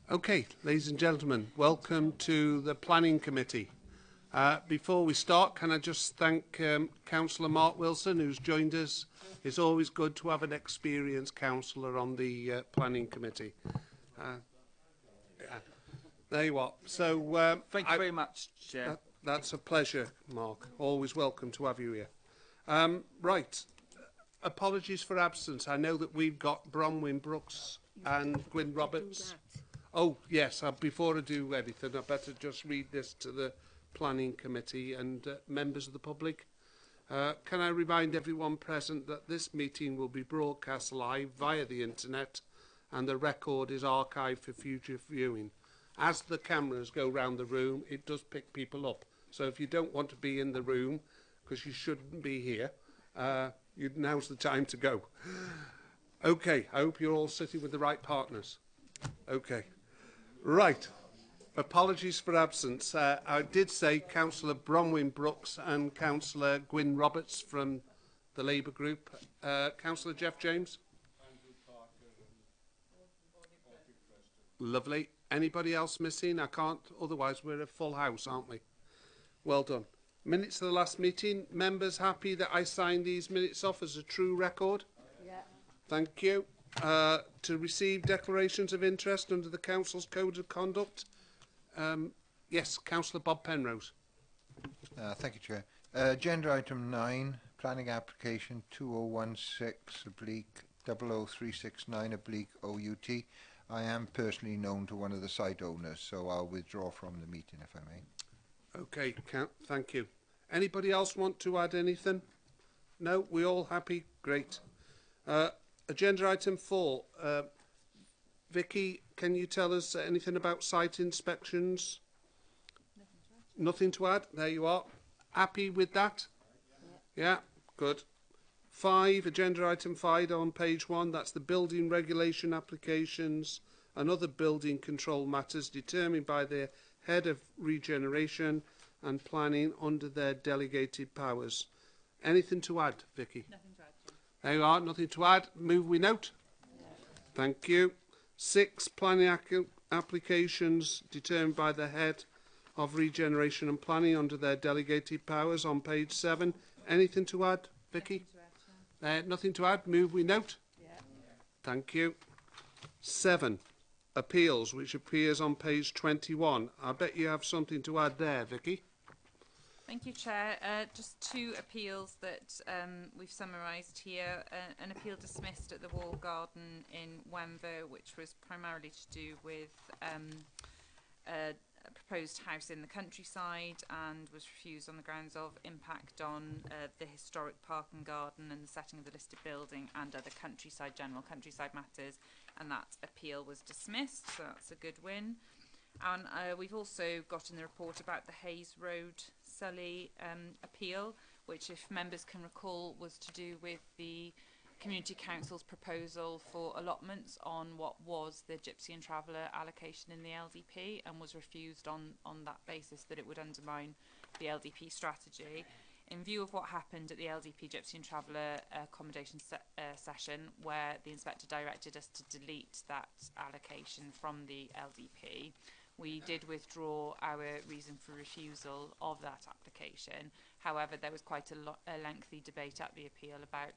Okay, ladies and gentlemen, welcome to the Planning Committee. Before we start, can I just thank Councillor Mark Wilson, who's joined us. It's always good to have an experienced councillor on the Planning Committee. Yeah. There you are. So, Thank you very much, Chair. That's a pleasure, Mark. Always welcome to have you here. Right. Apologies for absence. I know that we've got Bronwyn Brooks and Gwyn Roberts. Oh, yes. Before I do anything, I better just read this to the Planning Committee and members of the public. Can I remind everyone present that this meeting will be broadcast live via the internet and the record is archived for future viewing. As the cameras go round the room, it does pick people up. So if you don't want to be in the room, because you shouldn't be here, now's the time to go. Okay, I hope you're all sitting with the right partners. Okay. Right. Apologies for absence. I did say Councillor Bronwyn Brooks and Councillor Gwyn Roberts from the Labour Group. Councillor Jeff James? Lovely. Anybody else missing? I can't, otherwise we're a full house, aren't we? Well done. Minutes of the last meeting. Members happy that I signed these minutes off as a true record? Yeah. Thank you. To receive declarations of interest under the Council's Code of Conduct. Yes, Councillor Bob Penrose. Thank you, Chair. Agenda item 9, planning application 2016/00369/OUT. I am personally known to one of the site owners, so I'll withdraw from the meeting if I may. Okay, thank you. Anybody else want to add anything? No, we all happy? Great. Agenda item 4. Vicky, can you tell us anything about site inspections? Nothing to add? There you are. Happy with that? Yeah, good. 5, agenda item 5 on page 1, that's the building regulation applications and other building control matters determined by the head of regeneration and planning under their delegated powers. Anything to add, Vicky? Nothing to add. There you are, nothing to add. Move we note. Yeah. Thank you. 6, planning applications determined by the head of regeneration and planning under their delegated powers on page 7. Anything to add, Vicky? Nothing to add. Move we note. Yeah. Thank you. 7, appeals, which appears on page 21. I bet you have something to add there, Vicky. Thank you, Chair. Just 2 appeals that we've summarised here. An appeal dismissed at the Wall Garden in Wenver, which was primarily to do with a proposed house in the countryside and was refused on the grounds of impact on the historic park and garden and the setting of the listed building and other general countryside matters, and that appeal was dismissed, so that's a good win. And we've also got in the report about the Hayes Road Sully appeal, which, if members can recall, was to do with the Community Council's proposal for allotments on what was the Gypsy and Traveller allocation in the LDP, and was refused on that basis that it would undermine the LDP strategy. In view of what happened at the LDP Gypsy and Traveller accommodation session, where the inspector directed us to delete that allocation from the LDP, we did withdraw our reason for refusal of that application. However, there was quite a lengthy debate at the appeal about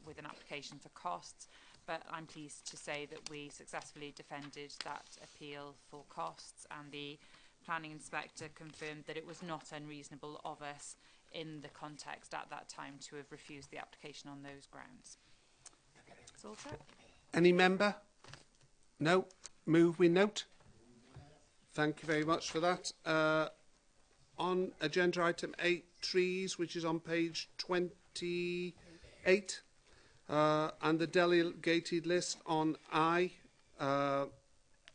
with an application for costs, but I'm pleased to say that we successfully defended that appeal for costs, and the planning inspector confirmed that it was not unreasonable of us in the context at that time to have refused the application on those grounds. That's all, Chair. Any member? No? Move we note. Thank you very much for that. On agenda item 8, trees, which is on page 28, and the delegated list on I.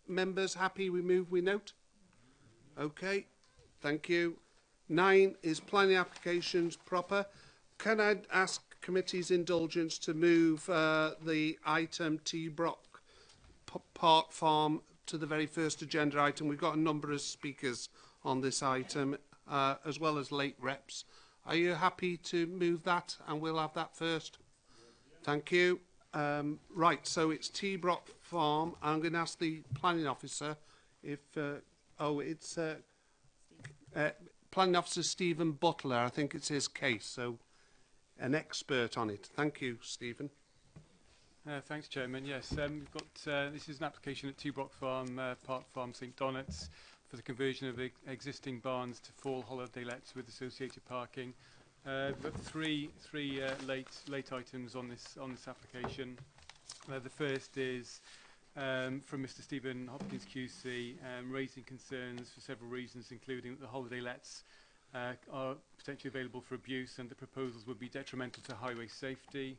Members happy we move we note? Okay, thank you. 9 is planning applications proper. Can I ask committee's indulgence to move the item T-Brock Park Farm to the very first agenda item? We've got a number of speakers on this item, as well as late reps. Are you happy to move that, and we'll have that first? Thank you. Right, so it's T-Brock Farm. I'm going to ask the planning officer if it's Planning Officer Stephen Butler. I think it's his case, so an expert on it. Thank you, Stephen. Thanks, Chairman. Yes, we've got this is an application at 2 Brock Farm, Park Farm, St Donat's, for the conversion of existing barns to full holiday lets with associated parking. We've got three late items on this application. The first is from Mr. Stephen Hopkins QC, raising concerns for several reasons, including that the holiday lets are potentially available for abuse and the proposals would be detrimental to highway safety.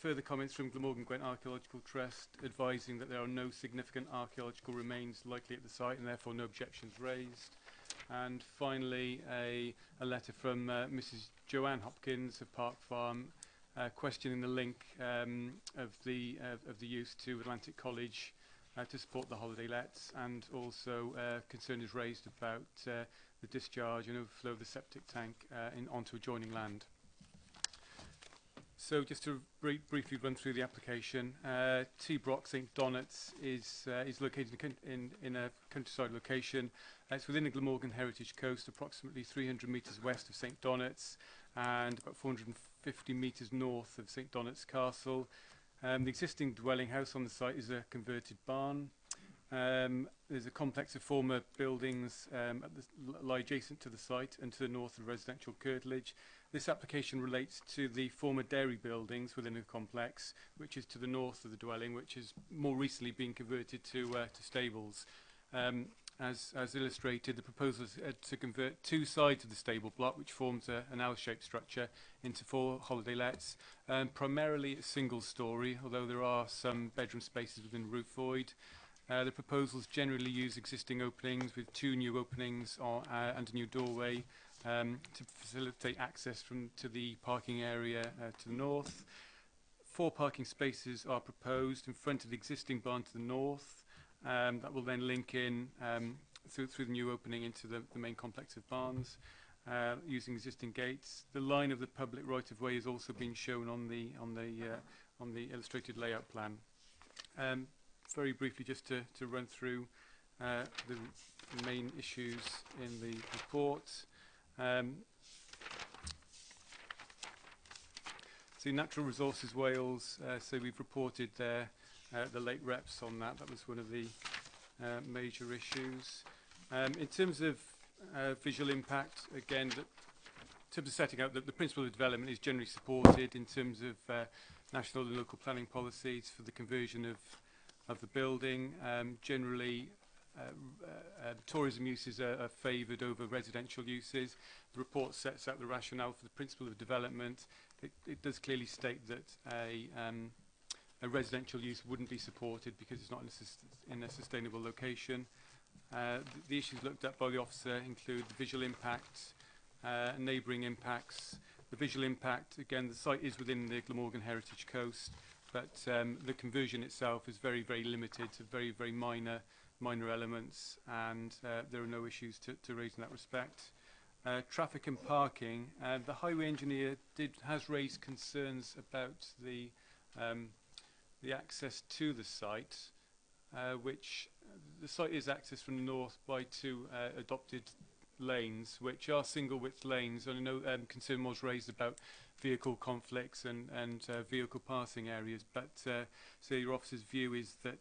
Further comments from Glamorgan Gwent Archaeological Trust advising that there are no significant archaeological remains likely at the site and therefore no objections raised. And finally, a letter from Mrs. Joanne Hopkins of Park Farm questioning the link of the use to Atlantic College to support the holiday lets, and also concern is raised about the discharge and overflow of the septic tank onto adjoining land. So just to briefly run through the application, 2 Brock St Donat's is located in a countryside location. It's within the Glamorgan Heritage Coast, approximately 300 metres west of St Donat's and about 450 metres north of St Donat's Castle. The existing dwelling house on the site is a converted barn. There's a complex of former buildings lie adjacent to the site and to the north of residential curtilage. This application relates to the former dairy buildings within the complex, which is to the north of the dwelling, which has more recently been converted to stables. As illustrated, the proposal is to convert 2 sides of the stable block, which forms an L-shaped structure, into 4 holiday lets. Primarily a single story, although there are some bedroom spaces within the roof void. The proposals generally use existing openings with 2 new openings and a new doorway to facilitate access to the parking area to the north. 4 parking spaces are proposed in front of the existing barn to the north. That will then link in through the new opening into the main complex of barns using existing gates. The line of the public right-of-way is also being shown on the illustrated layout plan. Very briefly, just to run through the main issues in the report. So Natural Resources Wales, so we've reported there the late reps on that. That was one of the major issues. In terms of visual impact, again, in terms of setting out that the principle of development is generally supported in terms of national and local planning policies for the conversion of the building. Generally, tourism uses are favoured over residential uses. The report sets out the rationale for the principle of development. It does clearly state that a residential use wouldn't be supported because it's not in a sustainable location. The issues looked at by the officer include the visual impact, neighbouring impacts. The visual impact, again, the site is within the Glamorgan Heritage Coast, but the conversion itself is very, very limited to very, very minor elements, and there are no issues to raise in that respect. Traffic and parking. The highway engineer has raised concerns about the access to the site, which the site is accessed from the north by 2 adopted lanes, which are single width lanes. And I know concern was raised about vehicle conflicts and vehicle passing areas, but so your officer's view is that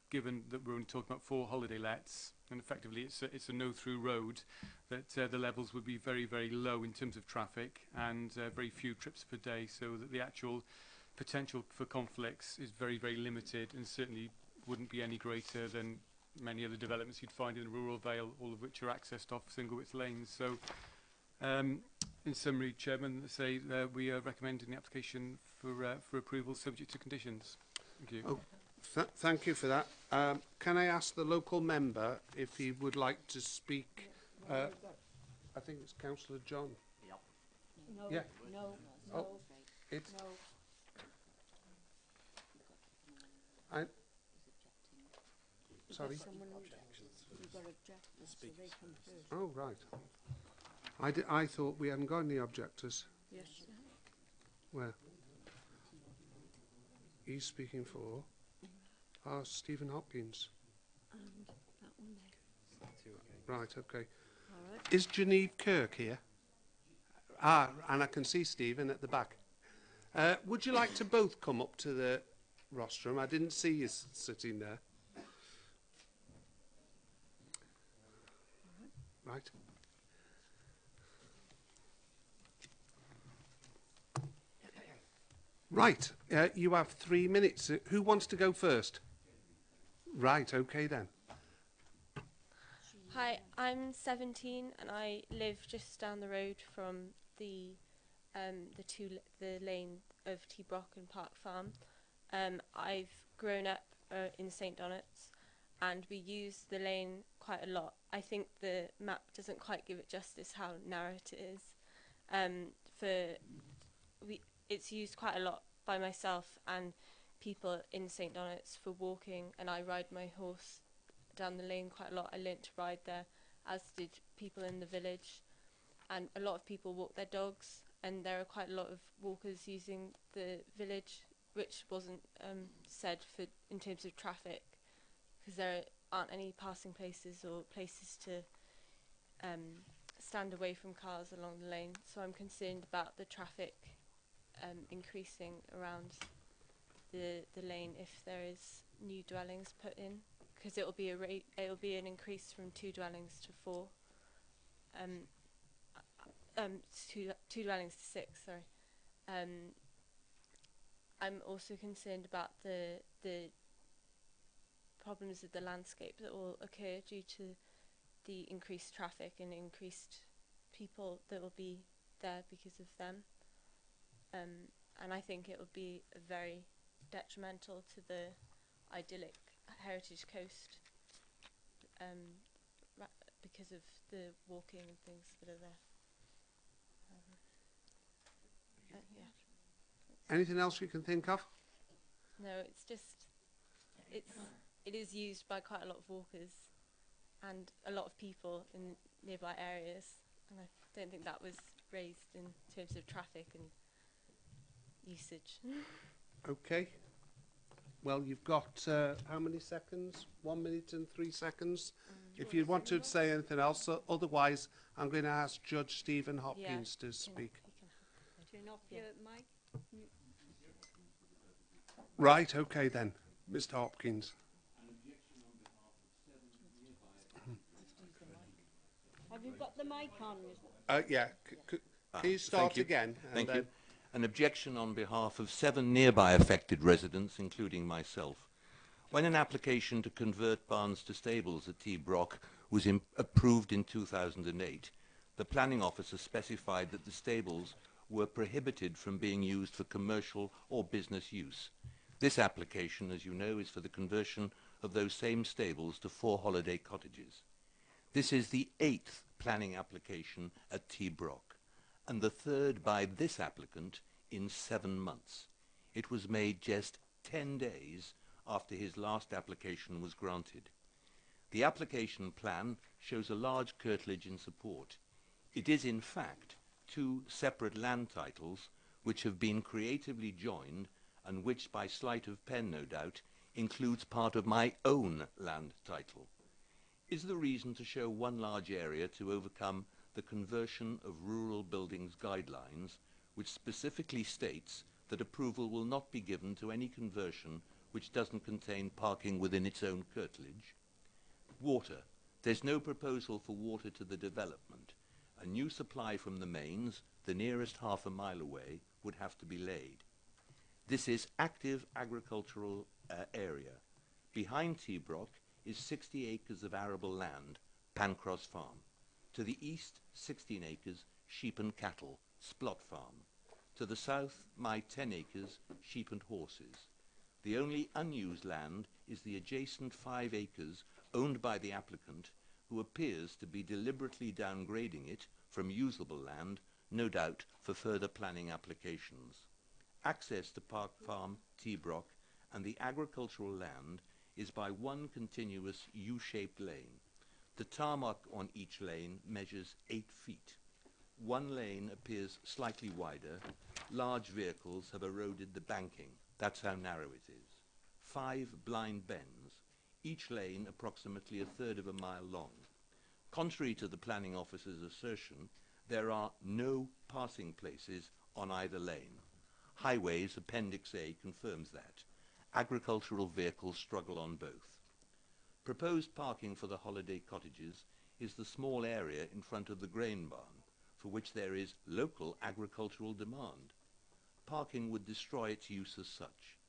given that we're only talking about 4 holiday lets and effectively it's a no-through road, that the levels would be very, very low in terms of traffic and very few trips per day, so that the actual potential for conflicts is very, very limited and certainly wouldn't be any greater than many other developments you'd find in the rural Vale, all of which are accessed off single width lanes. So in summary, Chairman, say we are recommending the application for approval subject to conditions. Thank you. Oh, thank you for that. Can I ask the local member if he would like to speak? I think it's Councillor John. Yep. No, Yeah. no, Oh, no, it's no. sorry. Someone you've got objectors, so they come first. Oh, right. I thought we hadn't got any objectors. Yes. Where? He's speaking for Stephen Hopkins. And that Right, okay. All right. Is Geneve Kirk here? Ah, and I can see Stephen at the back. Would you like to both come up to the rostrum? I didn't see you sitting there. Right. Right, you have 3 minutes. Who wants to go first? Right, okay then. Hi, I'm 17 and I live just down the road from the lane of T Brock and Park Farm. I've grown up in St Donat's and we use the lane quite a lot. I think the map doesn't quite give it justice how narrow it is. It's used quite a lot by myself and people in St Donat's for walking, and I ride my horse down the lane quite a lot. I learnt to ride there, as did people in the village, and a lot of people walk their dogs, and there are quite a lot of walkers using the village, which wasn't said for in terms of traffic, because there aren't any passing places or places to stand away from cars along the lane. So I'm concerned about the traffic increasing around the lane if there is new dwellings put in, because it'll be an increase from 2 dwellings to 4, two dwellings to 6. Sorry. I'm also concerned about the problems with the landscape that will occur due to the increased traffic and increased people that will be there because of them. And I think it would be very detrimental to the idyllic heritage coast because of the walking and things that are there. Yeah. Anything else you can think of? No, it's just it is used by quite a lot of walkers and a lot of people in nearby areas, and I don't think that was raised in terms of traffic and usage. Okay. Well, you've got how many seconds? 1 minute and 3 seconds. If you want to say anything else, otherwise I'm going to ask Judge Stephen Hopkins to speak. Turn off your mic. Right, okay then, Mr. Hopkins. Have you got the mic on? Yeah, can you start Thank you. again? Thank And you. An objection on behalf of 7 nearby affected residents, including myself. When an application to convert barns to stables at T Brock was approved in 2008, the planning officer specified that the stables were prohibited from being used for commercial or business use. This application, as you know, is for the conversion of those same stables to 4 holiday cottages. This is the 8th planning application at T Brock, and the 3rd by this applicant in 7 months. It was made just 10 days after his last application was granted. The application plan shows a large curtilage in support. It is in fact 2 separate land titles which have been creatively joined, and which, by sleight of pen no doubt, includes part of my own land title. Is the reason to show one large area to overcome the conversion of rural buildings guidelines, which specifically states that approval will not be given to any conversion which doesn't contain parking within its own curtilage? Water. There's no proposal for water to the development. A new supply from the mains, the nearest half a mile away, would have to be laid. This is active agricultural area. Behind T Brock is 60 acres of arable land, Pancross Farm. To the east, 16 acres, sheep and cattle, Splot Farm. To the south, my 10 acres, sheep and horses. The only unused land is the adjacent 5 acres owned by the applicant, who appears to be deliberately downgrading it from usable land, no doubt for further planning applications. Access to Park Farm, T Brock, and the agricultural land is by one continuous U-shaped lane. The tarmac on each lane measures 8 feet. One lane appears slightly wider. Large vehicles have eroded the banking. That's how narrow it is. 5 blind bends. each lane approximately a third of a mile long. Contrary to the planning officer's assertion, there are no passing places on either lane. Highways Appendix A confirms that. Agricultural vehicles struggle on both. Proposed parking for the holiday cottages is the small area in front of the grain barn, for which there is local agricultural demand. Parking would destroy its use as such.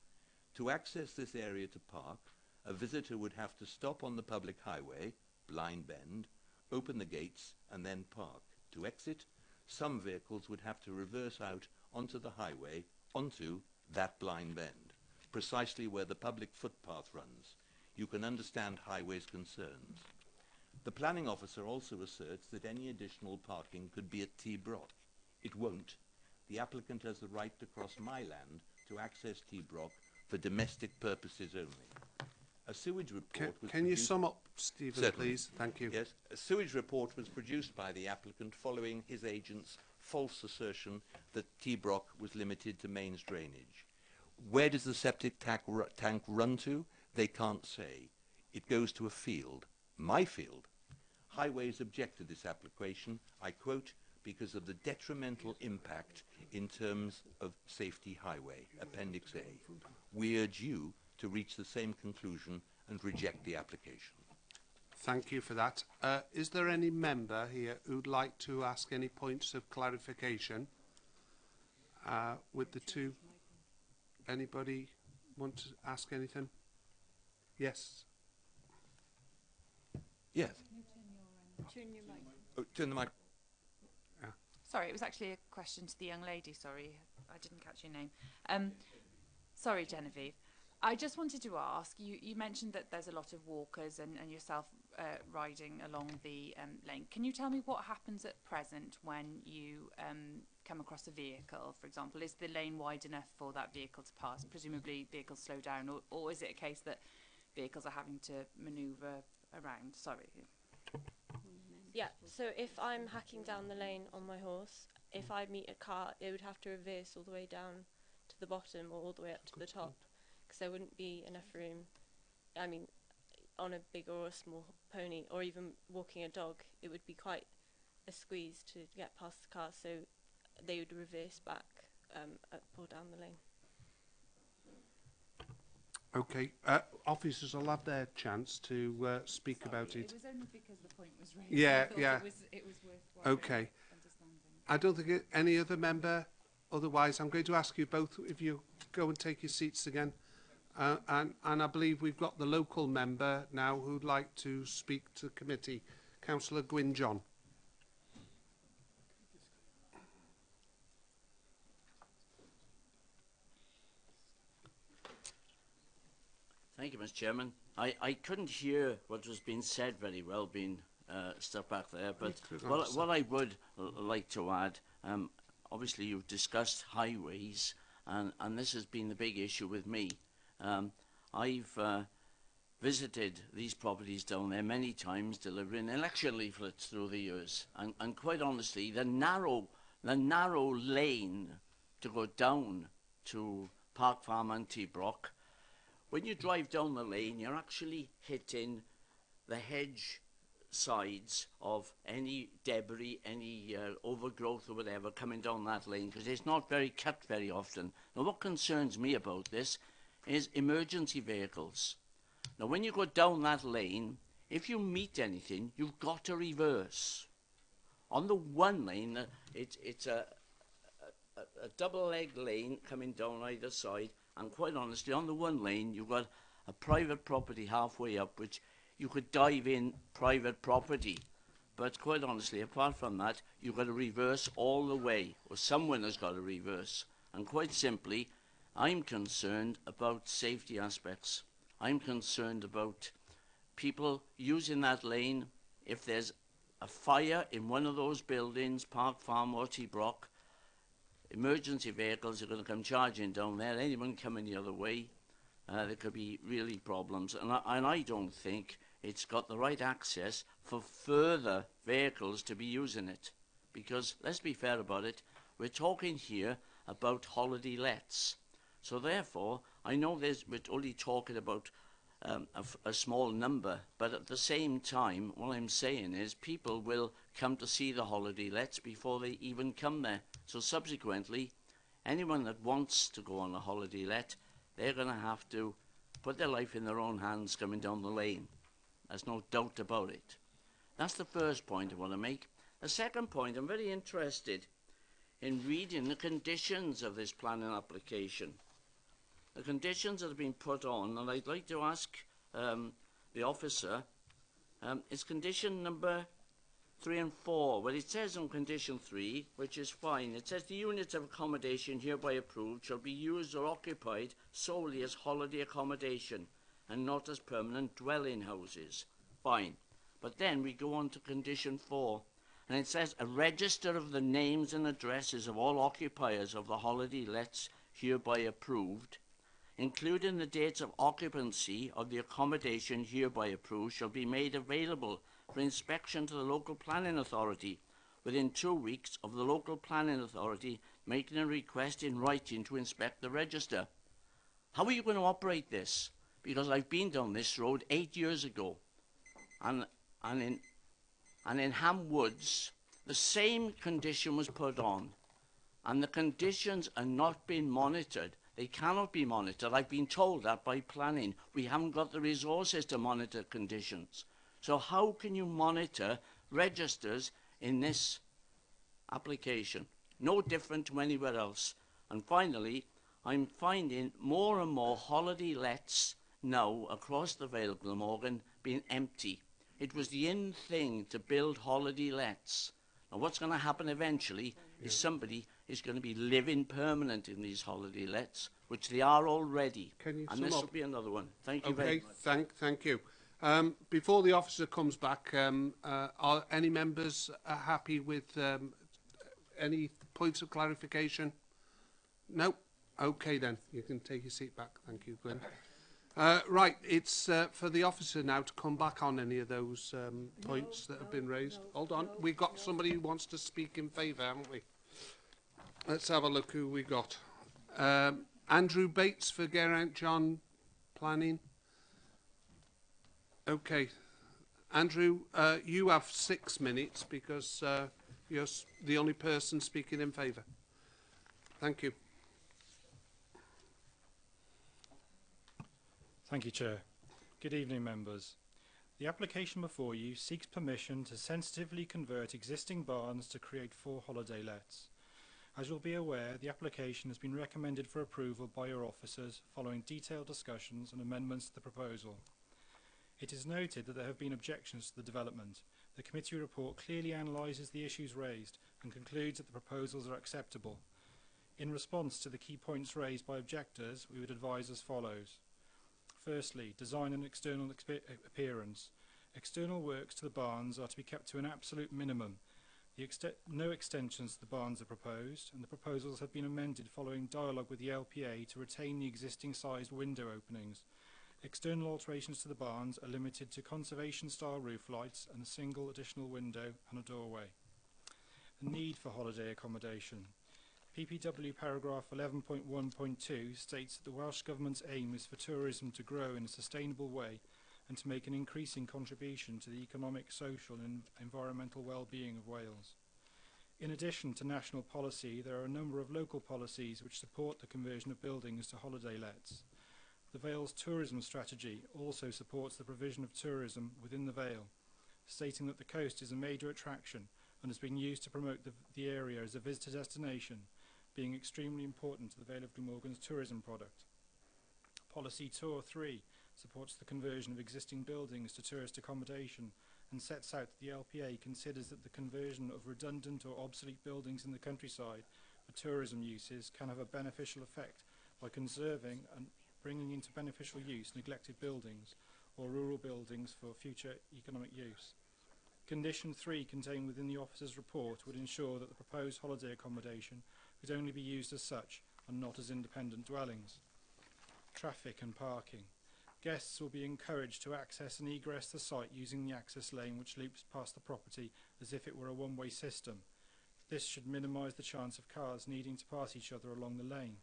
To access this area to park, a visitor would have to stop on the public highway, Blind Bend, open the gates and then park. To exit, some vehicles would have to reverse out onto the highway, onto that Blind Bend, precisely where the public footpath runs. You can understand highways' concerns. The planning officer also asserts that any additional parking could be at T Brock. It won't. The applicant has the right to cross my land to access T Brock for domestic purposes only. A sewage report was Can you produced... sum up, Stephen, Certainly. please? Thank you. Yes, a sewage report was produced by the applicant following his agent's false assertion that T Brock was limited to mains drainage. Where does the septic tank run to? They can't say. It goes to a field, my field. Highways object to this application, I quote, because of the detrimental impact in terms of safety highway, Appendix A. We urge you to reach the same conclusion and reject the application. Thank you for that. Is there any member here who'd like to ask any points of clarification with the two? Anybody want to ask anything? Yes. Yes. Turn your mic. Oh, turn the mic. Sorry, it was actually a question to the young lady. Sorry, I didn't catch your name. Sorry, Genevieve. I just wanted to ask, you mentioned that there's a lot of walkers and yourself riding along the lane. Can you tell me what happens at present when you come across a vehicle, for example? Is the lane wide enough for that vehicle to pass? Presumably vehicles slow down, or is it a case that vehicles are having to manoeuvre around? Sorry. Yeah, so if I'm hacking down the lane on my horse, if I meet a car, it would have to reverse all the way down to the bottom or all the way up to the top, because there wouldn't be enough room. I mean, on a big or a small pony, or even walking a dog, it would be quite a squeeze to get past the car, so they would reverse back up or down the lane. Okay. Officers will have their chance to speak about it. It was only because the point was raised. Yeah, I thought yeah. It was worthwhile. Okay. Understanding. I don't think any other member. Otherwise, I'm going to ask you both if you go and take your seats again. And I believe we've got the local member now who'd like to speak to the committee. Councillor Gwyn John. Thank you, Mr. Chairman. I couldn't hear what was being said very well, being stuff back there, but what I would like to add, obviously you've discussed highways, and this has been the big issue with me. I've visited these properties down there many times, delivering election leaflets through the years, and quite honestly, the narrow lane to go down to Park Farm and T Brock, when you drive down the lane, you're actually hitting the hedge sides of any debris, any overgrowth or whatever coming down that lane, because it's not very cut very often. Now, what concerns me about this is emergency vehicles. Now, when you go down that lane, if you meet anything, you've got to reverse. On the one lane, it's a double-leg lane coming down either side, and quite honestly, on the one lane, you've got a private property halfway up, which you could dive in private property. But quite honestly, apart from that, you've got to reverse all the way, or someone has got to reverse. And quite simply, I'm concerned about safety aspects. I'm concerned about people using that lane. If there's a fire in one of those buildings, Park Farm or T Brock, emergency vehicles are going to come charging down there. Anyone coming the other way, there could be really problems. And I don't think it's got the right access for further vehicles to be using it. Because, let's be fair about it, we're talking here about holiday lets. So therefore, I know we're only talking about a small number, but at the same time, what I'm saying is people will come to see the holiday lets before they even come there. So subsequently, anyone that wants to go on a holiday let, they're going to have to put their life in their own hands coming down the lane. There's no doubt about it. That's the first point I want to make. The second point, I'm very interested in reading the conditions of this planning application. The conditions that have been put on, and I'd like to ask the officer, is condition number 3 and 4. Well, it says on condition 3, which is fine, it says the units of accommodation hereby approved shall be used or occupied solely as holiday accommodation and not as permanent dwelling houses. Fine. But then we go on to condition 4, and it says a register of the names and addresses of all occupiers of the holiday lets hereby approved, including the dates of occupancy of the accommodation hereby approved, shall be made available for inspection to the local planning authority within 2 weeks of the local planning authority making a request in writing to inspect the register. How are you going to operate this? Because I've been down this road 8 years ago, and in Ham Woods, the same condition was put on, and the conditions are not being monitored. They cannot be monitored. I've been told that by planning. We haven't got the resources to monitor conditions. So how can you monitor registers in this application? No different to anywhere else. And finally, I'm finding more and more holiday lets now across the Vale of Glamorgan being empty. It was the in thing to build holiday lets. Now what's going to happen eventually is somebody is going to be living permanent in these holiday lets, which they are already. And this will be another one. Thank you very much. Thank you. Before the officer comes back, are any members happy with any points of clarification? No? Okay then, you can take your seat back. Thank you, Glenn. Right, it's for the officer now to come back on any of those points that have been raised. Hold on, we've got somebody who wants to speak in favour, haven't we? Let's have a look who we got. Andrew Bates for Geraint John Planning. Okay, Andrew, you have 6 minutes because you're the only person speaking in favour. Thank you. Thank you, Chair. Good evening, members. The application before you seeks permission to sensitively convert existing barns to create 4 holiday lets. As you'll be aware, the application has been recommended for approval by your officers following detailed discussions and amendments to the proposal. It is noted that there have been objections to the development. The committee report clearly analyses the issues raised and concludes that the proposals are acceptable. In response to the key points raised by objectors, we would advise as follows. Firstly, design and external appearance. External works to the barns are to be kept to an absolute minimum. No extensions to the barns are proposed, and the proposals have been amended following dialogue with the LPA to retain the existing sized window openings. External alterations to the barns are limited to conservation-style roof lights and a single additional window and a doorway. The need for holiday accommodation. PPW paragraph 11.1.2 states that the Welsh Government's aim is for tourism to grow in a sustainable way and to make an increasing contribution to the economic, social and environmental well-being of Wales. In addition to national policy, there are a number of local policies which support the conversion of buildings to holiday lets. The Vale's tourism strategy also supports the provision of tourism within the Vale, stating that the coast is a major attraction and has been used to promote the area as a visitor destination, being extremely important to the Vale of Glamorgan's tourism product. Policy Tour 3 supports the conversion of existing buildings to tourist accommodation and sets out that the LPA considers that the conversion of redundant or obsolete buildings in the countryside for tourism uses can have a beneficial effect by conserving and bringing into beneficial use neglected buildings or rural buildings for future economic use. Condition 3 contained within the officer's report would ensure that the proposed holiday accommodation could only be used as such and not as independent dwellings. Traffic and parking. Guests will be encouraged to access and egress the site using the access lane which loops past the property as if it were a one-way system. This should minimise the chance of cars needing to pass each other along the lane.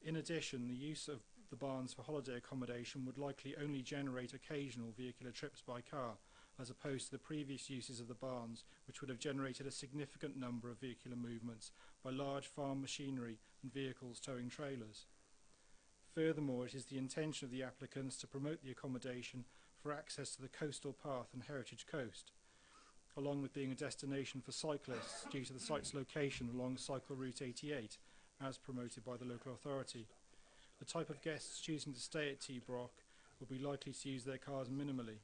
In addition, the use of the barns for holiday accommodation would likely only generate occasional vehicular trips by car, as opposed to the previous uses of the barns, which would have generated a significant number of vehicular movements by large farm machinery and vehicles towing trailers. Furthermore, it is the intention of the applicants to promote the accommodation for access to the coastal path and heritage coast, along with being a destination for cyclists due to the site's location along Cycle Route 88, as promoted by the local authority. The type of guests choosing to stay at T Brock will be likely to use their cars minimally.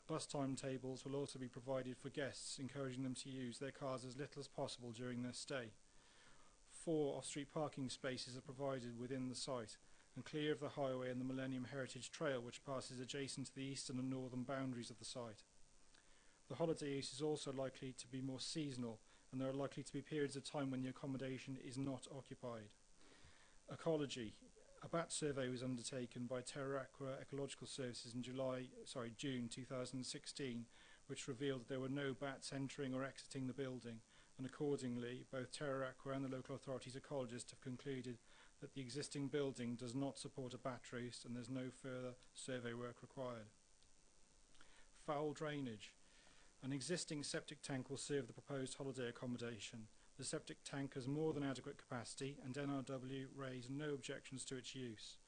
Bus timetables will also be provided for guests, encouraging them to use their cars as little as possible during their stay. 4 off-street parking spaces are provided within the site and clear of the highway and the Millennium Heritage Trail, which passes adjacent to the eastern and northern boundaries of the site. The holiday use is also likely to be more seasonal, and there are likely to be periods of time when the accommodation is not occupied. Ecology. A bat survey was undertaken by Terra Aqua Ecological Services in June 2016, which revealed that there were no bats entering or exiting the building, and accordingly, both Terra Aqua and the local authority's ecologists have concluded that the existing building does not support a bat roost and there's no further survey work required. Foul drainage. An existing septic tank will serve the proposed holiday accommodation. The septic tank has more than adequate capacity, and NRW raised no objections to its use.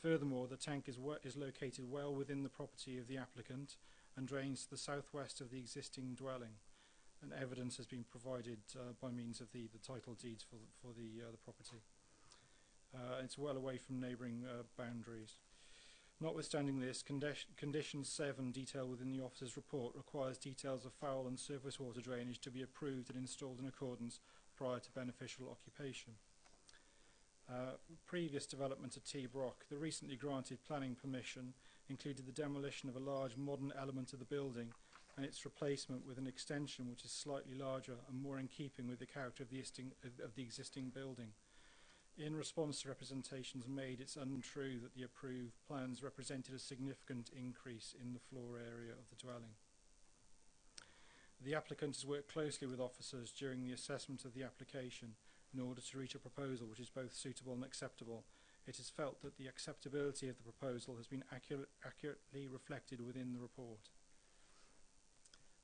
Furthermore, the tank is located well within the property of the applicant and drains to the southwest of the existing dwelling, and evidence has been provided by means of the title deeds for the property. It's well away from neighbouring boundaries. Notwithstanding this, Condition 7, detailed within the officer's report, requires details of foul and surface water drainage to be approved and installed in accordance prior to beneficial occupation. Previous development at T Brock. The recently granted planning permission included the demolition of a large modern element of the building and its replacement with an extension which is slightly larger and more in keeping with the character of the existing building. In response to representations made, it's untrue that the approved plans represented a significant increase in the floor area of the dwelling. The applicant has worked closely with officers during the assessment of the application in order to reach a proposal which is both suitable and acceptable. It is felt that the acceptability of the proposal has been accurately reflected within the report.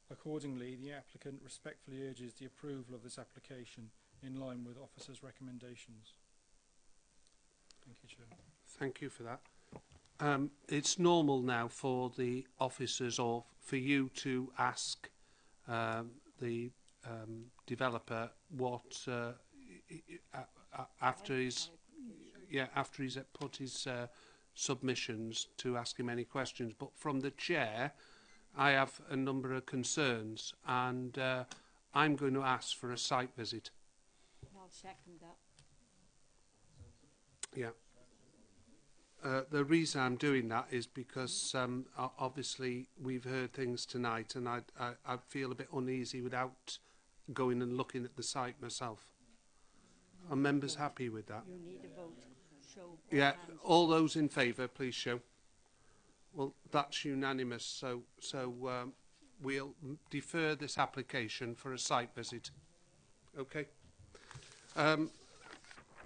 Accordingly, the applicant respectfully urges the approval of this application in line with officers' recommendations. Thank you, Chair. Thank you for that. It's normal now for the officers or for you to ask the developer what after he's put his submissions, to ask him any questions. But from the chair, I have a number of concerns, and I'm going to ask for a site visit. I'll second that. Yeah. The reason I'm doing that is because obviously we've heard things tonight, and I feel a bit uneasy without going and looking at the site myself. Are members happy with that? You need a vote. Show. Yeah. All those in favour, please show. Well, that's unanimous. So we'll defer this application for a site visit. Okay.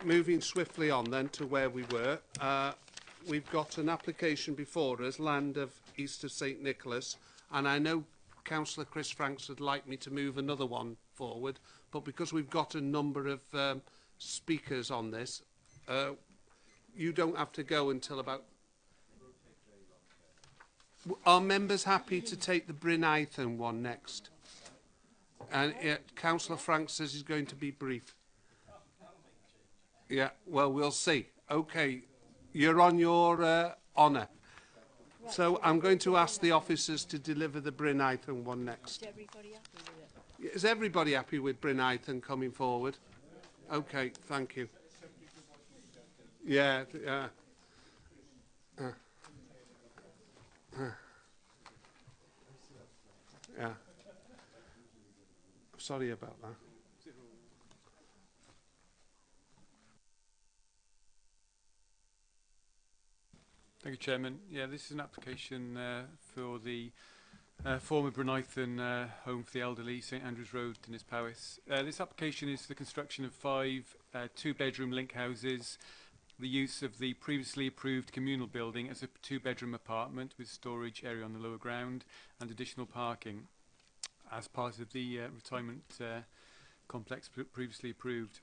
Moving swiftly on then to where we were. We've got an application before us, Land of East of St Nicholas, and I know Councillor Chris Franks would like me to move another one forward, but because we've got a number of speakers on this, you don't have to go until about... Are members happy to take the Bryn Eitham one next? And Councillor Franks says he's going to be brief. Yeah, well, we'll see. Okay, you're on your honour. So I'm going to ask the officers to deliver the Bryn Eitham one next. Is everybody happy with it? Is everybody happy with Bryn Eitham coming forward? Okay, thank you. Yeah, yeah. Yeah. Sorry about that. Thank you, Chairman. Yeah, this is an application for the former Bryn Eitham home for the elderly, St Andrews Road, Dinas Powys. This application is for the construction of 5 two-bedroom link houses the use of the previously approved communal building as a two-bedroom apartment with storage area on the lower ground and additional parking as part of the retirement complex previously approved.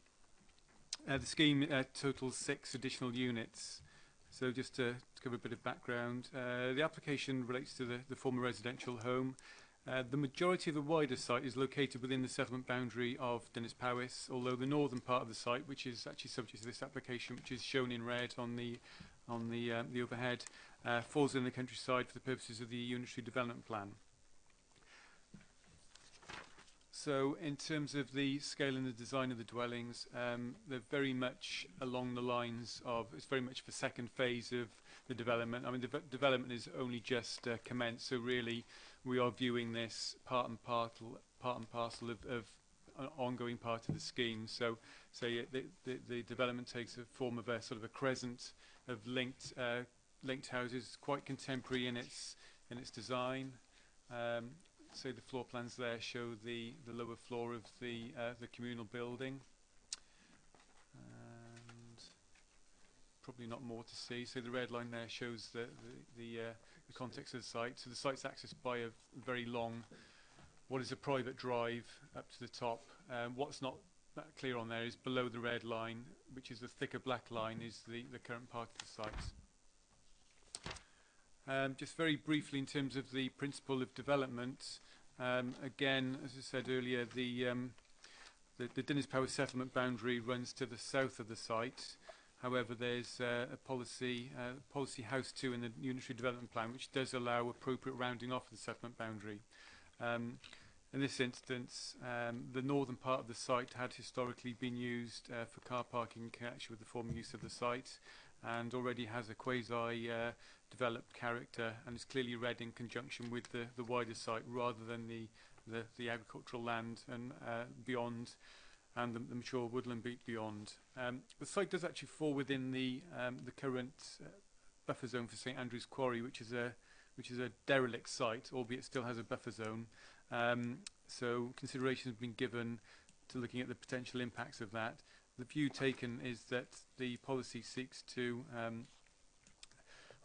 The scheme totals 6 additional units. So just to give a bit of background, the application relates to the former residential home. The majority of the wider site is located within the settlement boundary of Dinas Powys, although the northern part of the site, which is actually subject to this application, which is shown in red on the overhead, falls in the countryside for the purposes of the unitary development plan. So in terms of the scale and the design of the dwellings, they're very much along the lines of, it's very much the second phase of the development. I mean, the development is only just commenced, so really we are viewing this part and parcel of an ongoing part of the scheme. So the development takes a form of a sort of a crescent of linked houses, quite contemporary in its design. So the floor plans there show the lower floor of the communal building, and probably not more to see. So the red line there shows the context of the site. So the site's accessed by a very long, what is a private drive up to the top. What's not that clear on there is below the red line, which is the thicker black line, is the current part of the site. Just very briefly in terms of the principle of development, again, as I said earlier, the Dinas Powys settlement boundary runs to the south of the site. However, there's a policy House 2 in the unitary development plan, which does allow appropriate rounding off of the settlement boundary. In this instance, the northern part of the site had historically been used for car parking in connection with the former use of the site, and already has a quasi-developed character, and is clearly read in conjunction with the wider site rather than the agricultural land and beyond, and the mature woodland beyond. The site does actually fall within the current buffer zone for St Andrew's Quarry, which is a derelict site, albeit still has a buffer zone. So consideration has been given to looking at the potential impacts of that. The view taken is that the policy seeks to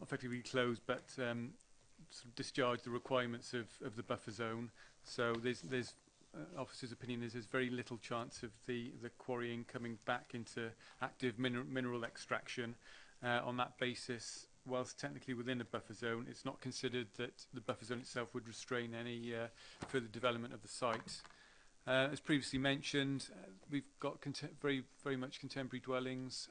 effectively close, but sort of discharge the requirements of the buffer zone. So there's officer's opinion is there's very little chance of the quarrying coming back into active mineral extraction. On that basis, whilst technically within a buffer zone, it's not considered that the buffer zone itself would restrain any further development of the site. As previously mentioned, we've got very much contemporary dwellings,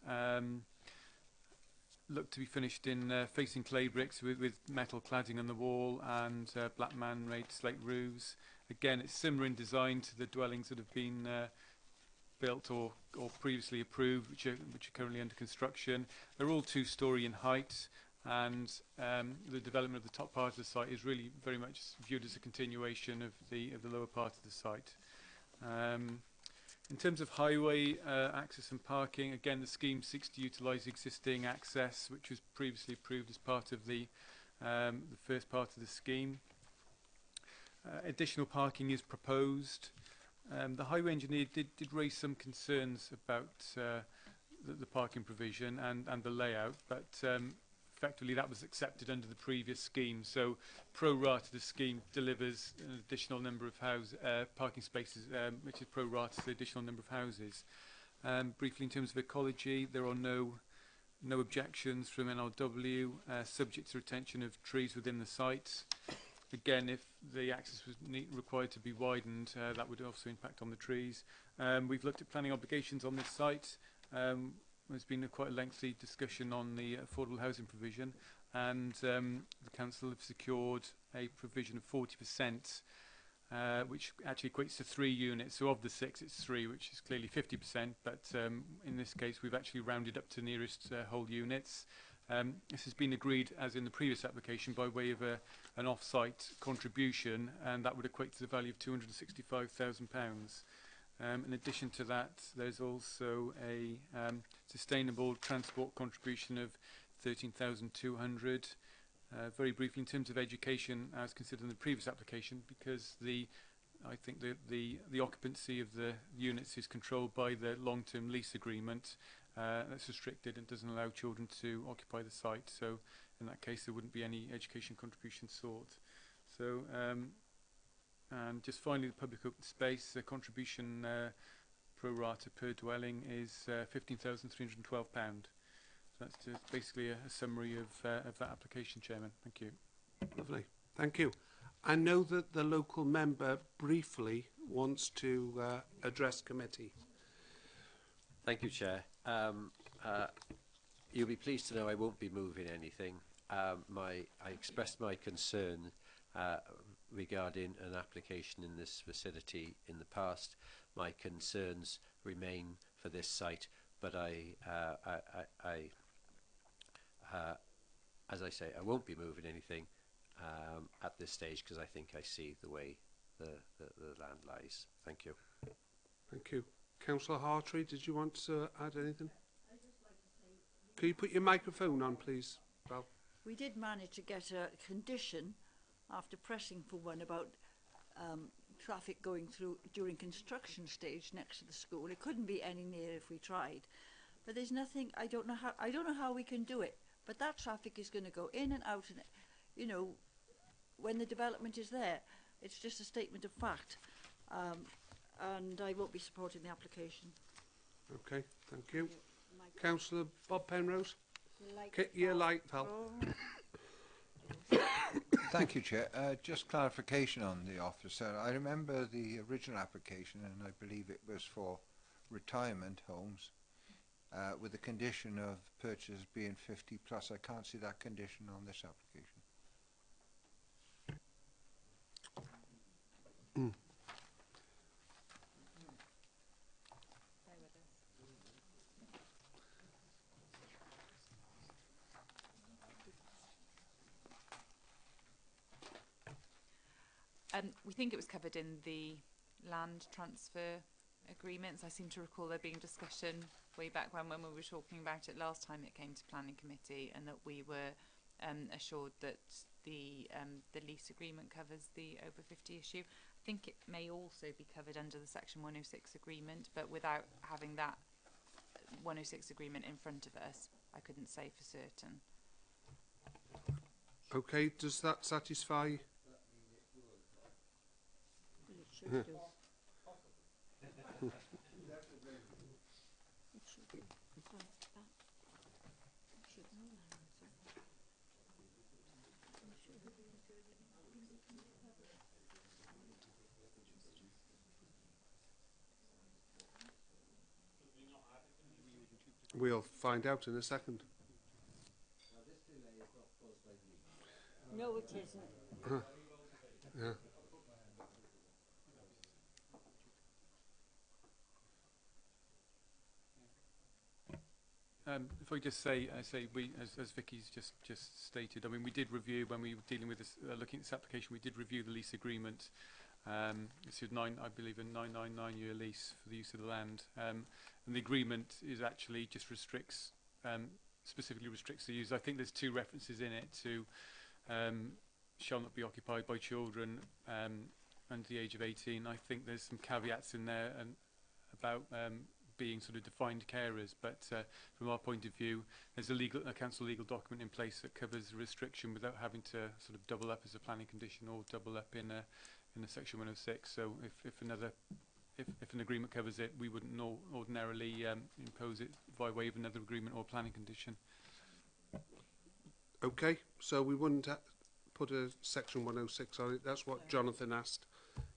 look to be finished in facing clay bricks with metal cladding on the wall and black man-made slate roofs. Again, it's similar in design to the dwellings that have been built or previously approved, which are currently under construction. They're all 2-storey in height, and the development of the top part of the site is really very much viewed as a continuation of the lower part of the site. In terms of highway access and parking, again, the scheme seeks to utilise existing access, which was previously approved as part of the first part of the scheme. Additional parking is proposed. The highway engineer did raise some concerns about the parking provision and the layout, but effectively that was accepted under the previous scheme. So pro rata the scheme delivers an additional number of parking spaces, which is pro rata to the additional number of houses. Briefly, in terms of ecology, there are no objections from NRW, subject to retention of trees within the site. Again, if the access was required to be widened, that would also impact on the trees. We've looked at planning obligations on this site. There's been quite a lengthy discussion on the affordable housing provision, and the council have secured a provision of 40%, which actually equates to 3 units. So of the 6, it's 3, which is clearly 50%, but in this case we've actually rounded up to nearest whole units. This has been agreed, as in the previous application, by way of an off-site contribution, and that would equate to the value of £265,000. In addition to that, there's also a sustainable transport contribution of 13,200. Very briefly, in terms of education, as considered in the previous application, because I think the occupancy of the units is controlled by the long-term lease agreement, that's restricted and doesn't allow children to occupy the site. So in that case, there wouldn't be any education contribution sought. So, and just finally, the public open space contribution pro rata per dwelling is £15,312. So that's just basically a summary of that application, Chairman. Thank you. Lovely. Thank you. I know that the local member briefly wants to address committee. Thank you, Chair. You'll be pleased to know I won't be moving anything. I expressed my concern regarding an application in this vicinity in the past. My concerns remain for this site, but as I say, I won't be moving anything at this stage because I think I see the way the land lies. Thank you. Thank you. Councillor Hartree, did you want to add anything? Could you put your microphone on, please, Val? We did manage to get a condition after pressing for one about traffic going through during construction stage next to the school. It couldn't be any nearer if we tried, but there's nothing. I don't know how we can do it. But that traffic is going to go in and out, and you know, when the development is there, it's just a statement of fact. And I won't be supporting the application. Okay, thank you. Councillor Bob Penrose. Your light, Val. Thank you, Chair. Just clarification on the officer. I remember the original application, and I believe it was for retirement homes, with the condition of purchase being 50 plus. I can't see that condition on this application. We think it was covered in the land transfer agreements. I seem to recall there being discussion way back when we were talking about it last time it came to planning committee, and that we were assured that the lease agreement covers the over 50 issue. I think it may also be covered under the section 106 agreement, but without having that 106 agreement in front of us, I couldn't say for certain. Okay, does that satisfy? Well, it should do. It should do. So that should know that answer. We'll find out in a second. No, it isn't. Yeah. If I just say we, as Vicky's just stated, I mean, we did review when we were dealing with this, looking at this application, we did review the lease agreement. This is I believe a 999-year lease for the use of the land, and the agreement is actually just restricts, specifically restricts the use. I think there's two references in it to shall not be occupied by children under the age of 18. I think there's some caveats in there and about being sort of defined carers, but from our point of view, there's a council legal document in place that covers the restriction without having to sort of double up as a planning condition or double up in a section 106. So if an agreement covers it, we wouldn't ordinarily impose it by way of another agreement or planning condition. Okay, so we wouldn't put a section 106 on it. That's what Jonathan asked.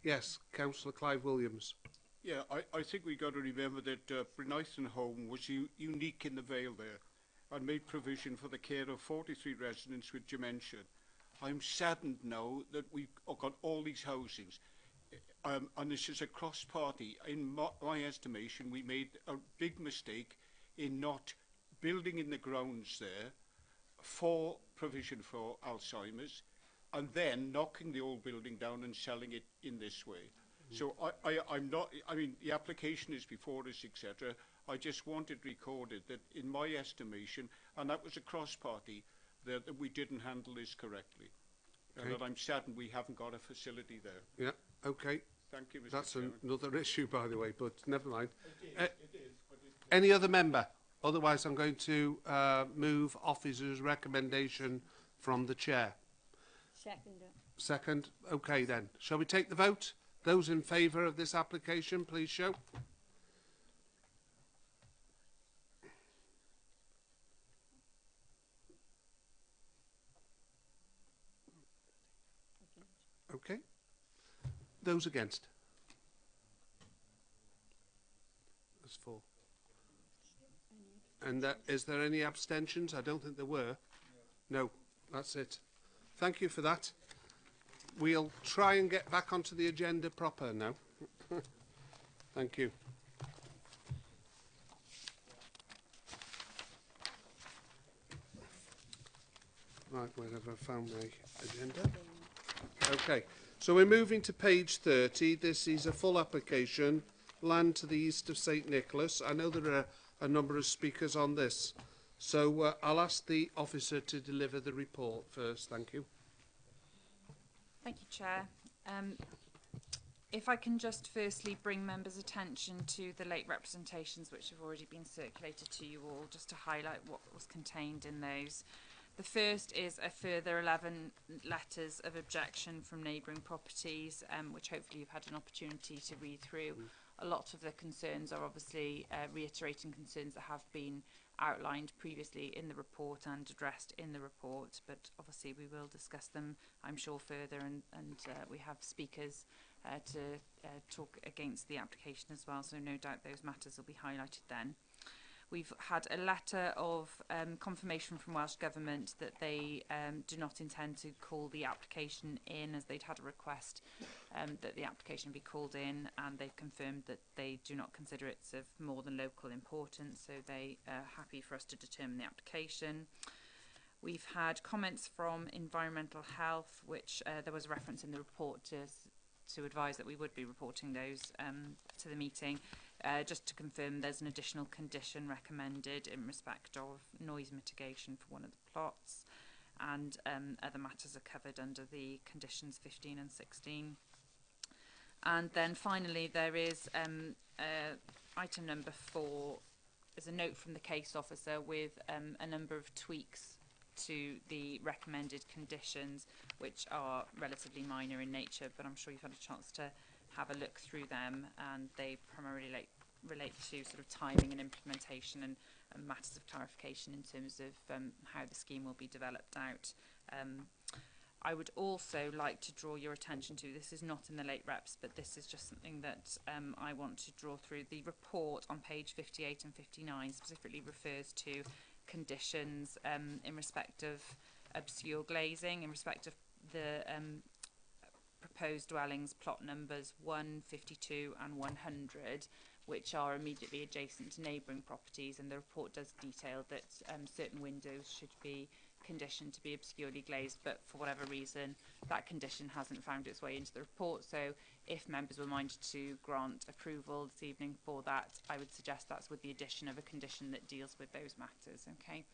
Yes, Councillor Clive Williams. Yeah, I think we got to remember that Bryniton Home was unique in the Vale there and made provision for the care of 43 residents with dementia. I'm saddened now that we've got all these housings, and this is a cross-party. In my estimation, we made a big mistake in not building in the grounds there for provision for Alzheimer's, and then knocking the old building down and selling it in this way. So I'm not, I mean, the application is before us, etc. I just wanted recorded that in my estimation, and that was a cross-party, that we didn't handle this correctly. Okay. And that I'm saddened we haven't got a facility there. Yeah, okay. Thank you, Mr. That's Chairman. another issue, by the way, but never mind. It is, but Any other member Otherwise, I'm going to move officer's recommendation from the chair. Second. Okay, then. Shall we take the vote? Those in favour of this application, please show. Okay. Those against? That's 4. And is there any abstentions? I don't think there were. No, that's it. Thank you for that. We'll try and get back onto the agenda proper now. Thank you. Right, where have I found my agenda? Okay, so we're moving to page 30. This is a full application, land to the east of St Nicholas. I know there are a number of speakers on this, so I'll ask the officer to deliver the report first. Thank you. Thank you, Chair. If I can just firstly bring members' attention to the late representations which have already been circulated to you all, just to highlight what was contained in those. The first is a further 11 letters of objection from neighbouring properties, which hopefully you've had an opportunity to read through. A lot of the concerns are obviously reiterating concerns that have been outlined previously in the report and addressed in the report, but obviously we will discuss them, I'm sure, further, and we have speakers to talk against the application as well, so no doubt those matters will be highlighted then. We've had a letter of confirmation from Welsh Government that they do not intend to call the application in, as they'd had a request that the application be called in, and they've confirmed that they do not consider it of more than local importance, so they are happy for us to determine the application. We've had comments from Environmental Health, which there was a reference in the report to advise that we would be reporting those to the meeting. Just to confirm, there's an additional condition recommended in respect of noise mitigation for one of the plots, and other matters are covered under the conditions 15 and 16. And then finally, there is item number 4. There's a note from the case officer with a number of tweaks to the recommended conditions, which are relatively minor in nature, but I'm sure you've had a chance to have a look through them, and they primarily relate to sort of timing and implementation and matters of clarification in terms of how the scheme will be developed out. I would also like to draw your attention to, this is not in the late reps, but this is just something that I want to draw through. The report on page 58 and 59 specifically refers to conditions in respect of obscure glazing, in respect of the proposed dwellings plot numbers 152 and 100, which are immediately adjacent to neighbouring properties, and the report does detail that certain windows should be conditioned to be obscurely glazed, but for whatever reason that condition hasn't found its way into the report. So if members were minded to grant approval this evening for that, I would suggest that's with the addition of a condition that deals with those matters. Okay.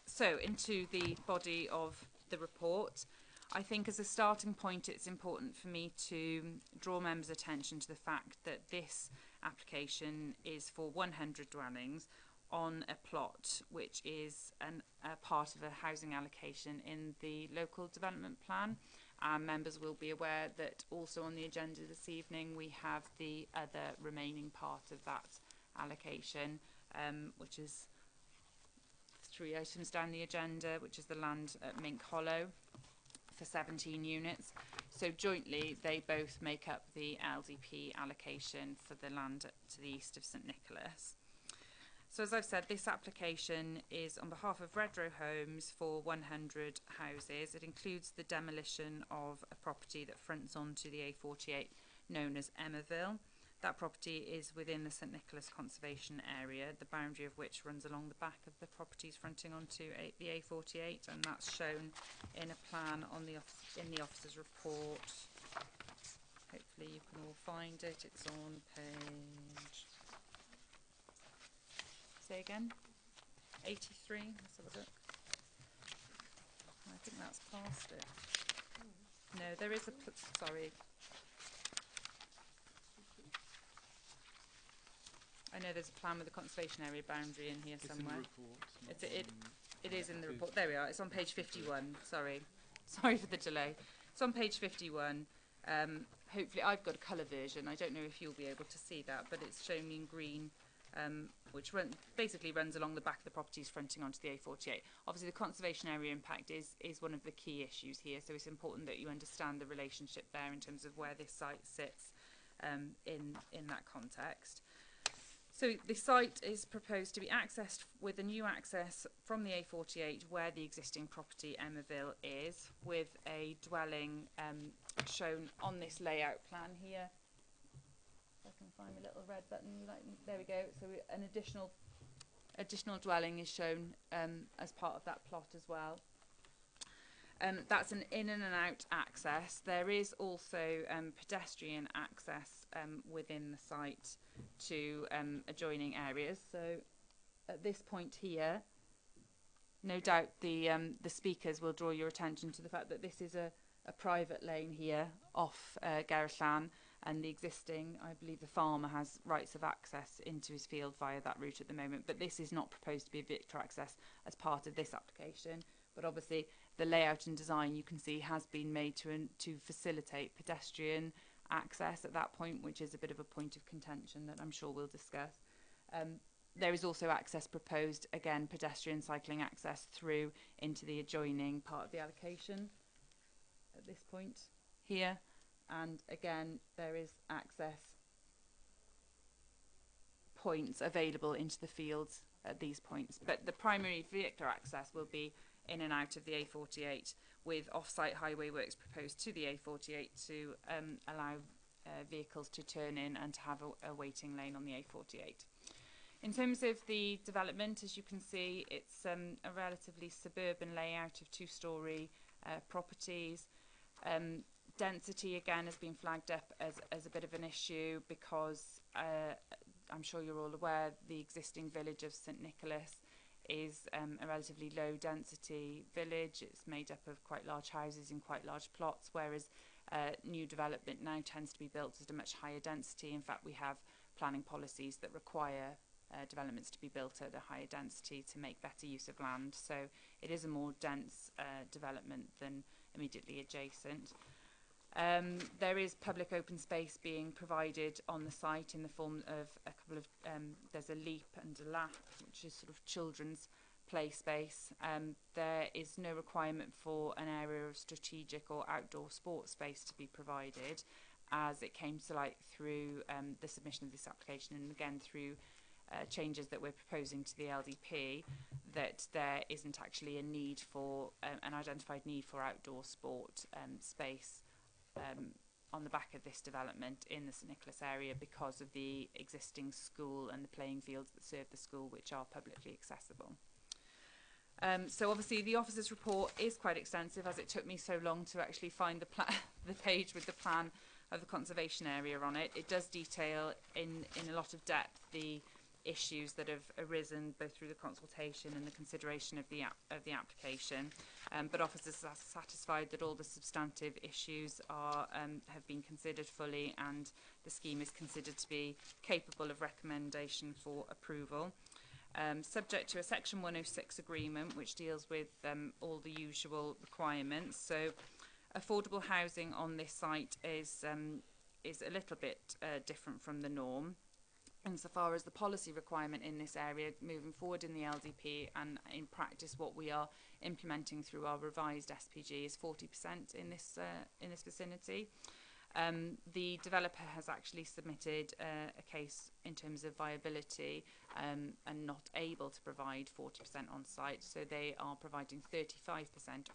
So into the body of the report, I think as a starting point it's important for me to draw members' attention to the fact that this application is for 100 dwellings on a plot which is a part of a housing allocation in the local development plan. Members will be aware that also on the agenda this evening we have the other remaining part of that allocation, which is 3 items down the agenda, which is the land at Mink Hollow for 17 units. So jointly they both make up the LDP allocation for the land to the east of St Nicholas. So as I've said, this application is on behalf of Redrow Homes for 100 houses. It includes the demolition of a property that fronts onto the A48 known as Emmerville. That property is within the St Nicholas Conservation Area, the boundary of which runs along the back of the properties fronting onto the A48, and that's shown in a plan on in the officer's report. Hopefully you can all find it. It's on page... Say again? 83? Let's have a look. I think that's past it. No, there is a... sorry. I know there's a plan with a conservation area boundary in here It's somewhere. in the report. It's it is in the report. There we are. It's on page 51. Sorry. Sorry for the delay. It's on page 51. Hopefully, I've got a colour version. I don't know if you'll be able to see that, but it's shown in green, which basically runs along the back of the properties fronting onto the A48. Obviously, the conservation area impact is one of the key issues here, so it's important that you understand the relationship there in terms of where this site sits in that context. So the site is proposed to be accessed with a new access from the A48 where the existing property Emmaville is, with a dwelling shown on this layout plan here. If I can find the little red button, there we go. So an additional dwelling is shown as part of that plot as well. That's an in and out access. There is also pedestrian access within the site to adjoining areas. So at this point here, no doubt the speakers will draw your attention to the fact that this is a private lane here off Gerrishan, and the existing, I believe the farmer has rights of access into his field via that route at the moment, but this is not proposed to be a vehicular access as part of this application. But obviously the layout and design, you can see, has been made to facilitate pedestrian access at that point, which is a bit of a point of contention that I'm sure we'll discuss. There is also access proposed, again, pedestrian cycling access through into the adjoining part of the allocation at this point here. And again, there is access points available into the fields at these points. But the primary vehicular access will be in and out of the A48, with off-site highway works proposed to the A48 to allow vehicles to turn in and to have a waiting lane on the A48. In terms of the development, as you can see, it's a relatively suburban layout of two-storey properties. Density, again, has been flagged up as a bit of an issue because I'm sure you're all aware the existing village of St Nicholas is a relatively low density village. It's made up of quite large houses in quite large plots, whereas new development now tends to be built at a much higher density. In fact, we have planning policies that require developments to be built at a higher density to make better use of land. So it is a more dense development than immediately adjacent. There is public open space being provided on the site in the form of a couple of, there's a leap and a lap, which is sort of children's play space. There is no requirement for an area of strategic or outdoor sports space to be provided, as it came to light through the submission of this application, and again through changes that we're proposing to the LDP, that there isn't actually a need for, an identified need for outdoor sport space on the back of this development in the St Nicholas area because of the existing school and the playing fields that serve the school, which are publicly accessible. So obviously the officer's report is quite extensive, as it took me so long to actually find the page with the plan of the conservation area on it. It does detail in a lot of depth the issues that have arisen both through the consultation and the consideration of the application, but officers are satisfied that all the substantive issues are have been considered fully, and the scheme is considered to be capable of recommendation for approval. Subject to a Section 106 agreement, which deals with all the usual requirements. So affordable housing on this site is a little bit different from the norm, insofar as the policy requirement in this area moving forward in the LDP and in practice what we are implementing through our revised SPG is 40% in this vicinity. The developer has actually submitted a case in terms of viability and not able to provide 40% on site, so they are providing 35%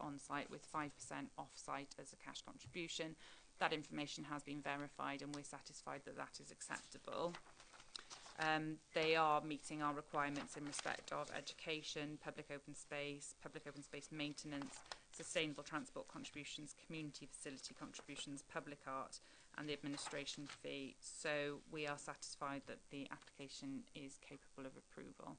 on site with 5% off site as a cash contribution. That information has been verified and we're satisfied that that is acceptable. They are meeting our requirements in respect of education, public open space maintenance, sustainable transport contributions, community facility contributions, public art and the administration fee. So we are satisfied that the application is capable of approval.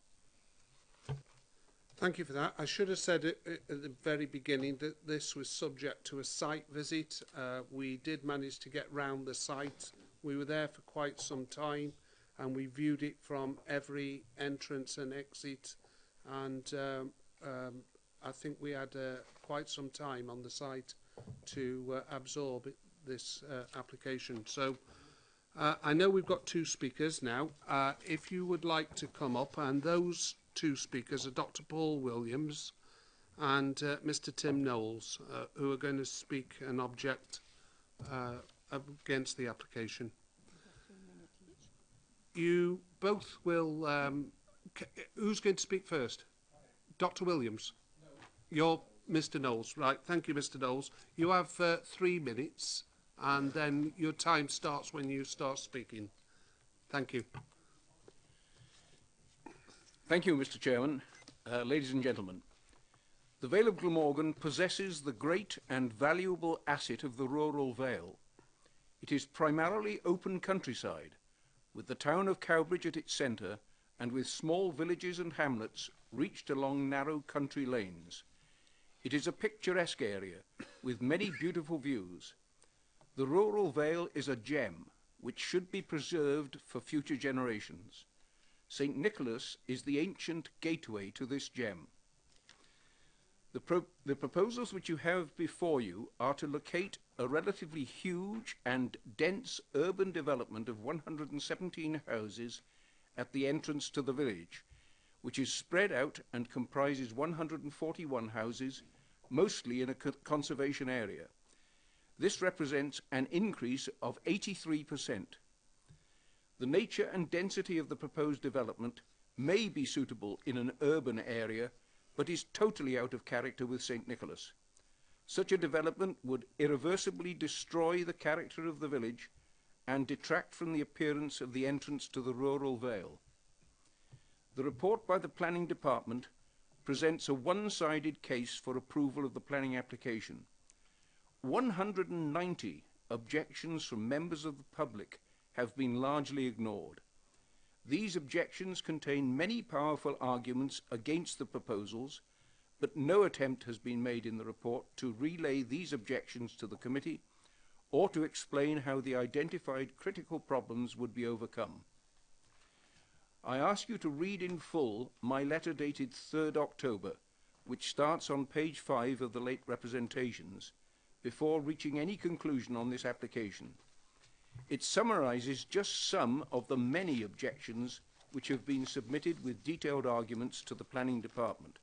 Thank you for that. I should have said at the very beginning that this was subject to a site visit. We did manage to get round the site. We were there for quite some time, and we viewed it from every entrance and exit, and I think we had quite some time on the site to absorb this application. So I know we've got two speakers now. If you would like to come up, and those two speakers are Dr. Paul Williams and Mr. Tim Knowles, who are going to speak and object against the application. You both will... who's going to speak first? Dr. Williams? No. You're Mr. Knowles. Right, thank you, Mr. Knowles. You have 3 minutes, and then your time starts when you start speaking. Thank you. Thank you, Mr. Chairman. Ladies and gentlemen, the Vale of Glamorgan possesses the great and valuable asset of the rural vale. It is primarily open countryside, with the town of Cowbridge at its centre, and with small villages and hamlets reached along narrow country lanes. It is a picturesque area, with many beautiful views. The rural vale is a gem, which should be preserved for future generations. St. Nicholas is the ancient gateway to this gem. The proposals which you have before you are to locate a relatively huge and dense urban development of 117 houses at the entrance to the village, which is spread out and comprises 141 houses, mostly in a conservation area. This represents an increase of 83%. The nature and density of the proposed development may be suitable in an urban area, but is totally out of character with St. Nicholas. Such a development would irreversibly destroy the character of the village and detract from the appearance of the entrance to the rural vale. The report by the Planning Department presents a one-sided case for approval of the planning application. 190 objections from members of the public have been largely ignored. These objections contain many powerful arguments against the proposals, but no attempt has been made in the report to relay these objections to the committee or to explain how the identified critical problems would be overcome. I ask you to read in full my letter dated 3rd October, which starts on page 5 of the late representations, before reaching any conclusion on this application. It summarises just some of the many objections which have been submitted with detailed arguments to the Planning Department.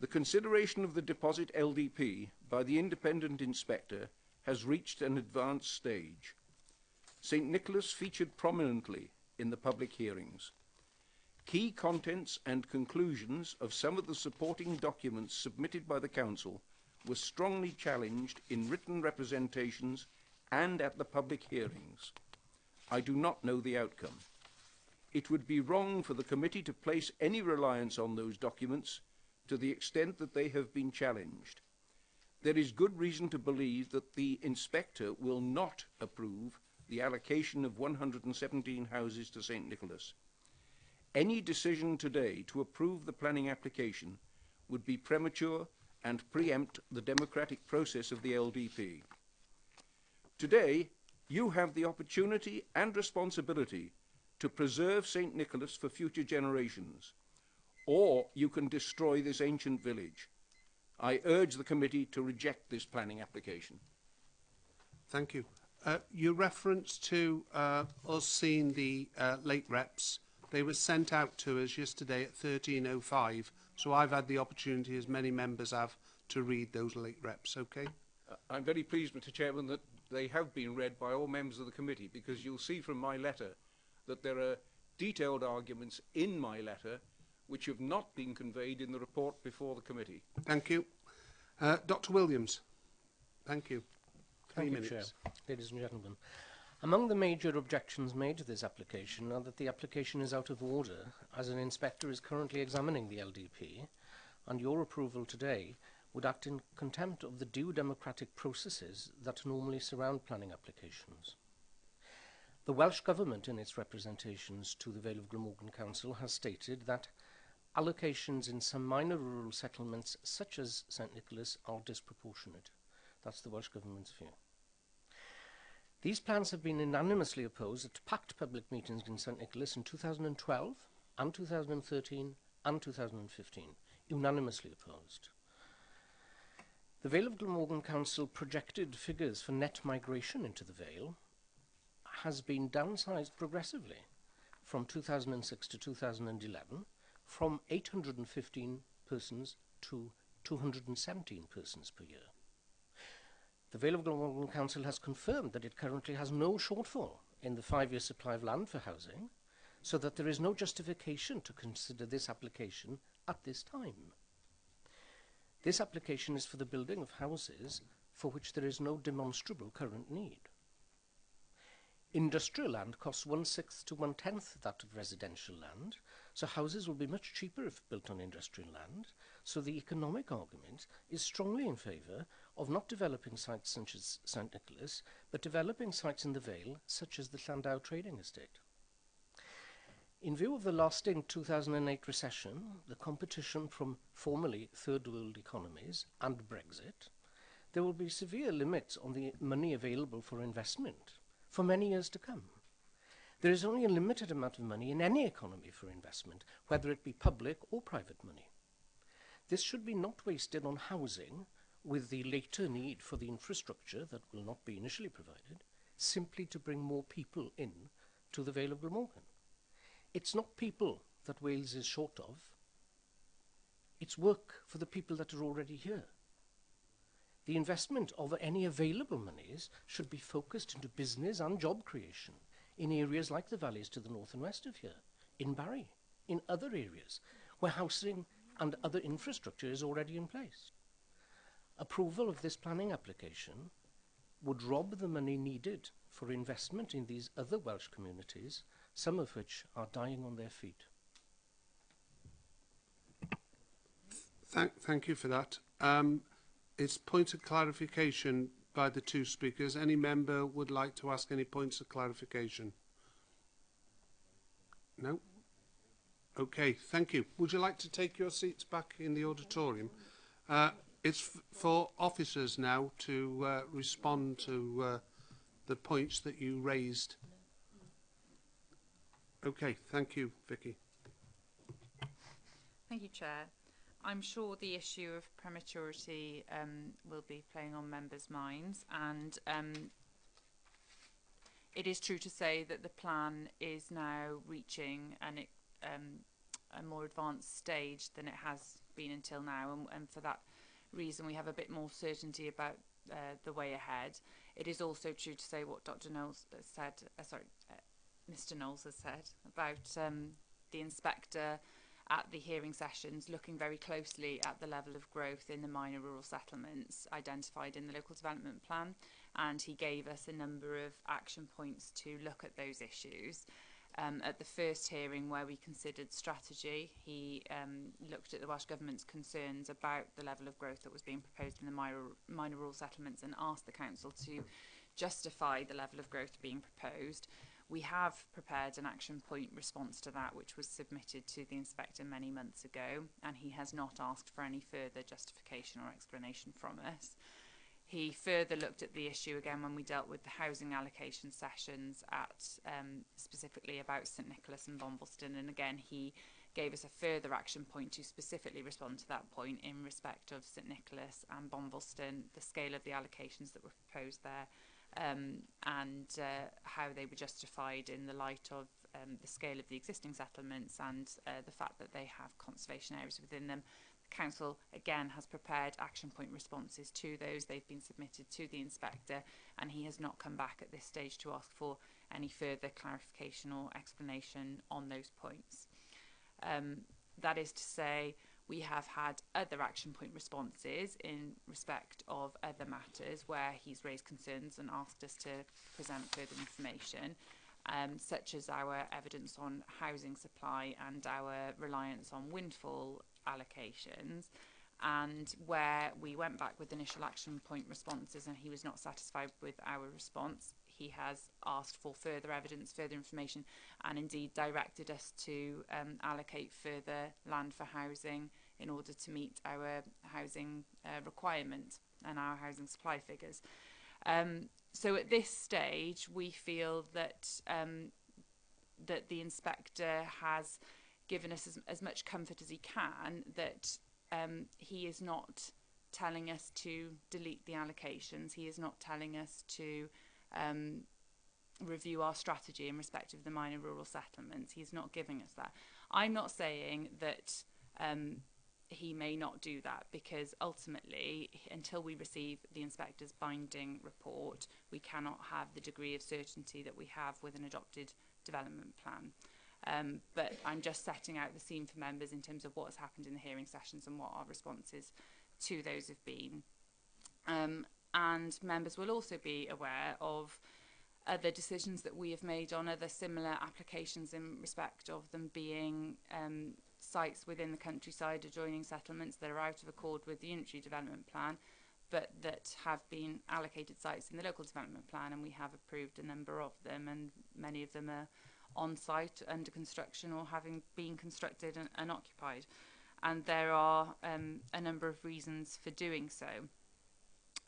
The consideration of the deposit LDP by the independent inspector has reached an advanced stage. St. Nicholas featured prominently in the public hearings. Key contents and conclusions of some of the supporting documents submitted by the Council were strongly challenged in written representations and at the public hearings. I do not know the outcome. It would be wrong for the committee to place any reliance on those documents to the extent that they have been challenged. There is good reason to believe that the inspector will not approve the allocation of 117 houses to St. Nicholas. Any decision today to approve the planning application would be premature and preempt the democratic process of the LDP. Today, you have the opportunity and responsibility to preserve St. Nicholas for future generations, or you can destroy this ancient village. I urge the committee to reject this planning application. Thank you. Your reference to us seeing the late reps, they were sent out to us yesterday at 13:05, so I've had the opportunity, as many members have, to read those late reps, okay? I'm very pleased, Mr. Chairman, that they have been read by all members of the committee, because you'll see from my letter that there are detailed arguments in my letter which have not been conveyed in the report before the committee. Thank you. Dr. Williams. Thank you. 3 minutes. Chair. Ladies and gentlemen, among the major objections made to this application are that the application is out of order, as an inspector is currently examining the LDP, and your approval today would act in contempt of the due democratic processes that normally surround planning applications. The Welsh Government, in its representations to the Vale of Glamorgan Council, has stated that allocations in some minor rural settlements, such as St. Nicholas, are disproportionate. That's the Welsh Government's view. These plans have been unanimously opposed at packed public meetings in St Nicholas in 2012 and 2013 and 2015. Unanimously opposed. The Vale of Glamorgan Council projected figures for net migration into the Vale has been downsized progressively from 2006 to 2011 from 815 persons to 217 persons per year. The Vale of Glamorgan Council has confirmed that it currently has no shortfall in the 5-year supply of land for housing, so that there is no justification to consider this application at this time. This application is for the building of houses for which there is no demonstrable current need. Industrial land costs 1/6 to 1/10 that of residential land, so houses will be much cheaper if built on industrial land, so the economic argument is strongly in favour of not developing sites such as St Nicholas, but developing sites in the Vale, such as the Llandau trading estate. In view of the lasting 2008 recession, the competition from formerly third world economies, and Brexit, there will be severe limits on the money available for investment for many years to come. There is only a limited amount of money in any economy for investment, whether it be public or private money. This should be not wasted on housing, with the later need for the infrastructure that will not be initially provided, simply to bring more people in to the Vale of Glamorgan. It's not people that Wales is short of. It's work for the people that are already here. The investment of any available monies should be focused into business and job creation in areas like the valleys to the north and west of here, in Barry, in other areas where housing and other infrastructure is already in place. Approval of this planning application would rob the money needed for investment in these other Welsh communities, some of which are dying on their feet. Thank you for that. It's point of clarification by the two speakers. Any member would like to ask any points of clarification? No? Okay, thank you. Would you like to take your seats back in the auditorium? It's for officers now to respond to the points that you raised. Okay, thank you, Vicky. Thank you, Chair. I'm sure the issue of prematurity will be playing on members' minds, and it is true to say that the plan is now reaching a more advanced stage than it has been until now, and for that reason we have a bit more certainty about the way ahead. It is also true to say what Dr. Knowles said, Mr. Knowles has said about the inspector at the hearing sessions looking very closely at the level of growth in the minor rural settlements identified in the local development plan, and he gave us a number of action points to look at those issues. At the first hearing where we considered strategy, he looked at the Welsh Government's concerns about the level of growth that was being proposed in the minor rural settlements and asked the Council to justify the level of growth being proposed. We have prepared an action point response to that, which was submitted to the inspector many months ago, and he has not asked for any further justification or explanation from us. He further looked at the issue again when we dealt with the housing allocation sessions at specifically about St Nicholas and Bombleston, and again he gave us a further action point to specifically respond to that point in respect of St Nicholas and Bombleston, the scale of the allocations that were proposed there, and how they were justified in the light of the scale of the existing settlements and the fact that they have conservation areas within them. The Council again has prepared action point responses to those. They've been submitted to the inspector, and he has not come back at this stage to ask for any further clarification or explanation on those points. That is to say, we have had other action point responses in respect of other matters where he's raised concerns and asked us to present further information, such as our evidence on housing supply and our reliance on windfall allocations, and where we went back with initial action point responses and he was not satisfied with our response. He has asked for further evidence, further information, and indeed directed us to allocate further land for housing in order to meet our housing requirement and our housing supply figures. So at this stage, we feel that that the inspector has given us as much comfort as he can, that he is not telling us to delete the allocations. He is not telling us to review our strategy in respect of the minor rural settlements. He's not giving us that. I'm not saying that he may not do that, because ultimately, until we receive the inspector's binding report, we cannot have the degree of certainty that we have with an adopted development plan. But I'm just setting out the scene for members in terms of what has happened in the hearing sessions and what our responses to those have been. And members will also be aware of other decisions that we have made on other similar applications in respect of them being sites within the countryside adjoining settlements that are out of accord with the unitary development plan, but that have been allocated sites in the local development plan, and we have approved a number of them, and many of them are on site, under construction, or having been constructed and occupied. And there are a number of reasons for doing so.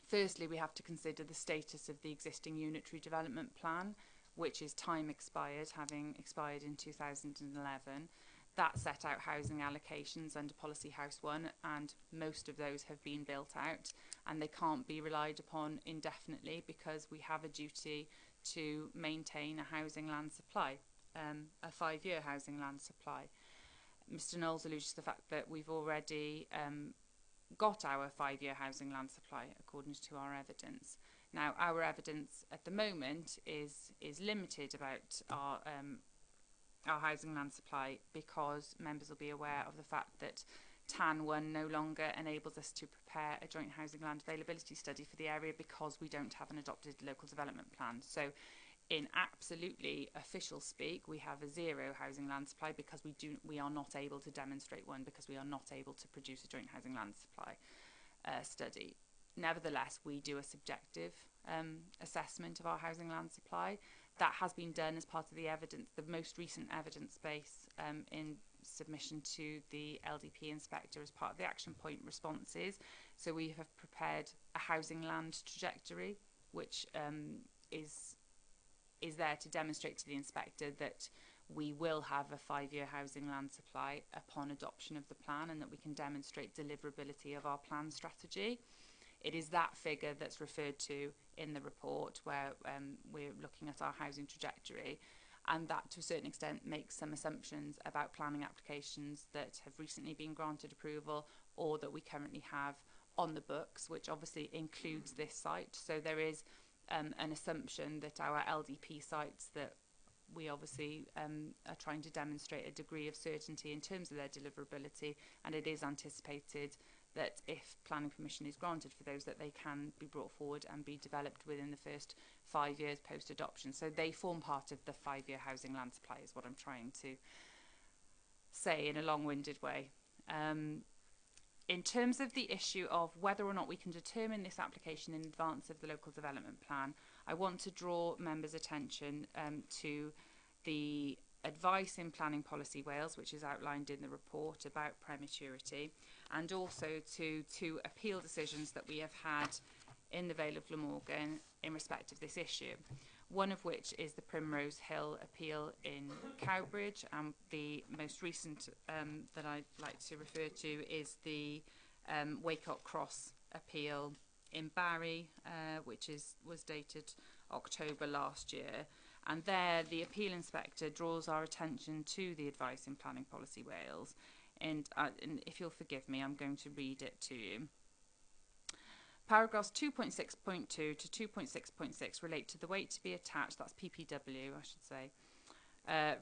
Firstly, we have to consider the status of the existing unitary development plan, which is time expired, having expired in 2011. That set out housing allocations under Policy House 1, and most of those have been built out, and they can't be relied upon indefinitely because we have a duty to maintain a housing land supply, a 5-year housing land supply. Mr Knowles alludes to the fact that we've already got our 5-year housing land supply according to our evidence. Now, our evidence at the moment is limited about our housing land supply, because members will be aware of the fact that TAN 1 no longer enables us to prepare a joint housing land availability study for the area because we don't have an adopted local development plan. So in absolutely official speak, we have a 0 housing land supply because we are not able to demonstrate one, because we are not able to produce a joint housing land supply study. Nevertheless, we do a subjective assessment of our housing land supply. That has been done as part of the evidence, the most recent evidence base in submission to the LDP inspector as part of the action point responses. So we have prepared a housing land trajectory, which is there to demonstrate to the inspector that we will have a 5-year housing land supply upon adoption of the plan, and that we can demonstrate deliverability of our plan strategy. It is that figure that's referred to in the report, where we're looking at our housing trajectory, and that to a certain extent makes some assumptions about planning applications that have recently been granted approval or that we currently have on the books, which obviously includes this site. So there is an assumption that our LDP sites, that we obviously are trying to demonstrate a degree of certainty in terms of their deliverability, and it is anticipated that if planning permission is granted for those, that they can be brought forward and be developed within the first 5 years post-adoption. So they form part of the 5-year housing land supply, is what I'm trying to say in a long-winded way. In terms of the issue of whether or not we can determine this application in advance of the local development plan, I want to draw members' attention to the advice in Planning Policy Wales, which is outlined in the report about prematurity, and also to 2 appeal decisions that we have had in the Vale of Glamorgan in respect of this issue. One of which is the Primrose Hill appeal in Cowbridge, and the most recent that I'd like to refer to is the Waycott Cross appeal in Barry, which was dated October last year. And there, the appeal inspector draws our attention to the advice in Planning Policy Wales. And if you'll forgive me, I'm going to read it to you. Paragraphs 2.6.2 to 2.6.6 relate to the weight to be attached, that's PPW, I should say,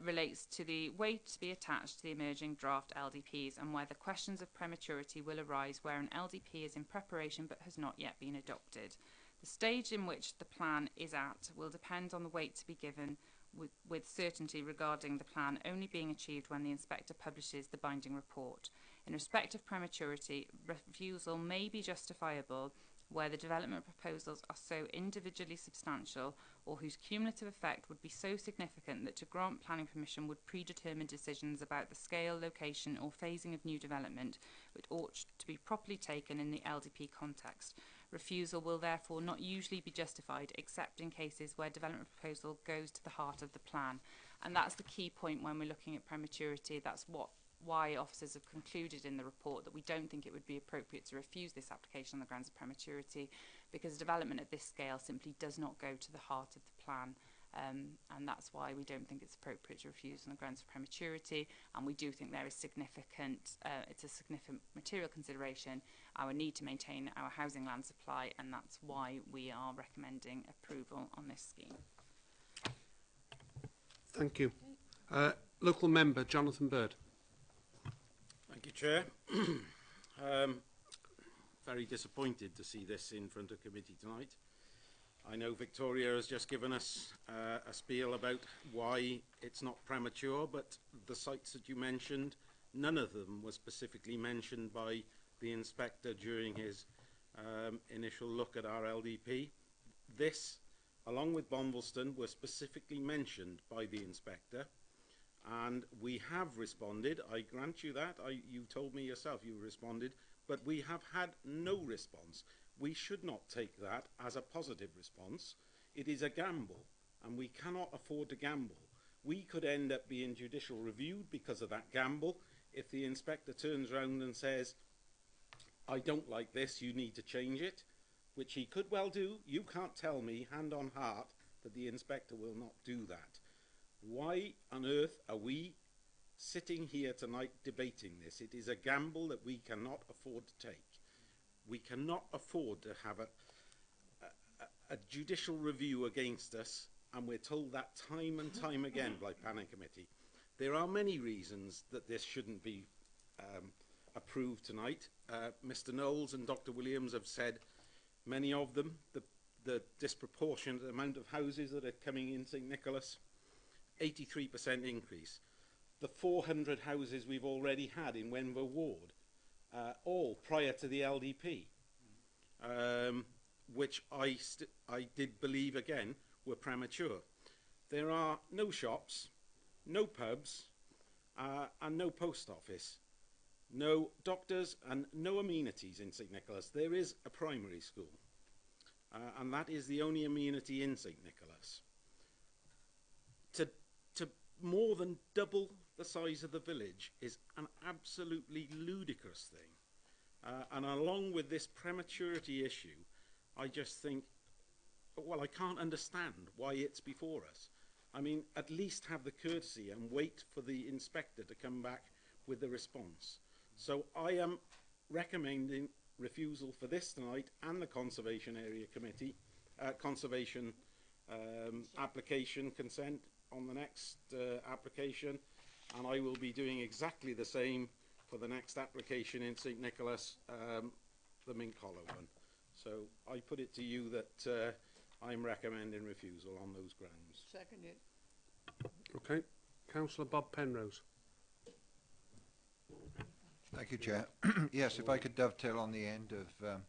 relates to the weight to be attached to the emerging draft LDPs, and whether questions of prematurity will arise where an LDP is in preparation but has not yet been adopted. The stage in which the plan is at will depend on the weight to be given, with certainty regarding the plan only being achieved when the inspector publishes the binding report. In respect of prematurity, refusal may be justifiable where the development proposals are so individually substantial or whose cumulative effect would be so significant that to grant planning permission would predetermine decisions about the scale, location or phasing of new development, which ought to be properly taken in the LDP context. Refusal will therefore not usually be justified except in cases where development proposal goes to the heart of the plan. And that's the key point when we're looking at prematurity. That's why officers have concluded in the report that we don't think it would be appropriate to refuse this application on the grounds of prematurity, because development at this scale simply does not go to the heart of the plan. And that's why we don't think it's appropriate to refuse on the grounds of prematurity. And we do think there is significant, it's a significant material consideration, our need to maintain our housing land supply, and that's why we are recommending approval on this scheme. Thank you. Local member, Jonathan Bird. Thank you, Chair. Very disappointed to see this in front of committee tonight. I know Victoria has just given us a spiel about why it's not premature, but the sites that you mentioned, none of them were specifically mentioned by the inspector during his initial look at our LDP. This, along with Bombleston, were specifically mentioned by the inspector, and we have responded. I grant you that. You told me yourself you responded, but we have had no response. We should not take that as a positive response. It is a gamble, and we cannot afford to gamble. We could end up being judicial reviewed because of that gamble if the inspector turns around and says, I don't like this, you need to change it, which he could well do. You can't tell me, hand on heart, that the inspector will not do that. Why on earth are we sitting here tonight debating this? It is a gamble that we cannot afford to take. We cannot afford to have a judicial review against us, and we're told that time and time again by Planning Committee. There are many reasons that this shouldn't be approved tonight. Mr. Knowles and Dr. Williams have said many of them. The disproportionate amount of houses that are coming in St Nicholas, 83% increase. The 400 houses we've already had in Wenver Ward, all prior to the LDP, which I did believe, again, were premature. There are no shops, no pubs, and no post office, no doctors and no amenities in St Nicholas. There is a primary school, and that is the only amenity in St Nicholas. To more than double the size of the village is an absolutely ludicrous thing. And along with this prematurity issue, I just think, well, I can't understand why it's before us. I mean, at least have the courtesy and wait for the inspector to come back with the response. So I am recommending refusal for this tonight and the Conservation Area Committee, Conservation application consent on the next application, and I will be doing exactly the same for the next application in St Nicholas, the Mink Hollow one. So I put it to you that I'm recommending refusal on those grounds. Seconded. Okay. Councillor Bob Penrose. Thank you, Chair. Yes, if I could dovetail on the end of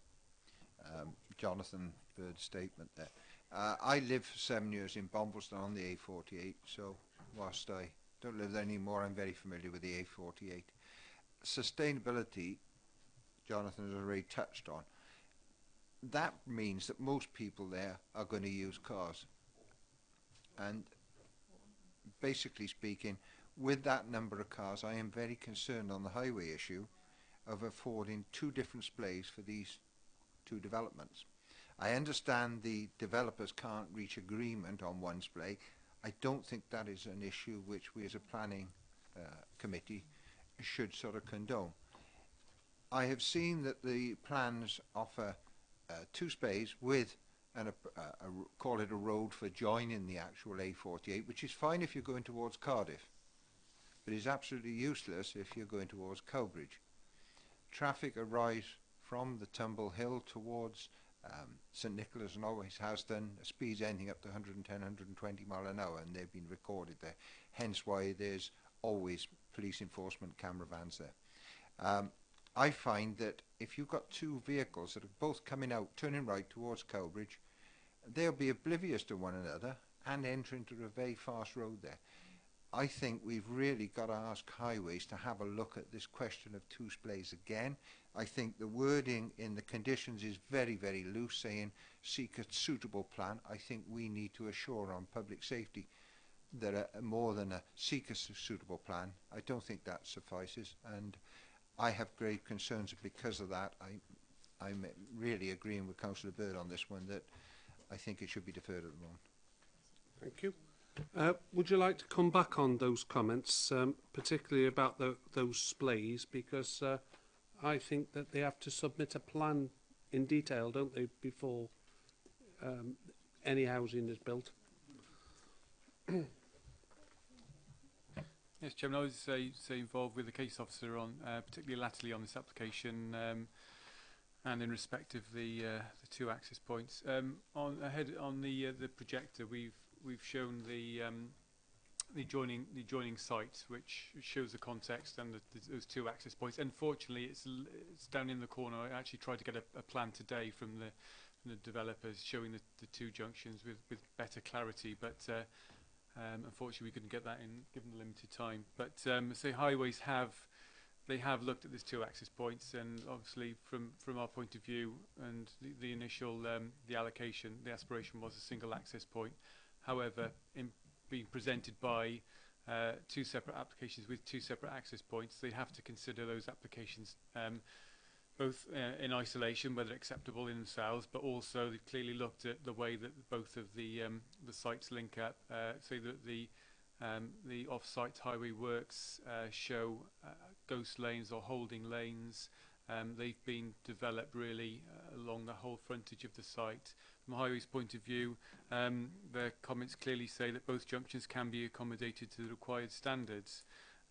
Jonathan Bird's statement there. I lived for 7 years in Bombleston on the A48, so whilst I don't live there anymore, I'm very familiar with the A48. Sustainability, Jonathan has already touched on. That means that most people there are going to use cars. And basically speaking, with that number of cars, I am very concerned on the highway issue of affording two different splays for these two developments. I understand the developers can't reach agreement on one splay. I don't think that is an issue which we as a planning committee should sort of condone. I have seen that the plans offer two splays with call it a road for joining the actual A48, which is fine if you're going towards Cardiff, but is absolutely useless if you're going towards Cowbridge. Traffic arrives from the Tumble Hill towards St Nicholas and always has done, speeds anything up to 110, 120 mile an hour, and they've been recorded there. Hence why there's always police enforcement camera vans there. I find that if you've got two vehicles that are both coming out, turning right towards Cowbridge, they'll be oblivious to one another and enter into a very fast road there. I think we've really got to ask Highways to have a look at this question of two splays again. I think the wording in the conditions is very, very loose, saying seek a suitable plan. I think we need to assure on public safety that more than a seek a suitable plan. I don't think that suffices, and I have grave concerns because of that. I'm really agreeing with Councillor Bird on this one, that I think it should be deferred at the moment. Thank you. Would you like to come back on those comments, particularly about those splays, because I think that they have to submit a plan in detail, don't they, before any housing is built? Yes, Chairman, I was say involved with the case officer on, particularly latterly on this application, and in respect of the two access points. On the projector, we've shown the adjoining site, which shows the context and those two access points. Unfortunately, it's down in the corner. I actually tried to get a plan today from the developers showing the two junctions with better clarity, but unfortunately we couldn't get that in given the limited time. But say Highways have looked at these two access points, and obviously from our point of view and the initial the allocation, the aspiration was a single access point. However, in being presented by two separate applications with two separate access points, they have to consider those applications both in isolation, whether acceptable in themselves, but also they clearly looked at the way that both of the sites link up. So that the off-site highway works show ghost lanes or holding lanes. They've been developed really along the whole frontage of the site. From a Highways point of view, the comments clearly say that both junctions can be accommodated to the required standards.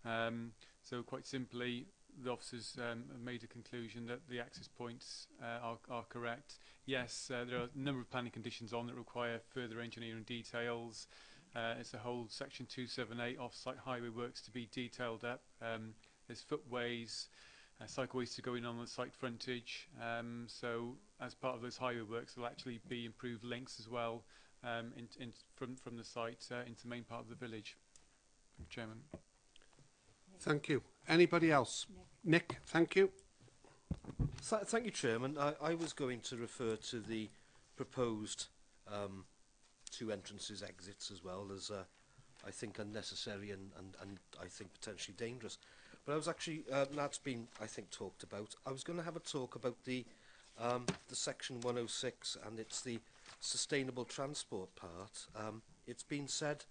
So quite simply, the officers made a conclusion that the access points are correct. Yes, there are a number of planning conditions on that require further engineering details. It's a whole section 278 off-site highway works to be detailed up. There's footways, cycleways to go in on the site frontage. So as part of those highway works, there'll actually be improved links as well from the site into the main part of the village. Thank you, Chairman. Thank you. Anybody else? Nick, thank you. Thank you, Chairman. I was going to refer to the proposed two entrances, exits, as well as I think unnecessary and I think potentially dangerous. But I was actually, that's been, I think, talked about. I was going to have a talk about the section 106, and it's the sustainable transport part. It's been said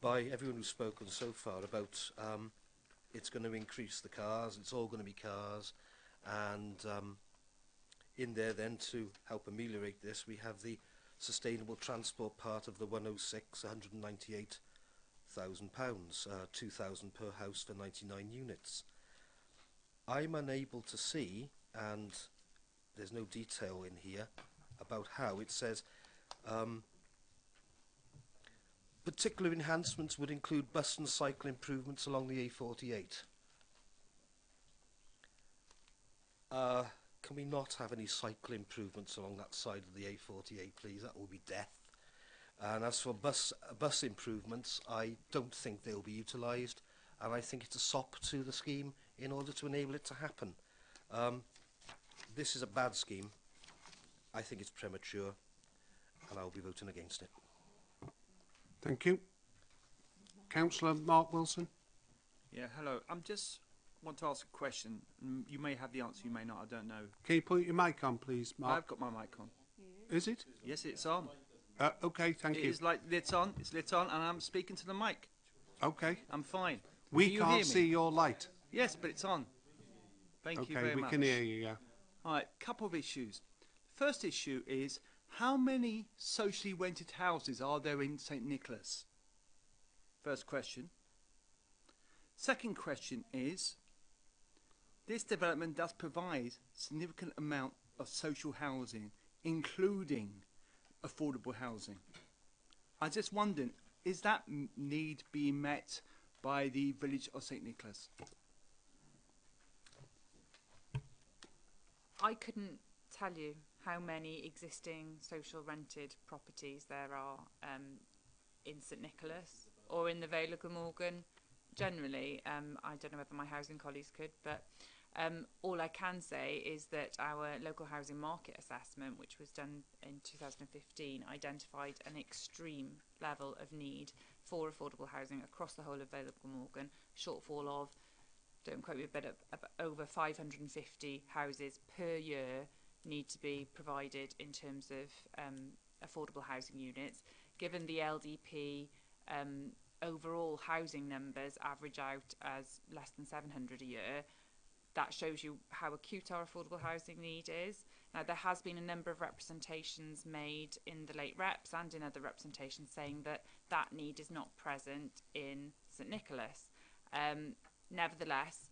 by everyone who's spoken so far about it's going to increase the cars, it's all going to be cars, and in there then to help ameliorate this, we have the sustainable transport part of the 106, £198,000, £2,000 per house for 99 units. I'm unable to see, and there's no detail in here about how it says particular enhancements would include bus and cycle improvements along the A48. Can we not have any cycle improvements along that side of the A48, please? That will be death. And as for bus improvements, I don't think they'll be utilised, and I think it's a sop to the scheme in order to enable it to happen. This is a bad scheme. I think it's premature, and I'll be voting against it. Thank you. Councillor Mark Wilson. Yeah, hello. I'm just want to ask a question. You may have the answer, you may not, I don't know. Can you put your mic on, please, Mark? I've got my mic on. Is it? Yes, it's on. Okay, thank you. It is like it's on, and I'm speaking to the mic. Okay. I'm fine. We Can you hear can't me? see your light. Yes, but it's on. Thank you very much. Okay, we can hear you, yeah. All right, couple of issues. First issue is, how many socially rented houses are there in St Nicholas? First question. Second question is, this development does provide significant amount of social housing, including affordable housing. I just wondered, is that need being met by the village of St Nicholas? I couldn't tell you how many existing social rented properties there are in St Nicholas. or in the Vale of Glamorgan generally. I don't know whether my housing colleagues could, but all I can say is that our local housing market assessment, which was done in 2015, identified an extreme level of need for affordable housing across the whole of Vale of Glamorgan, shortfall of, don't quote me, but over 550 houses per year need to be provided in terms of affordable housing units. Given the LDP overall housing numbers average out as less than 700 a year, that shows you how acute our affordable housing need is. Now, there has been a number of representations made in the late reps and in other representations saying that that need is not present in St Nicholas. Nevertheless,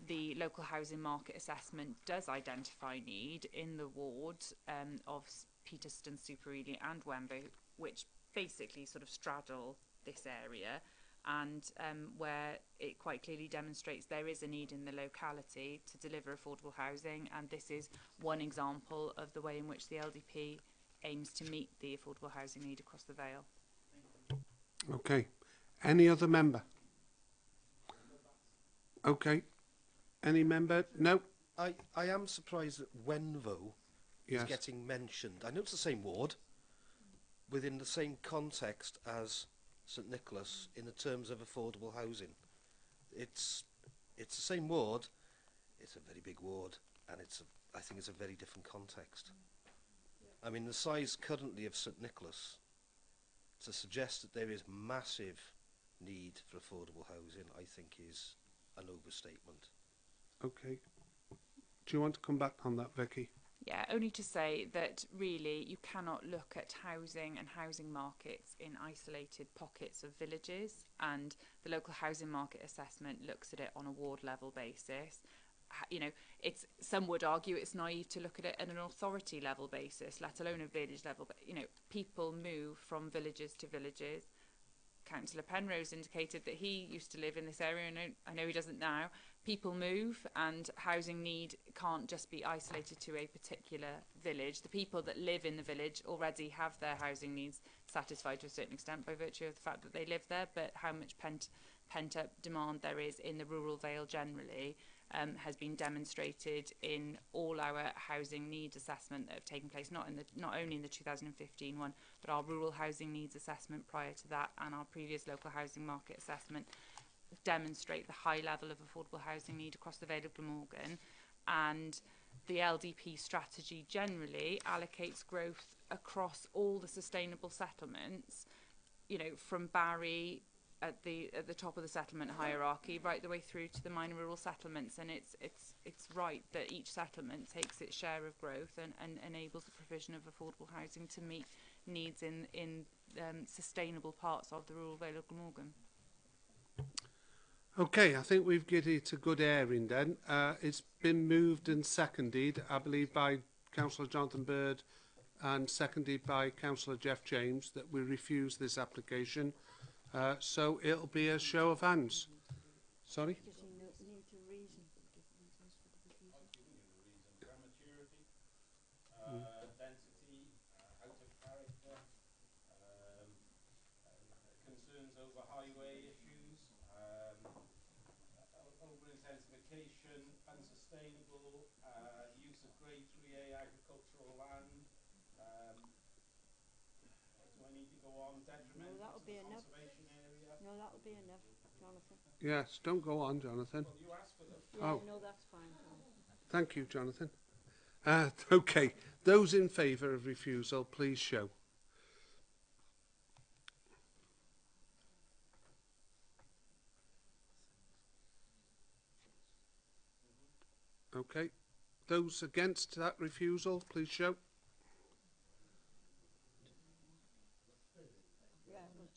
the local housing market assessment does identify need in the wards of Peterston, Super Ely and Wembley, which basically sort of straddle this area, and where it quite clearly demonstrates there is a need in the locality to deliver affordable housing, and this is one example of the way in which the LDP aims to meet the affordable housing need across the Vale. Okay. Any other member? Okay. Any member? No? I am surprised that Wenvo is Yes. getting mentioned. I know it's the same ward, within the same context as St Nicholas in the terms of affordable housing. It's the same ward. It's a very big ward, and I think it's a very different context. I mean, the size currently of St Nicholas, to suggest that there is massive need for affordable housing, I think is an overstatement. Okay. Do you want to come back on that, Vicky? Yeah, only to say that really you cannot look at housing and housing markets in isolated pockets of villages, and the local housing market assessment looks at it on a ward level basis. You know, some would argue it's naive to look at it at an authority level basis, let alone a village level. But you know, people move from villages to villages. Councillor Penrose indicated that he used to live in this area, and I know he doesn't now. People move, and housing need can't just be isolated to a particular village. The people that live in the village already have their housing needs satisfied to a certain extent by virtue of the fact that they live there, but how much pent-up demand there is in the rural Vale generally has been demonstrated in all our housing needs assessment that have taken place, not only in the 2015 one, but our rural housing needs assessment prior to that and our previous local housing market assessment demonstrate the high level of affordable housing need across the Vale of Glamorgan. And the LDP strategy generally allocates growth across all the sustainable settlements, you know, from Barry at the top of the settlement hierarchy right the way through to the minor rural settlements, and it's right that each settlement takes its share of growth and enables the provision of affordable housing to meet needs in sustainable parts of the rural Vale of Glamorgan. Okay, I think we've given it a good airing then. It's been moved and seconded, I believe, by Councillor Jonathan Bird and seconded by Councillor Jeff James, that we refuse this application. So it'll be a show of hands. Sorry? Density, out of character, concerns over highway issues, over-intensification, unsustainable, the use of grade 3A agricultural land. Do I need to go on? Detrimental to the conservation area? No, that'll be enough, Jonathan. Yes, don't go on, Jonathan. Well, you asked for them. Yeah, no, that's fine, Jonathan. Thank you, Jonathan. Okay, those in favour of refusal, please show. Okay, those against that refusal, please show.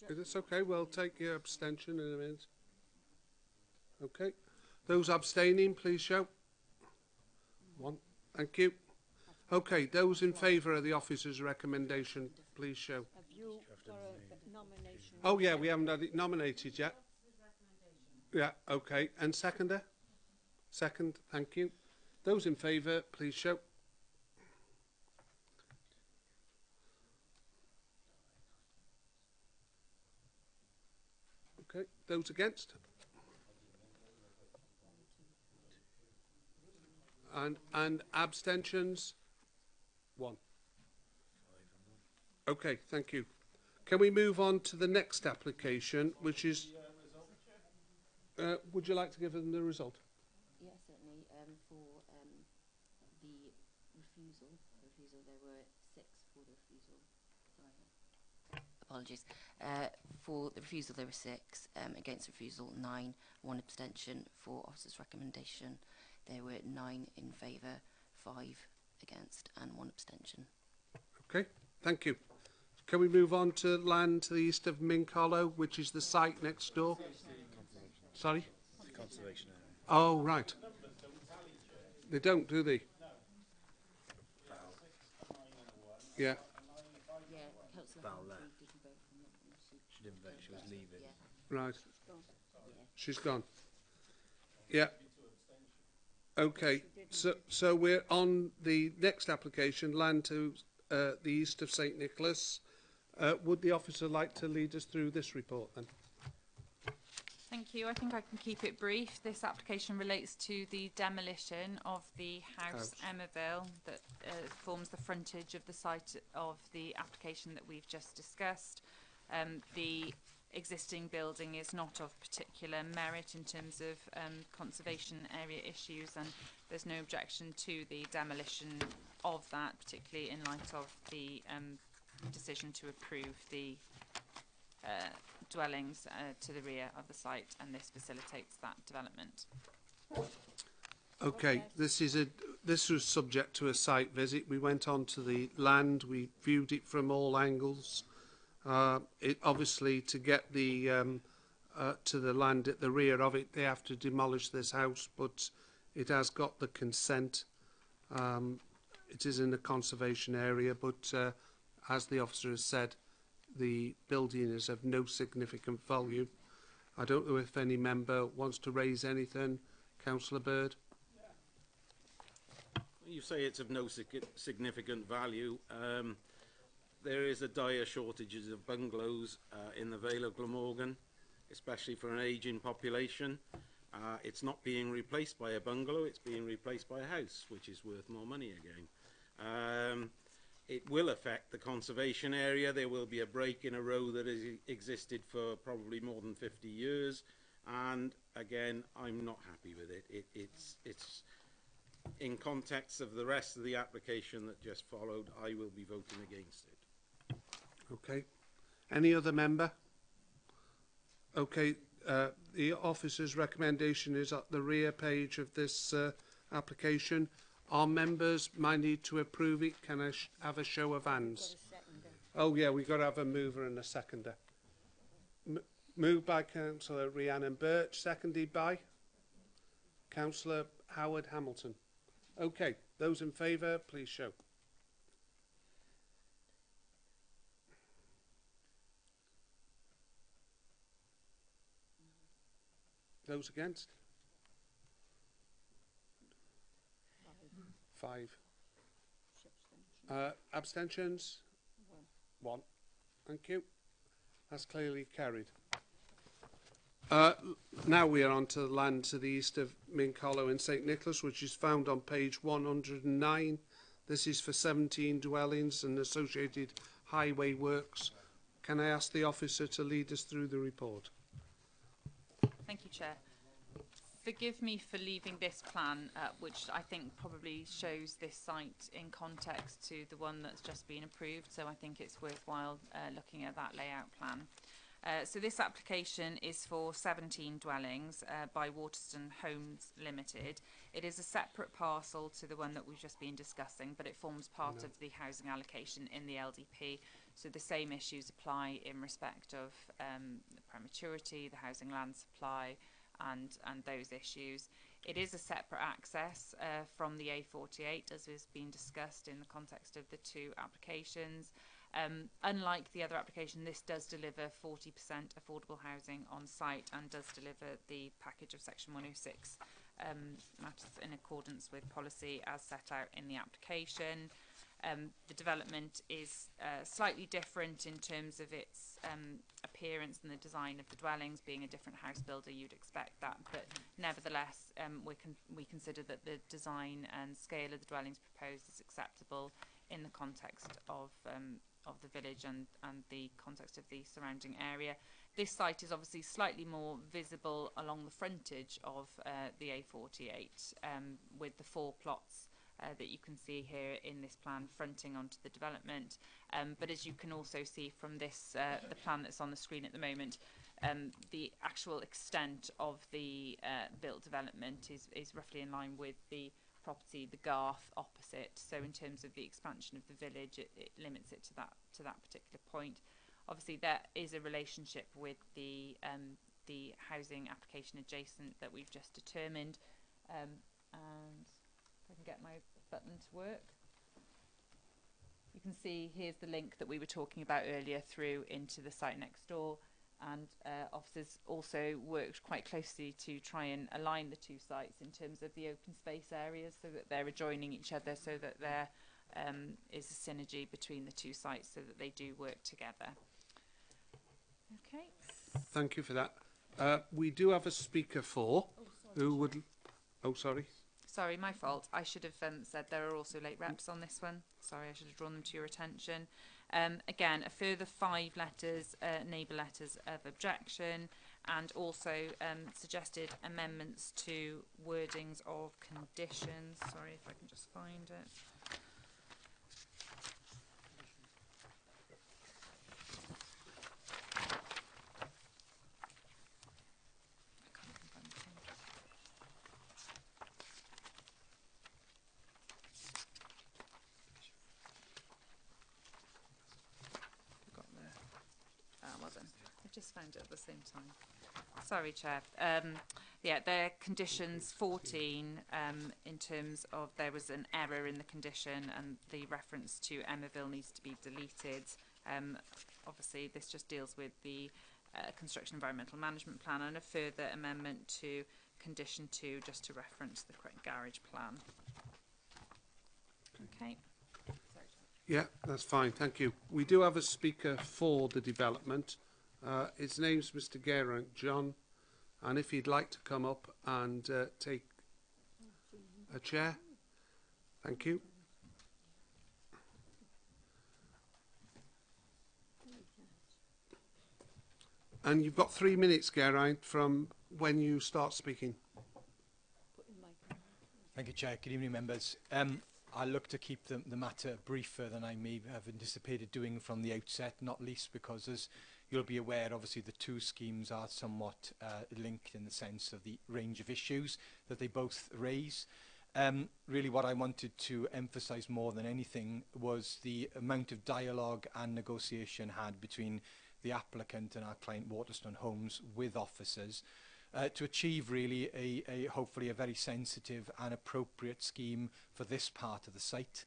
It's okay, we'll take your abstention in a minute. Okay, those abstaining, please show. One, thank you. Okay, those in favour of the officer's recommendation, please show. Have you got a nomination? Oh yeah, we haven't had it nominated yet. Yeah, okay, and seconder? Second, thank you. Those in favour, please show. Okay, those against? And abstentions? 1. Okay, thank you. Can we move on to the next application, which is... would you like to give them the result? Yeah, certainly. For the refusal, there were 6 for the refusal. Sorry. Apologies. For the refusal, there were 6. Against refusal, 9. 1 abstention. For officer's recommendation, there were 9 in favour, 5 against, and 1 abstention. Okay, thank you. Can we move on to land to the east of Mink Hollow, which is the site next door? Sorry? Conservation area. Oh, right. They don't, do they? Yeah. Yeah, Councillor Val Humphrey left. didn't vote for that. She didn't vote, she was leaving. Yeah. Right. Yeah. She's gone. Yeah. Okay, so we're on the next application, land to the east of St Nicholas. Would the officer like to lead us through this report then? Thank you. I think I can keep it brief. This application relates to the demolition of the house Emmerville that forms the frontage of the site of the application that we've just discussed. The existing building is not of particular merit in terms of conservation area issues, and there's no objection to the demolition of that, particularly in light of the decision to approve the dwellings to the rear of the site, and this facilitates that development. Okay, this was subject to a site visit. We went on to the land, we viewed it from all angles. It obviously, to get the to the land at the rear of it, they have to demolish this house, but it has got the consent. It is in a conservation area, but as the officer has said, the building is of no significant value. I don't know if any member wants to raise anything. Councillor Bird? You say it's of no significant value. There is a dire shortage of bungalows in the Vale of Glamorgan, especially for an ageing population. It's not being replaced by a bungalow, it's being replaced by a house, which is worth more money again. It will affect the conservation area. There will be a break in a row that has existed for probably more than 50 years. And again, I'm not happy with it. It's in context of the rest of the application that just followed, I will be voting against it. Okay. Any other member? Okay. The officer's recommendation is at the rear page of this application. Are members minded to approve it? Can I have a show of hands? Oh yeah, we've got to have a mover and a seconder. Moved by Councillor Rhiannon Birch, seconded by Councillor Howard Hamilton. Okay, those in favour, please show. Those against? 5. Abstentions? 1. Thank you. That's clearly carried. Now we are on to the land to the east of Mink Hollow in St Nicholas, which is found on page 109. This is for 17 dwellings and associated highway works. Can I ask the officer to lead us through the report? Thank you, Chair. Forgive me for leaving this plan, which I think probably shows this site in context to the one that's just been approved, so I think it's worthwhile looking at that layout plan. So this application is for 17 dwellings by Waterston Homes Limited. It is a separate parcel to the one that we've just been discussing, but it forms part of the housing allocation in the LDP. So the same issues apply in respect of the prematurity, the housing land supply, and those issues. It is a separate access from the A48, as has been discussed in the context of the 2 applications. Unlike the other application, this does deliver 40% affordable housing on site and does deliver the package of Section 106 matters in accordance with policy as set out in the application. The development is slightly different in terms of its appearance and the design of the dwellings. Being a different house builder, you'd expect that, but nevertheless, we consider that the design and scale of the dwellings proposed is acceptable in the context of the village and the context of the surrounding area. This site is obviously slightly more visible along the frontage of the A48, with the 4 plots that you can see here in this plan fronting onto the development. But as you can also see from this, the plan that's on the screen at the moment, the actual extent of the built development is roughly in line with the property, the Garth opposite. So in terms of the expansion of the village, it limits it to that particular point. Obviously, there is a relationship with the housing application adjacent that we've just determined, and if I can get my button to work. You can see here's the link that we were talking about earlier through into the site next door, and officers also worked quite closely to try and align the two sites in terms of the open space areas so that they're adjoining each other, so that there is a synergy between the two sites so that they do work together. Okay. Thank you for that. We do have a speaker for who would... Oh, sorry. Sorry, my fault. I should have said there are also late reps on this one. Sorry, I should have drawn them to your attention. Again, a further 5 letters, neighbour letters of objection, and also suggested amendments to wordings of conditions. Sorry if I can just find it. I just found it at the same time. Sorry, Chair. Yeah, they're conditions 14 in terms of there was an error in the condition and the reference to Emmaville needs to be deleted. Obviously, this just deals with the construction environmental management plan, and a further amendment to condition 2 just to reference the correct garage plan. Okay. Sorry, Chair. Yeah, that's fine. Thank you. We do have a speaker for the development. His name's Mr. Geraint John, and if he'd like to come up and take a chair. Thank you. And you've got 3 minutes, Geraint, from when you start speaking. Thank you, Chair. Good evening, members. I look to keep the matter briefer than I may have anticipated doing from the outset, not least because, as you'll be aware, obviously the two schemes are somewhat linked in the sense of the range of issues that they both raise. Really what I wanted to emphasise more than anything was the amount of dialogue and negotiation had between the applicant and our client Waterstone Homes with officers to achieve really a hopefully a very sensitive and appropriate scheme for this part of the site.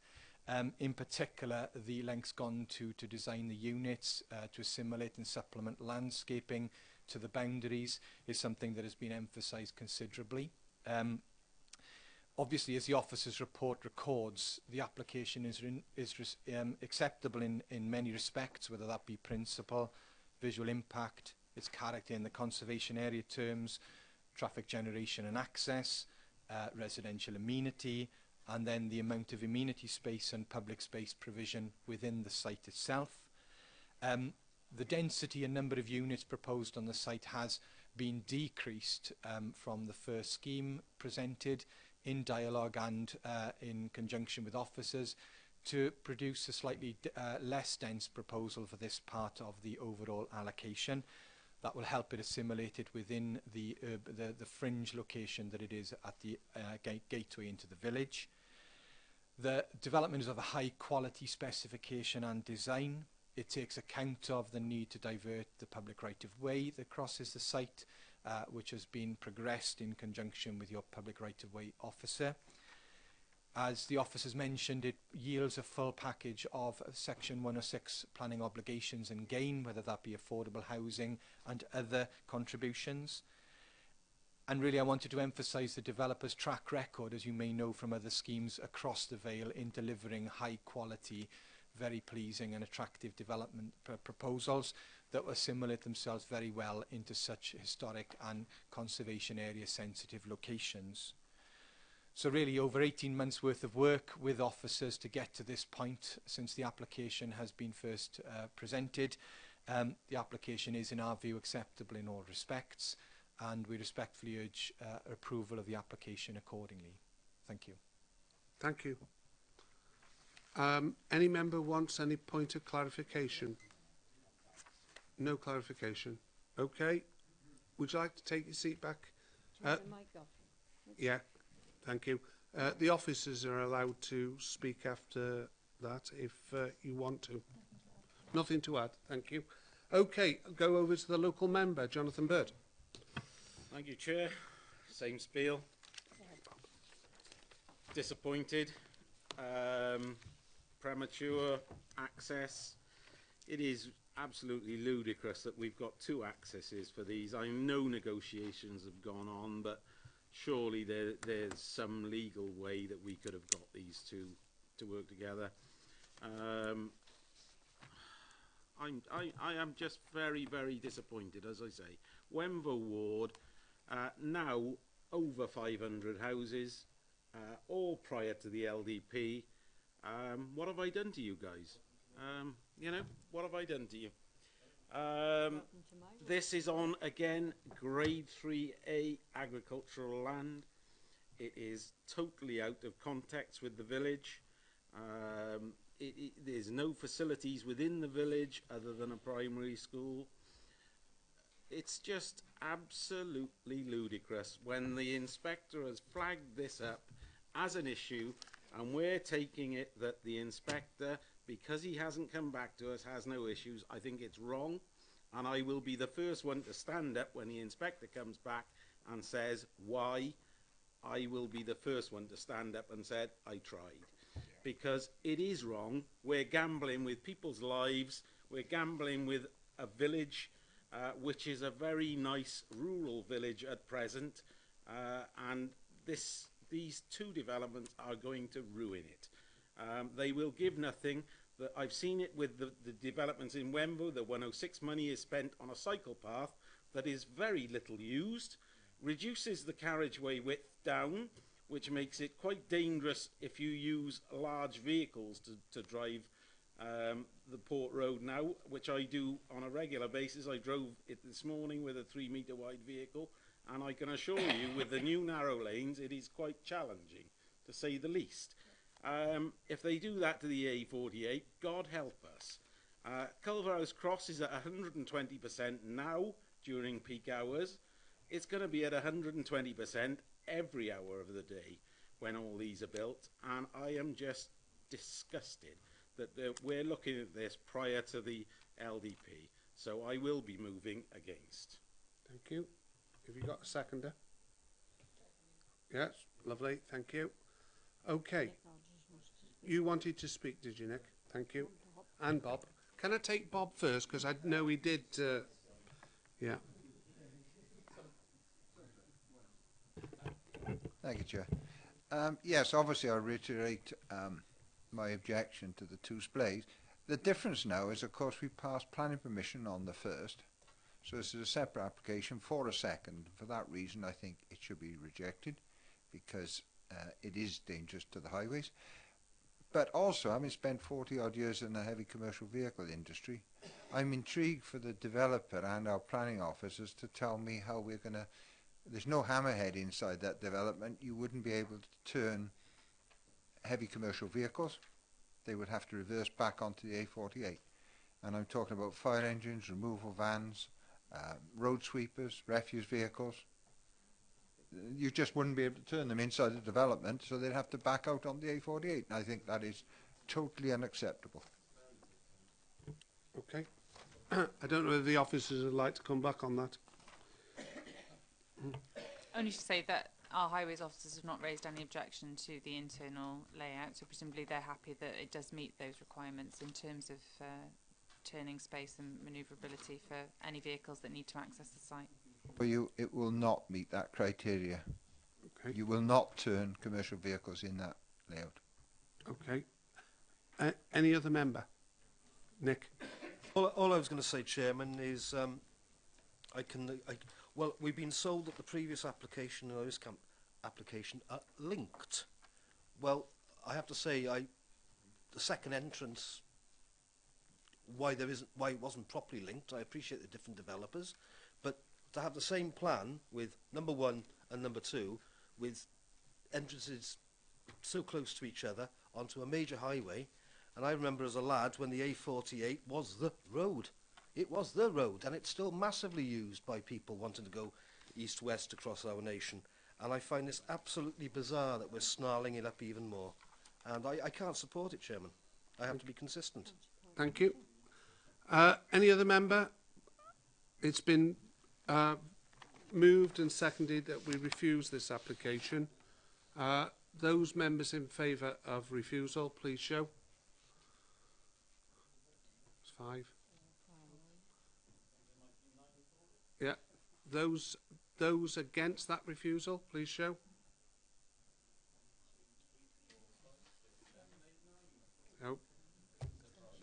In particular, the lengths gone to design the units, to assimilate and supplement landscaping to the boundaries is something that has been emphasised considerably. Obviously, as the officer's report records, the application is acceptable in many respects, whether that be principle, visual impact, its character in the conservation area terms, traffic generation and access, residential amenity, and then the amount of amenity space and public space provision within the site itself. The density and number of units proposed on the site has been decreased from the first scheme presented in dialogue and in conjunction with officers to produce a slightly less dense proposal for this part of the overall allocation. That will help it assimilate it within the fringe location that it is at the gateway into the village. The development is of a high quality specification and design. It takes account of the need to divert the public right of way that crosses the site, which has been progressed in conjunction with your public right of way officer. As the officers mentioned, it yields a full package of Section 106 planning obligations and gain, whether that be affordable housing and other contributions. And really I wanted to emphasise the developer's track record, as you may know from other schemes across the Vale, in delivering high quality, very pleasing and attractive development proposals that assimilate themselves very well into such historic and conservation area sensitive locations. So really over 18 months worth of work with officers to get to this point since the application has been first presented. The application is in our view acceptable in all respects, and we respectfully urge approval of the application accordingly. Thank you. Thank you. Any member wants any point of clarification? No clarification. Okay. Would you like to take your seat back? Yeah. Thank you. The officers are allowed to speak after that if you want to. Nothing to add. Thank you. Okay, I'll go over to the local member, Jonathan Bird. Thank you, Chair. Same spiel. Disappointed. Premature access. It is absolutely ludicrous that we've got 2 accesses for these. I know negotiations have gone on, but surely there's some legal way that we could have got these two to work together. I am just very, very disappointed, as I say. Wenvo Ward, now over 500 houses, all prior to the LDP. What have I done to you guys? You know, what have I done to you? This is on, again, grade 3A agricultural land. It is totally out of context with the village. There's no facilities within the village other than a primary school. It's just absolutely ludicrous when the inspector has flagged this up as an issue, and we're taking it that the inspector, because he hasn't come back to us, has no issues. I think it's wrong, and I will be the first one to stand up when the inspector comes back and says why. I will be the first one to stand up and said I tried, because it is wrong. We're gambling with people's lives. We're gambling with a village which is a very nice rural village at present, and these 2 developments are going to ruin it. They will give nothing. I've seen it with the developments in Wenvo. The 106 money is spent on a cycle path that is very little used, reduces the carriageway width down, which makes it quite dangerous if you use large vehicles to drive the Port Road now, which I do on a regular basis. I drove it this morning with a 3-metre wide vehicle, and I can assure you with the new narrow lanes it is quite challenging, to say the least. If they do that to the A48, God help us. Culverhouse Cross is at 120% now during peak hours. It's going to be at 120% every hour of the day when all these are built, and I am just disgusted that we're looking at this prior to the LDP. So I will be moving against. Thank you. Have you got a seconder? Yes, lovely. Thank you. Okay. You wanted to speak, did you, Nick? Thank you. And Bob. Can I take Bob first? Because I know he did. Yeah. Thank you, Chair. Yes, obviously I reiterate my objection to the 2 splays. The difference now is, of course, we passed planning permission on the 1st, so this is a separate application for a 2nd. For that reason, I think it should be rejected, because it is dangerous to the highways. But also, having spent 40 odd years in the heavy commercial vehicle industry, I'm intrigued for the developer and our planning officers to tell me how we're going to. There's no hammerhead inside that development. You wouldn't be able to turn heavy commercial vehicles. They would have to reverse back onto the A48. And I'm talking about fire engines, removal vans, road sweepers, refuse vehicles. You just wouldn't be able to turn them inside the development, so they'd have to back out on the A48. And I think that is totally unacceptable. Okay. I don't know if the officers would like to come back on that. Only to say that our highways officers have not raised any objection to the internal layout, so presumably they're happy that it does meet those requirements in terms of turning space and manoeuvrability for any vehicles that need to access the site. For you, it will not meet that criteria. Okay. You will not turn commercial vehicles in that layout. Okay. Any other member? Nick? All I was going to say, Chairman, is well, we've been sold that the previous application and this application are linked. Well, I have to say, the second entrance, why it wasn't properly linked. I appreciate the different developers, but to have the same plan with number 1 and number 2, with entrances so close to each other onto a major highway, and I remember as a lad when the A48 was the road. It was the road, and it's still massively used by people wanting to go east-west across our nation. And I find this absolutely bizarre that we're snarling it up even more. And I can't support it, Chairman. I have to be consistent. Thank you. Any other member? It's been moved and seconded that we refuse this application. Those members in favour of refusal, please show. It's 5. Yeah. Those against that refusal, please show. No.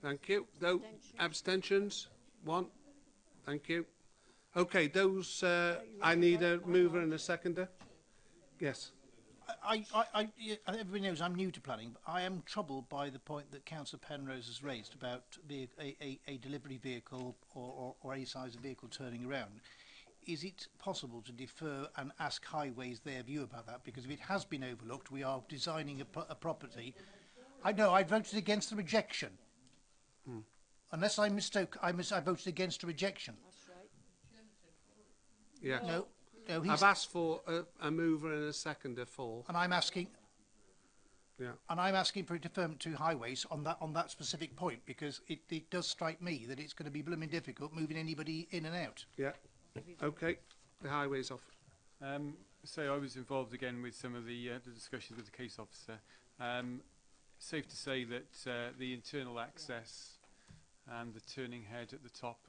Thank you. Those abstentions? 1. Thank you. Okay, those. I need a mover and a seconder. Yes. Everybody knows I'm new to planning, but I am troubled by the point that Councillor Penrose has raised about a delivery vehicle or any size of vehicle turning around. Is it possible to defer and ask Highways their view about that? Because if it has been overlooked, we are designing a property. I know I voted against the rejection. Unless I mistook, I voted against a rejection. That's right. Yeah. No, I've asked for a mover and a seconder for. And I'm asking. Yeah. And I'm asking for a deferment to Highways on that specific point, because it does strike me that it's going to be blooming difficult moving anybody in and out. Yeah. Okay. The Highways off. So I was involved again with some of the discussions with the case officer. Safe to say that the internal access and the turning head at the top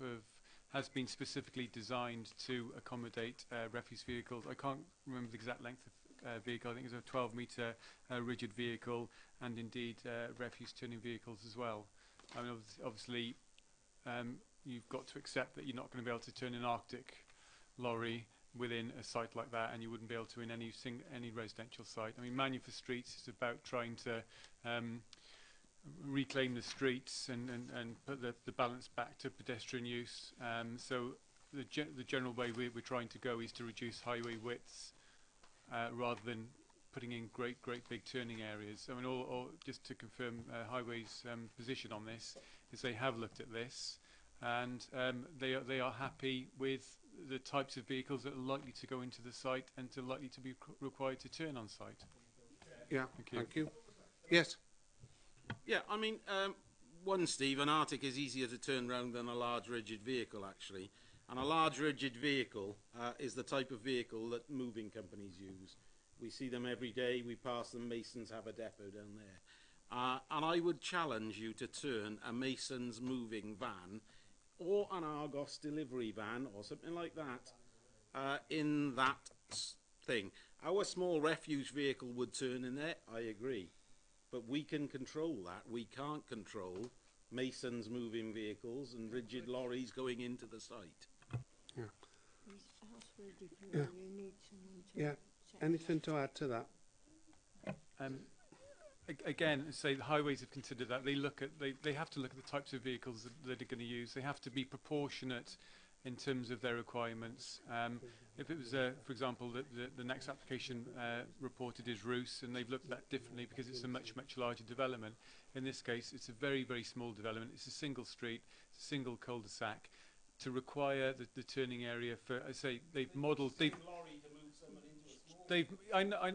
has been specifically designed to accommodate refuse vehicles. I can't remember the exact length of vehicle. I think it's a 12-metre rigid vehicle, and indeed refuse turning vehicles as well. I mean, obviously, you've got to accept that you're not going to be able to turn an Arctic lorry within a site like that, and you wouldn't be able to in any residential site. I mean, Manufacture Streets is about trying to reclaim the streets and put the balance back to pedestrian use. So the general way we're trying to go is to reduce highway widths rather than putting in great big turning areas. I mean, or just to confirm Highways' position on this is they have looked at this, and they are happy with the types of vehicles that are likely to go into the site and likely to be required to turn on site. Yeah. Thank you. Yes. Yeah, I mean, Steve, an Arctic is easier to turn round than a large rigid vehicle, actually. And a large rigid vehicle is the type of vehicle that moving companies use. We see them every day. We pass them. Masons have a depot down there. And I would challenge you to turn a Masons moving van or an Argos delivery van or something like that in that thing. Our small refuse vehicle would turn in there, I agree. But we can control that. We can't control Masons moving vehicles and rigid lorries going into the site. Yeah. Yeah. Yeah. Anything to add to that? Again, say the Highways have considered that. They have to look at the types of vehicles that they're going to use. They have to be proportionate in terms of their requirements. If it was, for example, the next application reported is Roos, and they've looked at that differently because it's a much larger development. In this case, it's a very small development. It's a single street, it's a single cul-de-sac. To require the turning area for, I say, they've modelled. I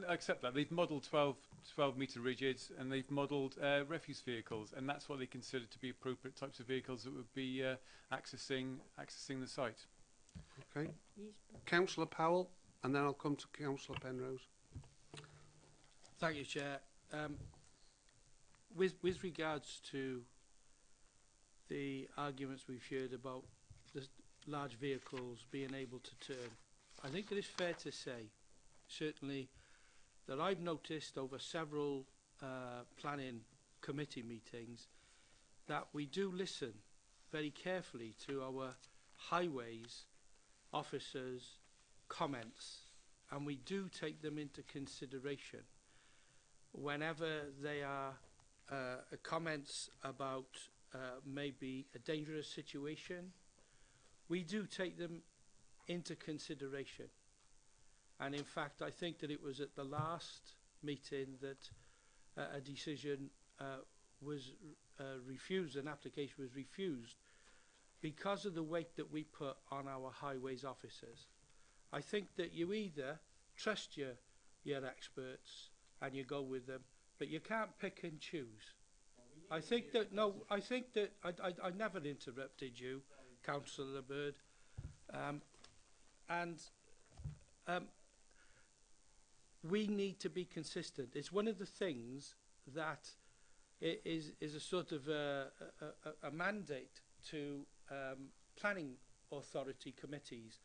accept that. They've modelled 12-metre rigids, and they've modelled refuse vehicles, and that's what they consider to be appropriate types of vehicles that would be accessing the site. Okay. Councillor Powell, and then I'll come to Councillor Penrose. Thank you, Chair. With regards to the arguments we've heard about the large vehicles being able to turn, I think it is fair to say, certainly, that I've noticed over several planning committee meetings that we do listen very carefully to our highways officers' comments, and we do take them into consideration whenever they are comments about maybe a dangerous situation. We do take them into consideration, and in fact I think that it was at the last meeting that a decision was refused, an application was refused because of the weight that we put on our highways officers. I think that you either trust your experts and you go with them, but you can't pick and choose. I think that I never interrupted you, Councillor Bird, and we need to be consistent. It's one of the things that is a sort of a mandate to planning authority committees,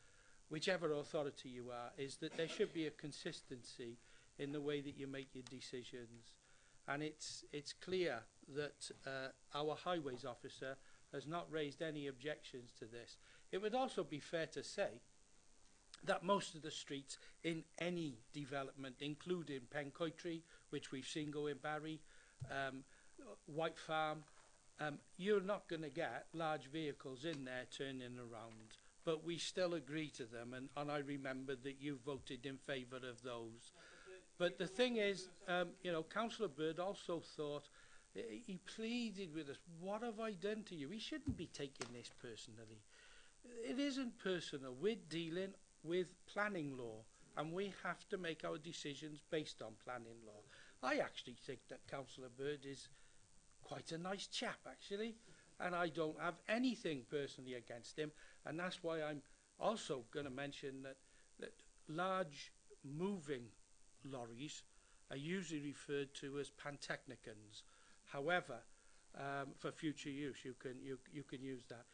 whichever authority you are, is that there should be a consistency in the way that you make your decisions. And it's clear that our highways officer has not raised any objections to this. It would also be fair to say that most of the streets in any development, including Pencoitry, which we've seen go in Barry, White Farm, you're not going to get large vehicles in there turning around, but we still agree to them, and I remember that you voted in favour of those. But the thing is, you know, Councillor Bird also thought, he pleaded with us, what have I done to you? He shouldn't be taking this personally. It isn't personal. We're dealing with planning law, and we have to make our decisions based on planning law. I actually think that Councillor Bird is quite a nice chap, actually, and I don't have anything personally against him, and that's why I'm also going to mention that large moving lorries are usually referred to as pantechnicons. However, for future use, you can use that.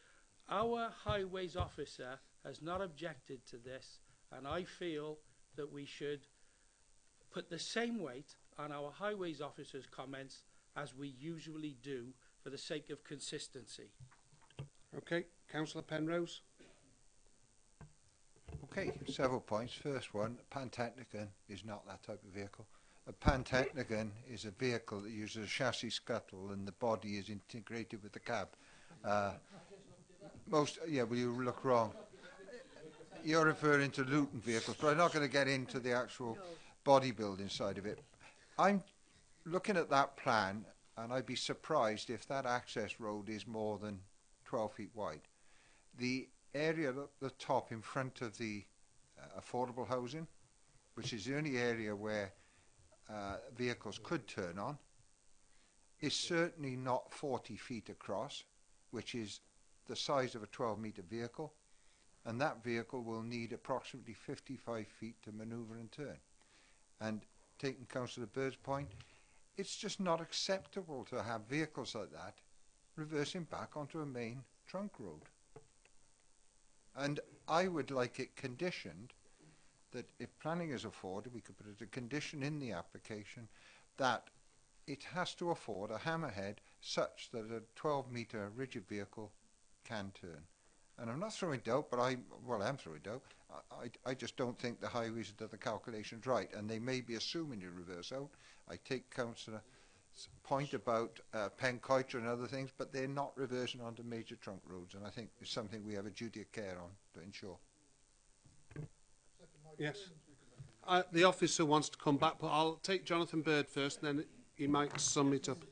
Our highways officer has not objected to this, and I feel that we should put the same weight on our highways officer's comments as we usually do, for the sake of consistency. Okay, Councillor Penrose. Okay, several points. First one, Pantechnicon is not that type of vehicle. A Pantechnicon is a vehicle that uses a chassis scuttle and the body is integrated with the cab. Well, you look wrong. You're referring to Luton vehicles, but I'm not going to get into the actual bodybuilding side of it. I'm looking at that plan, and I'd be surprised if that access road is more than 12 feet wide. The area at the top in front of the affordable housing, which is the only area where vehicles could turn on, is certainly not 40 feet across, which is the size of a 12-metre vehicle, and that vehicle will need approximately 55 feet to manoeuvre and turn. And taking Councillor Bird's point, it's just not acceptable to have vehicles like that reversing back onto a main trunk road. And I would like it conditioned that if planning is afforded, we could put it a condition in the application that it has to afford a hammerhead such that a 12-metre rigid vehicle can turn. And I'm not throwing doubt, but I am throwing doubt. I just don't think the highways have done the calculations right, and they may be assuming you reverse out. I take Councillor's point about Pencoitry and other things, but they're not reversing onto major trunk roads, and I think it's something we have a duty of care on to ensure. Yes. The officer wants to come back, but I'll take Jonathan Bird first, and then he might sum it up.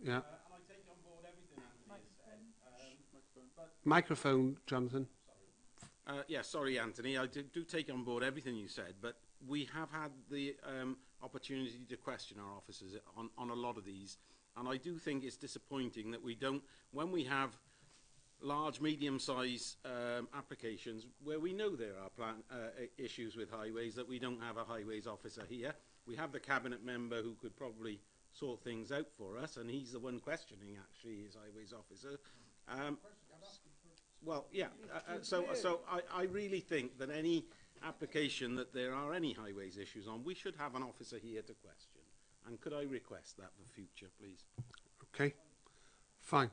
Yeah. Microphone, Jonathan. Yeah, sorry, Anthony. I do take on board everything you said, but we have had the opportunity to question our officers on a lot of these, and I do think it's disappointing that we don't, when we have large, medium-sized applications where we know there are issues with highways, that we don't have a highways officer here. We have the cabinet member who could probably sort things out for us, and he's the one questioning, actually, his highways officer. Well, yeah. So I really think that any application that there are any highways issues on, we should have an officer here to question. And could I request that for future, please? Okay, fine.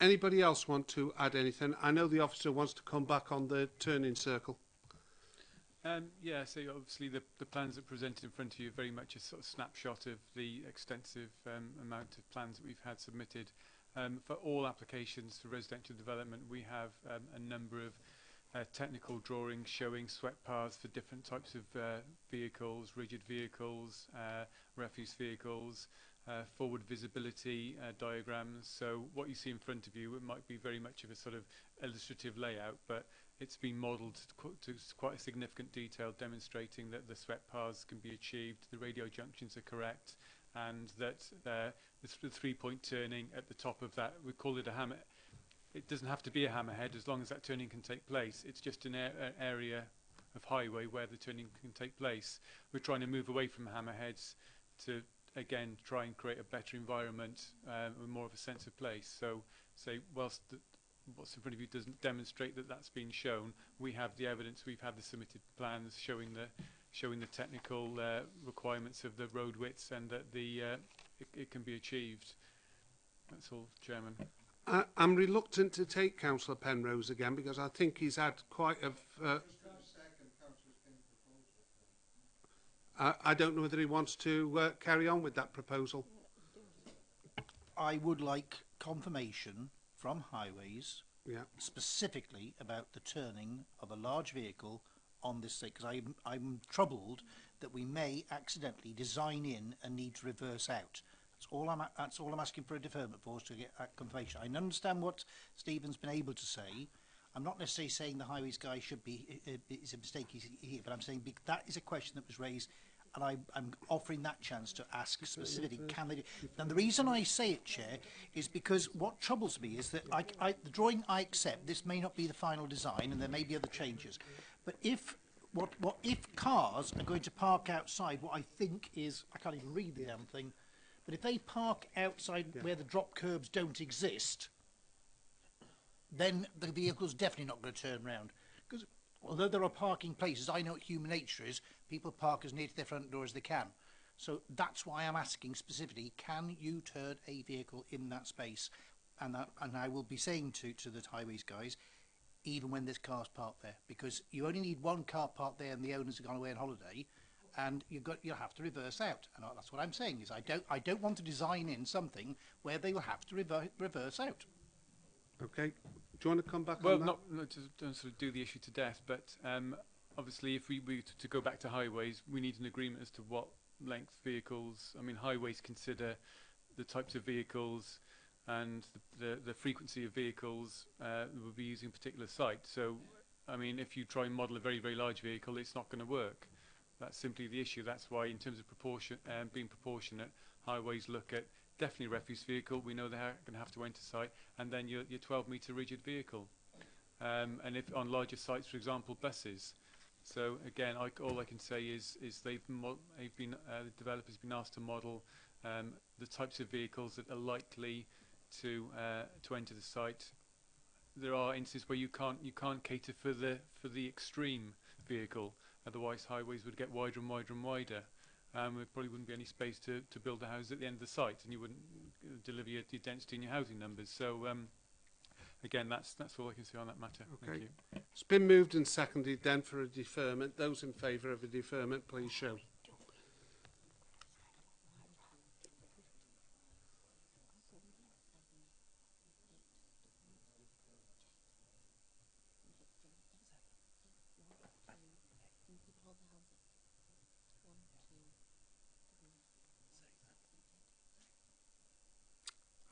Anybody else want to add anything? I know the officer wants to come back on the turning circle. Yeah, so obviously the plans that are presented in front of you are very much a sort of snapshot of the extensive amount of plans that we've had submitted. For all applications for residential development, we have a number of technical drawings showing swept paths for different types of vehicles, rigid vehicles, refuse vehicles, forward visibility diagrams. So what you see in front of you, it might be very much of a sort of illustrative layout, but it's been modelled to quite a significant detail, demonstrating that the swept paths can be achieved, the radio junctions are correct, and that the three-point turning at the top of that, we call it a hammer. It doesn't have to be a hammerhead as long as that turning can take place. It's just an area of highway where the turning can take place. We're trying to move away from hammerheads to, again, try and create a better environment with more of a sense of place. So, whilst what's in front of you doesn't demonstrate that that's been shown, we have the evidence. We've had the submitted plans showing the technical requirements of the road widths, and that it can be achieved. That's all, Chairman. I'm reluctant to take Councillor Penrose again because I think he's had quite a... I don't know whether he wants to carry on with that proposal. I would like confirmation from Highways, yeah, specifically about the turning of a large vehicle on this site, because I'm troubled that we may accidentally design in a need to reverse out. That's all I'm asking for a deferment for, is to get that confirmation. I understand what Stephen's been able to say. I'm not necessarily saying the Highways guy should be is a mistake here, but I'm saying that is a question that was raised, and I'm offering that chance to ask specifically, can they do? And the reason I say it, Chair, is because what troubles me is that the drawing I accept, this may not be the final design, and there may be other changes, but if cars are going to park outside, what I think is, I can't even read the damn thing, but if they park outside where the drop curbs don't exist, then the vehicle's definitely not going to turn round. Because although there are parking places, I know what human nature is, people park as near to their front door as they can. So that's why I'm asking specifically, can you turn a vehicle in that space? And I will be saying to the Highways guys, even when there's cars parked there, because you only need one car parked there and the owners have gone away on holiday, and you'll have to reverse out. And that's what I'm saying, is I don't want to design in something where they will have to reverse out. Okay. Do you want to come back well, on that? not to don't sort of do the issue to death, but obviously if we to go back to highways, we need an agreement as to what length vehicles. I mean, highways consider the types of vehicles and the frequency of vehicles we'll be using a particular site. So, I mean, if you try and model a very, very large vehicle, it's not going to work. That's simply the issue. That's why, in terms of being proportionate, highways look at definitely refuse vehicle. We know they're going to have to enter site, and then your 12-metre rigid vehicle. And if on larger sites, for example, buses. So again, all I can say is the developer's been asked to model the types of vehicles that are likely to enter the site. There are instances where you can't cater for the extreme vehicle. Otherwise, highways would get wider and wider and wider. There probably wouldn't be any space to build a house at the end of the site, and you wouldn't deliver your density and your housing numbers. So again, that's all I can say on that matter. Okay. Thank you. It's been moved and seconded then for a deferment. Those in favour of a deferment, please show.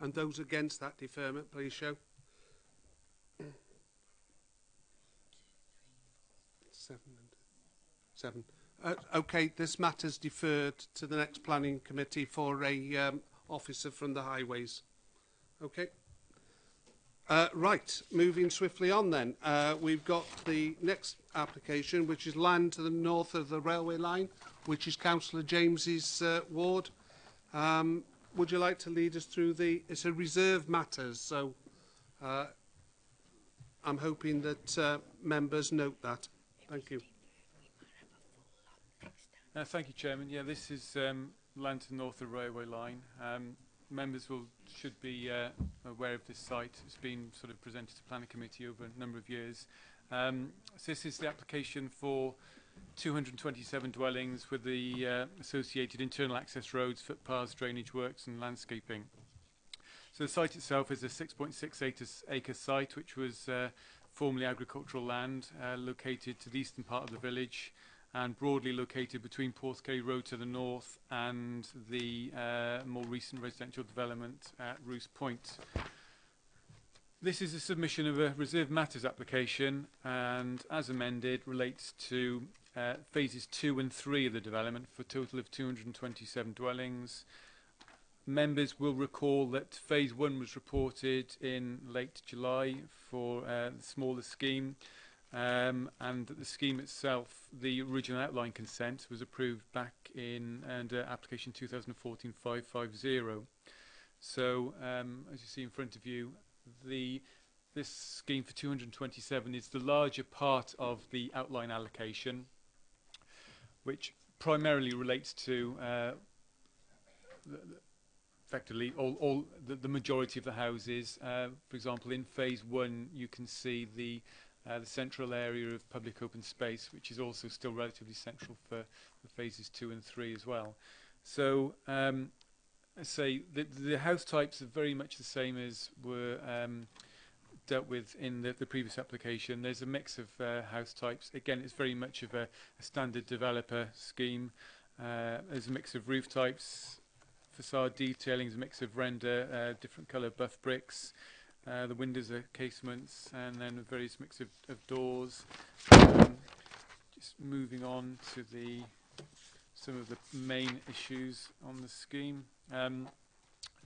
And those against that deferment, please show. 7. Okay, this matter's deferred to the next planning committee for a officer from the highways. Okay. Right, moving swiftly on then. We've got the next application, which is land to the north of the railway line, which is Councillor James's ward. Would you like to lead us through it's a reserve matters, so I'm hoping that members note that. Thank you. Thank you, Chairman. Yeah, this is land to the north of the railway line. Members should be aware of this site. It's been sort of presented to the Planning Committee over a number of years. So this is the application for 227 dwellings with the associated internal access roads, footpaths, drainage works and landscaping. So the site itself is a 6.6 acre site which was formerly agricultural land located to the eastern part of the village and broadly located between Porthcawl Road to the north and the more recent residential development at Roos Point. This is a submission of a reserved matters application and, as amended, relates to phases 2 and 3 of the development for a total of 227 dwellings. Members will recall that phase 1 was reported in late July for the smaller scheme. And that the scheme itself, the original outline consent, was approved back in under application 2014-550. So, as you see in front of you, this scheme for 227 is the larger part of the outline allocation, which primarily relates to effectively all the majority of the houses. For example, in phase 1, you can see the central area of public open space, which is also still relatively central for phases 2 and 3 as well. So, I say the house types are very much the same as were dealt with in the previous application. There's a mix of house types. Again, it's very much of a standard developer scheme. There's a mix of roof types, facade detailing, a mix of render, different colour buff bricks. The windows are casements, and then a various mix of doors. Just moving on to some of the main issues on the scheme.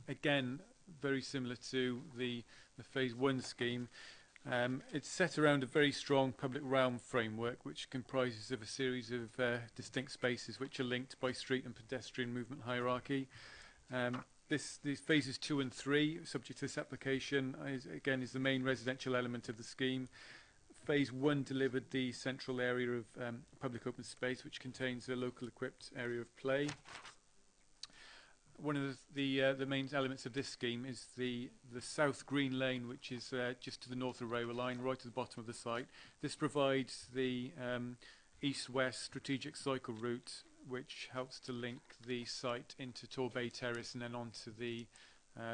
Again, very similar to the phase 1 scheme. It's set around a very strong public realm framework, which comprises of a series of distinct spaces which are linked by street and pedestrian movement hierarchy. These phases 2 and 3, subject to this application, is the main residential element of the scheme. Phase 1 delivered the central area of public open space, which contains a local equipped area of play. One of the main elements of this scheme is the South Green Lane, which is just to the north of the railway line, right at the bottom of the site. This provides the east-west strategic cycle route, which helps to link the site into Torbay Terrace and then onto the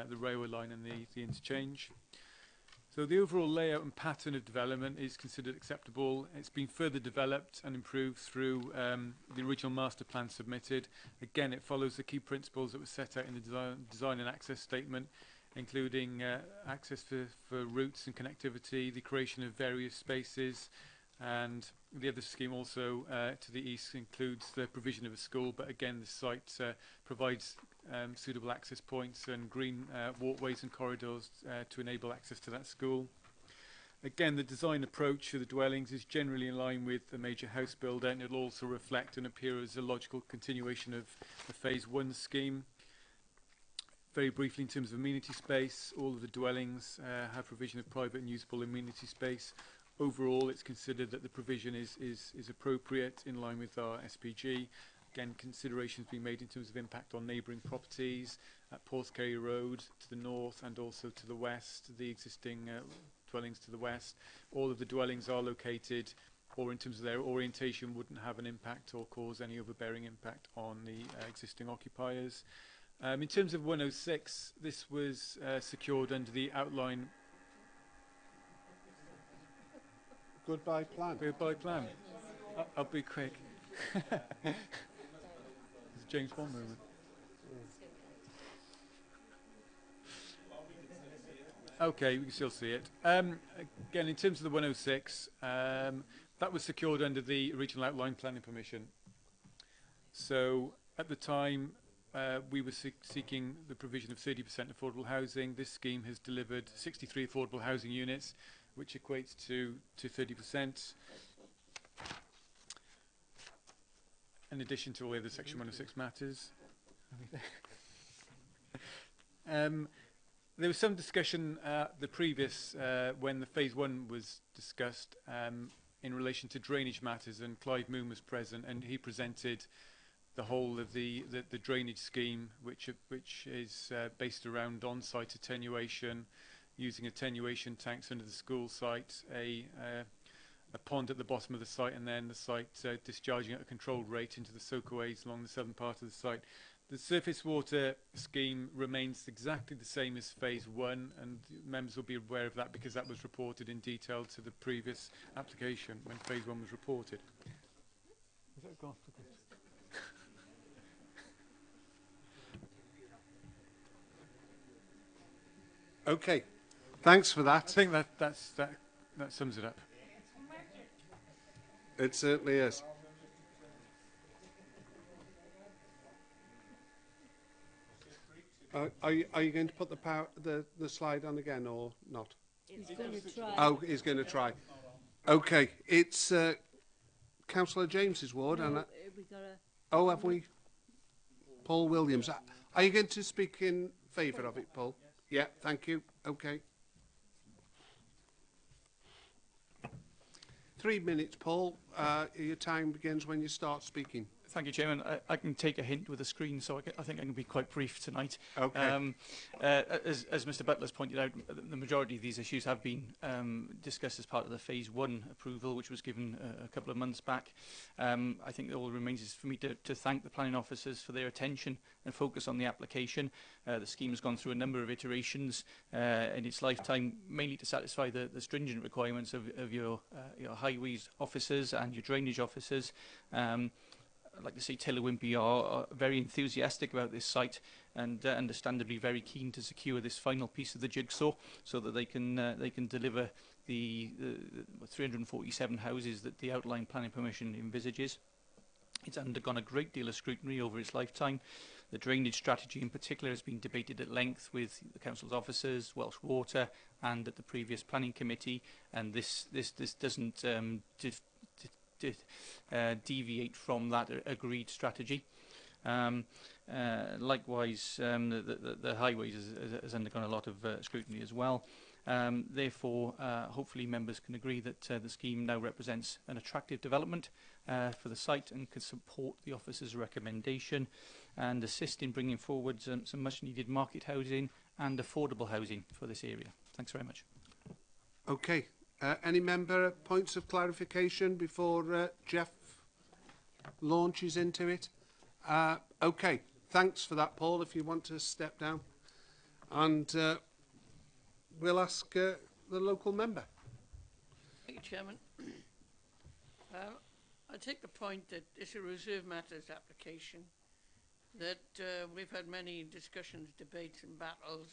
railway line and the interchange. So the overall layout and pattern of development is considered acceptable. It's been further developed and improved through the original master plan submitted. Again, it follows the key principles that were set out in the design and access statement, including access for routes and connectivity, the creation of various spaces, and the other scheme also to the east includes the provision of a school, but again the site provides suitable access points and green walkways and corridors to enable access to that school. Again, the design approach for the dwellings is generally in line with the major house builder, and it will also reflect and appear as a logical continuation of the phase 1 scheme. Very briefly, in terms of amenity space, all of the dwellings have provision of private and usable amenity space. Overall, it's considered that the provision is appropriate in line with our SPG. Again, considerations being made in terms of impact on neighbouring properties at Porthcawl Road to the north and also to the west, the existing dwellings to the west. All of the dwellings are located, or in terms of their orientation, wouldn't have an impact or cause any overbearing impact on the existing occupiers. In terms of 106, this was secured under the outline. Goodbye plan. Goodbye plan. I'll be quick. It's a James Bond moment. Okay, we can still see it. Again, in terms of the 106, that was secured under the original outline planning permission. So at the time, we were seeking the provision of 30% affordable housing. This scheme has delivered 63 affordable housing units, which equates to 30%. In addition to all the other Section 106 matters. There was some discussion the previous when the phase 1 was discussed in relation to drainage matters, and Clive Moon was present, and he presented the whole of the drainage scheme, which is based around on-site attenuation, using attenuation tanks under the school site, a pond at the bottom of the site, and then the site discharging at a controlled rate into the soakaways along the southern part of the site. The surface water scheme remains exactly the same as phase 1, and members will be aware of that because that was reported in detail to the previous application when phase 1 was reported. Is that gone? Okay, thanks for that. I think that sums it up. It certainly is. Are you going to put the slide on again or not? He's going to try. Oh, he's going to try. Okay, it's Councillor James's ward, No, and we got a... oh, have we? Paul Williams. Are you going to speak in favour of it, Paul? Yeah, thank you. Okay. 3 minutes, Paul. Your time begins when you start speaking. Thank you, Chairman. I can take a hint with the screen, so I think I can be quite brief tonight. Okay. As Mr. Butler's pointed out, the majority of these issues have been discussed as part of the phase 1 approval, which was given a couple of months back. I think all that remains is for me to thank the planning officers for their attention and focus on the application. The scheme has gone through a number of iterations in its lifetime, mainly to satisfy the stringent requirements of your highways officers and your drainage officers. I'd like to say Taylor Wimpey are very enthusiastic about this site and understandably very keen to secure this final piece of the jigsaw so that they can deliver the 347 houses that the outline planning permission envisages. It's undergone a great deal of scrutiny over its lifetime. The drainage strategy in particular has been debated at length with the council's officers, Welsh Water, and at the previous planning committee, and this doesn't deviate from that agreed strategy. Likewise, the highways has undergone a lot of scrutiny as well. Therefore, hopefully members can agree that the scheme now represents an attractive development for the site and can support the officer's recommendation and assist in bringing forward some much needed market housing and affordable housing for this area. Thanks very much. Okay. Any member points of clarification before Jeff launches into it? Okay, thanks for that, Paul, if you want to step down. And we'll ask the local member. Thank you, Chairman. I take the point that it's a reserve matters application, that we've had many discussions, debates and battles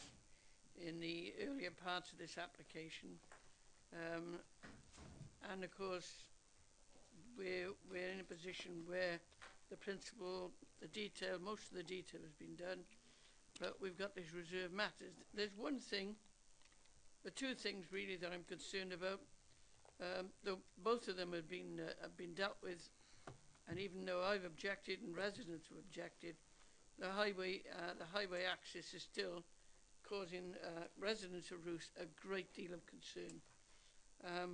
in the earlier parts of this application. And of course, we're in a position where the principle, the detail, most of the detail has been done, but we've got these reserve matters. There's one thing, the two things really that I'm concerned about. Though both of them have been dealt with, and even though I've objected and residents have objected, the highway access is still causing residents of Roos a great deal of concern.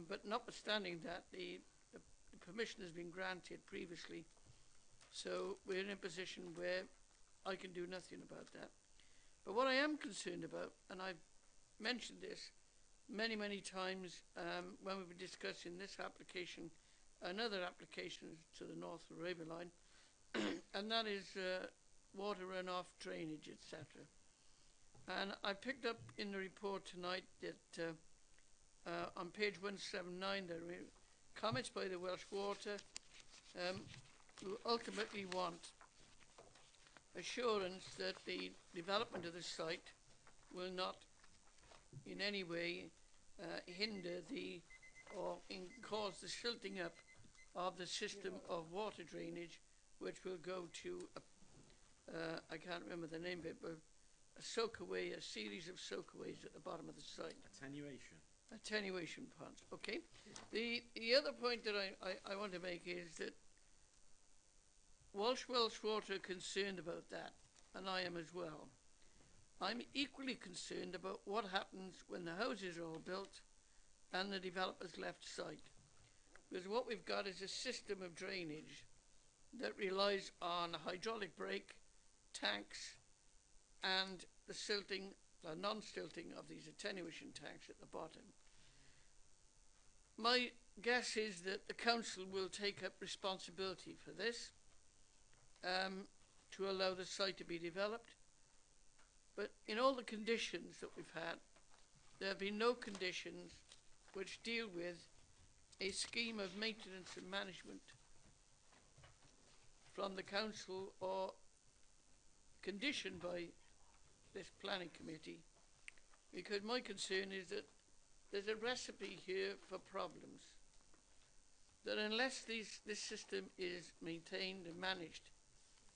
But notwithstanding that, the permission has been granted previously, so we're in a position where I can do nothing about that. But what I am concerned about, and I've mentioned this many times when we've been discussing this application, another application to the north of the railway line, and that is water runoff, drainage, etc. And I picked up in the report tonight that on page 179 there are comments by the Welsh Water who ultimately want assurance that the development of the site will not in any way hinder or cause the silting up of the system of water drainage, which will go to I can't remember the name of it, but a soakaway, a series of soakaways at the bottom of the site. Attenuation ponds. Okay. The other point that I want to make is that Welsh Water are concerned about that, and I am as well. I'm equally concerned about what happens when the houses are all built and the developers left site. Because what we've got is a system of drainage that relies on a hydraulic brake, tanks, and the silting, the non-silting of these attenuation tanks at the bottom. My guess is that the council will take up responsibility for this to allow the site to be developed. But in all the conditions that we've had, there have been no conditions which deal with a scheme of maintenance and management from the council or conditioned by this planning committee, because my concern is that there's a recipe here for problems, that unless this system is maintained and managed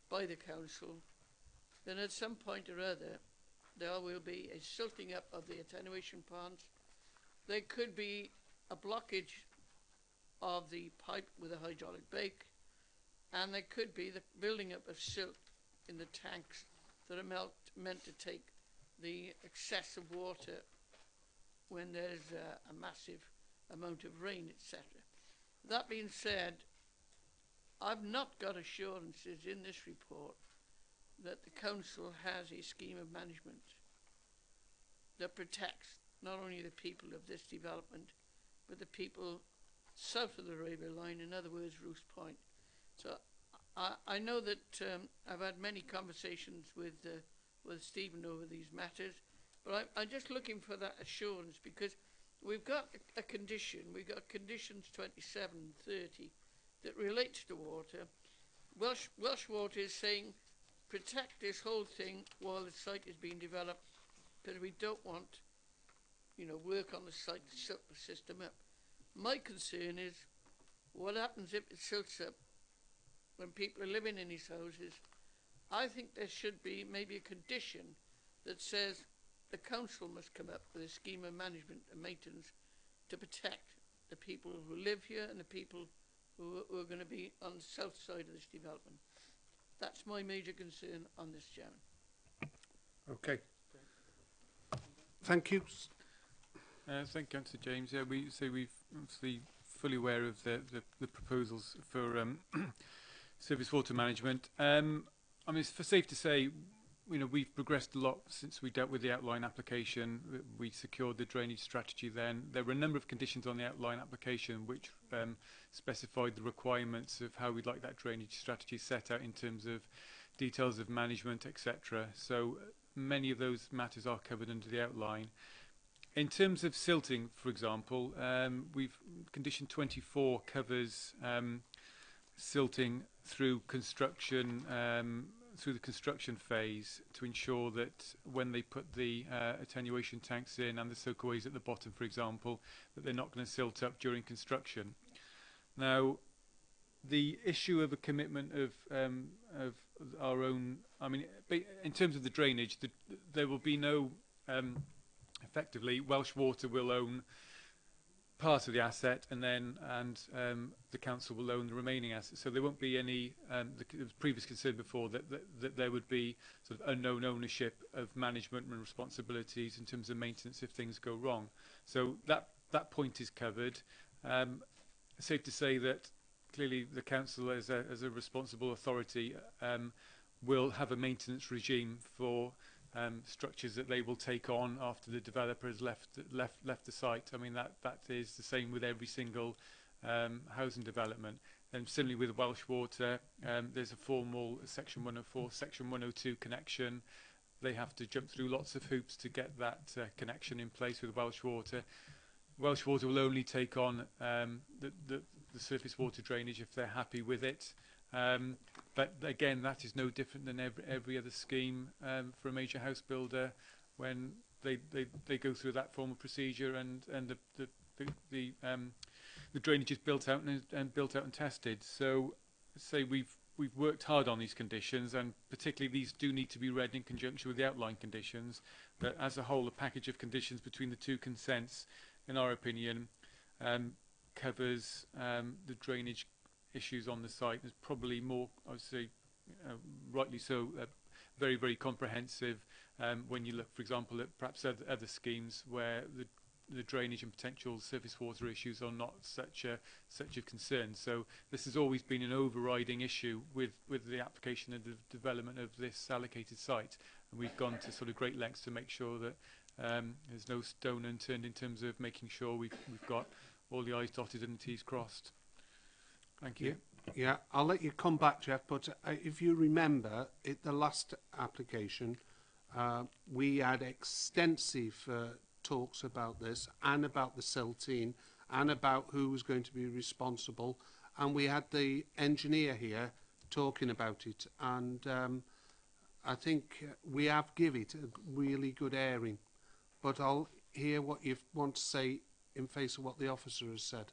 by the council, then at some point or other there will be a silting up of the attenuation ponds. There could be a blockage of the pipe with a hydraulic brake, and there could be the building up of silt in the tanks that are meant to take the excess of water when there's a massive amount of rain, etc. That being said, I've not got assurances in this report that the council has a scheme of management that protects not only the people of this development, but the people south of the railway line, in other words, Roos Point. So I know that I've had many conversations with Stephen over these matters, but I'm just looking for that assurance, because we've got a condition, we've got conditions 27 and 30 that relates to water. Welsh Water is saying protect this whole thing while the site is being developed, because we don't want, you know, work on the site to silt the system up. My concern is what happens if it silts up when people are living in these houses. I think there should be maybe a condition that says the council must come up with a scheme of management and maintenance to protect the people who live here and the people who are going to be on the south side of this development. That's my major concern on this, Chairman. Okay. Thank you. Thank you, Councillor James. Yeah, we've obviously fully aware of the proposals for surface water management. I mean, it's safe to say, you know, we've progressed a lot since we dealt with the outline application. We secured the drainage strategy then. There were a number of conditions on the outline application which specified the requirements of how we'd like that drainage strategy set out in terms of details of management, etc. So many of those matters are covered under the outline. In terms of silting, for example, condition 24 covers silting through construction, through the construction phase, to ensure that when they put the attenuation tanks in and the soakaways at the bottom, for example, that they're not going to silt up during construction. Now, the issue of a commitment of our own, I mean, in terms of the drainage, there will be no, effectively, Welsh Water will own part of the asset, and the council will own the remaining assets. So there won't be any. There was previous concern before that there would be sort of unknown ownership of management and responsibilities in terms of maintenance if things go wrong. So that point is covered. Safe to say that clearly the council, as a responsible authority, will have a maintenance regime for structures that they will take on after the developer has left the site. I mean, that is the same with every single housing development. And similarly with Welsh Water, there's a formal Section 104, Section 102 connection. They have to jump through lots of hoops to get that connection in place with Welsh Water. Welsh Water will only take on the surface water drainage if they're happy with it. But again, that is no different than every other scheme for a major house builder when they go through that formal procedure and the drainage is built out and tested. So, say we've worked hard on these conditions, and particularly these do need to be read in conjunction with the outline conditions. But as a whole, the package of conditions between the two consents, in our opinion, covers the drainage issues on the site. There's probably more, I would say, rightly so, very, very comprehensive when you look, for example, at perhaps other schemes where the drainage and potential surface water issues are not such a concern. So this has always been an overriding issue with the application and the development of this allocated site, and we've gone to sort of great lengths to make sure that there's no stone unturned in terms of making sure we've got all the I's dotted and the T's crossed. Thank you. Yeah, I'll let you come back, Jeff, but if you remember, at the last application, we had extensive talks about this and about the Celtine and about who was going to be responsible, and we had the engineer here talking about it, and I think we have give it a really good airing, but I'll hear what you want to say in face of what the officer has said.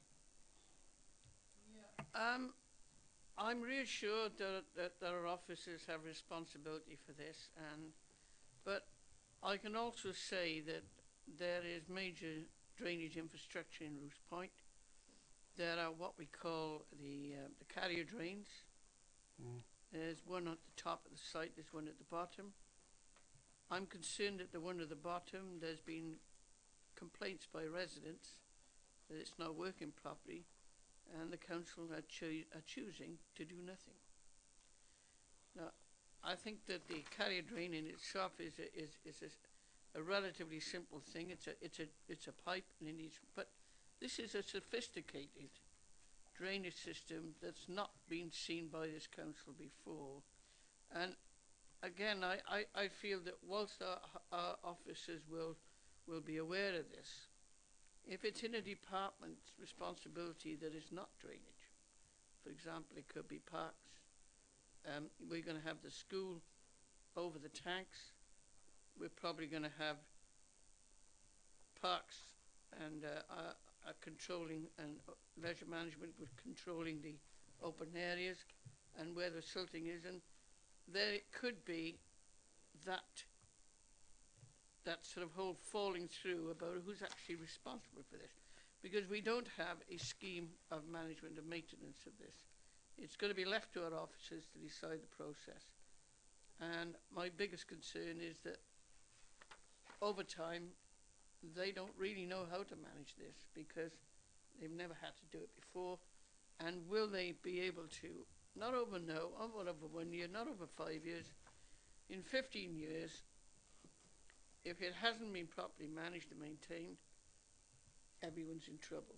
I'm reassured that our officers have responsibility for this, but I can also say that there is major drainage infrastructure in Roos Point. There are what we call the carrier drains. There's one at the top of the site, there's one at the bottom. I'm concerned that the one at the bottom, there's been complaints by residents that it's not working properly, and the council are choosing to do nothing. Now, I think that the carrier drain in itself is a relatively simple thing. It's a pipe, and it needs. But this is a sophisticated drainage system that's not been seen by this council before. And again, I feel that whilst our officers will be aware of this, if it's in a department's responsibility that is not drainage, for example, it could be parks. We're going to have the school over the tanks. We're probably going to have parks and controlling and leisure management with controlling the open areas and where the silting is, and there it could be that sort of whole falling through about who's actually responsible for this, because we don't have a scheme of management and maintenance of this. It's going to be left to our officers to decide the process, and my biggest concern is that over time they don't really know how to manage this because they've never had to do it before. And will they be able to, not over 1 year, not over 5 years, in 15 years, if it hasn't been properly managed and maintained, everyone's in trouble.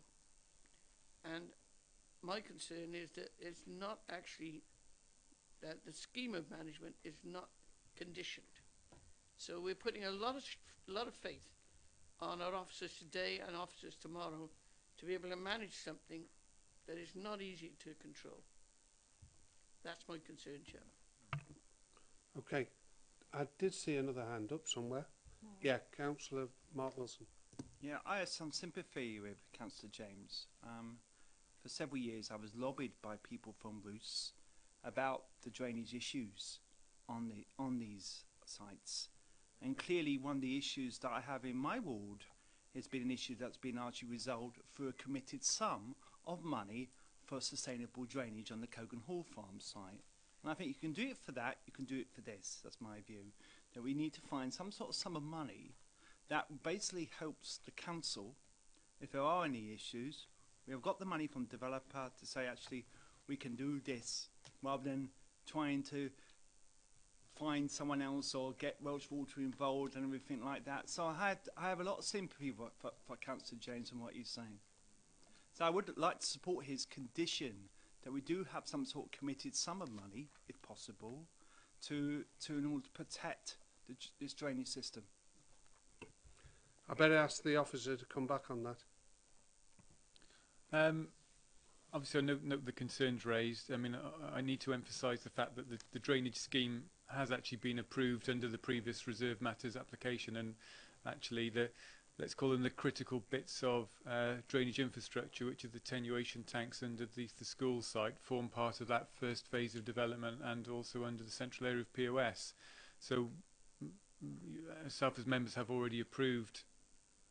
And my concern is that it's not actually, that the scheme of management is not conditioned. So we're putting a lot of faith on our officers today and officers tomorrow to be able to manage something that is not easy to control. That's my concern, Chairman. Okay, I did see another hand up somewhere. Yeah, Councillor Mark Wilson. Yeah, I have some sympathy with Councillor James. For several years I was lobbied by people from Roos about the drainage issues on these sites. And clearly one of the issues that I have in my ward has been an issue that's been largely resolved through a committed sum of money for sustainable drainage on the Cogan Hall Farm site. And I think you can do it for that, you can do it for this. That's my view. That we need to find some sort of sum of money that basically helps the council if there are any issues. We have got the money from the developer to say actually we can do this, rather than trying to find someone else or get Welsh Water involved and everything like that. So I have a lot of sympathy for Councillor James and what he's saying. So I would like to support his condition that we do have some sort of committed sum of money, if possible, in order to protect this drainage system. I better ask the officer to come back on that. Obviously, I note the concerns raised. I mean, I need to emphasise the fact that the drainage scheme has actually been approved under the previous reserve matters application, and actually let's call them the critical bits of drainage infrastructure, which are the attenuation tanks underneath the school site, form part of that first phase of development and also under the central area of POS. So yourself as members have already approved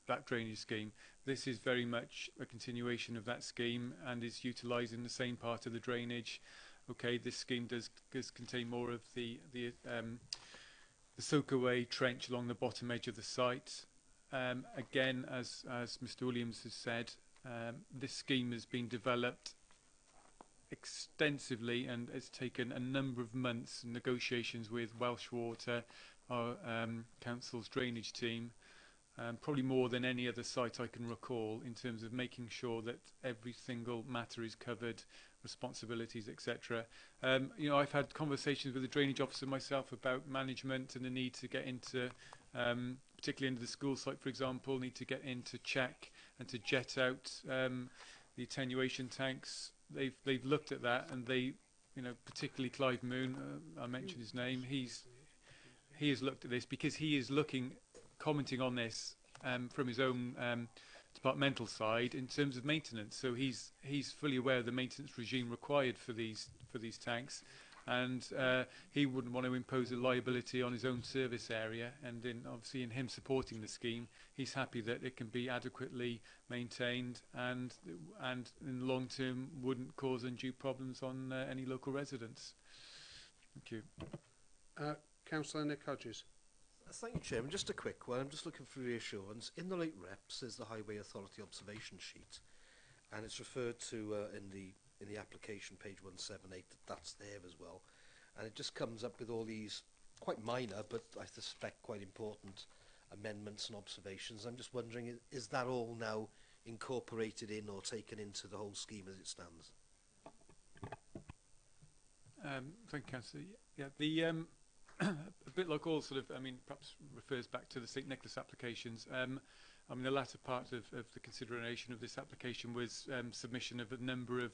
that drainage scheme. This is very much a continuation of that scheme and is utilising the same part of the drainage. Okay, this scheme does contain more of the soakaway trench along the bottom edge of the site. Again, as Mr. Williams has said, this scheme has been developed extensively, and it's taken a number of months in negotiations with Welsh Water, our council's drainage team, probably more than any other site I can recall, in terms of making sure that every single matter is covered, responsibilities, etc. You know, I've had conversations with the drainage officer myself about management and the need to get into, particularly into the school site, for example, need to get in to check and to jet out the attenuation tanks. They've looked at that, and they, you know, particularly Clive Moon, I mentioned his name. He has looked at this because he is commenting on this from his own departmental side in terms of maintenance. So he's fully aware of the maintenance regime required for these tanks, and he wouldn't want to impose a liability on his own service area. And obviously in him supporting the scheme, he's happy that it can be adequately maintained and in the long term wouldn't cause undue problems on any local residents. Thank you. Councillor Nick Hodges. Thank you, Chairman. Just a quick one. I'm just looking for reassurance. In the late reps is the Highway Authority observation sheet, and it's referred to in the application, page 178, that's there as well. And it just comes up with all these quite minor, but I suspect quite important amendments and observations. I'm just wondering, is that all now incorporated in or taken into the whole scheme as it stands? Thank you, Councillor. Yeah, the a bit like all sort of, I mean, perhaps refers back to the St Nicholas applications. I mean, the latter part of the consideration of this application was submission of a number of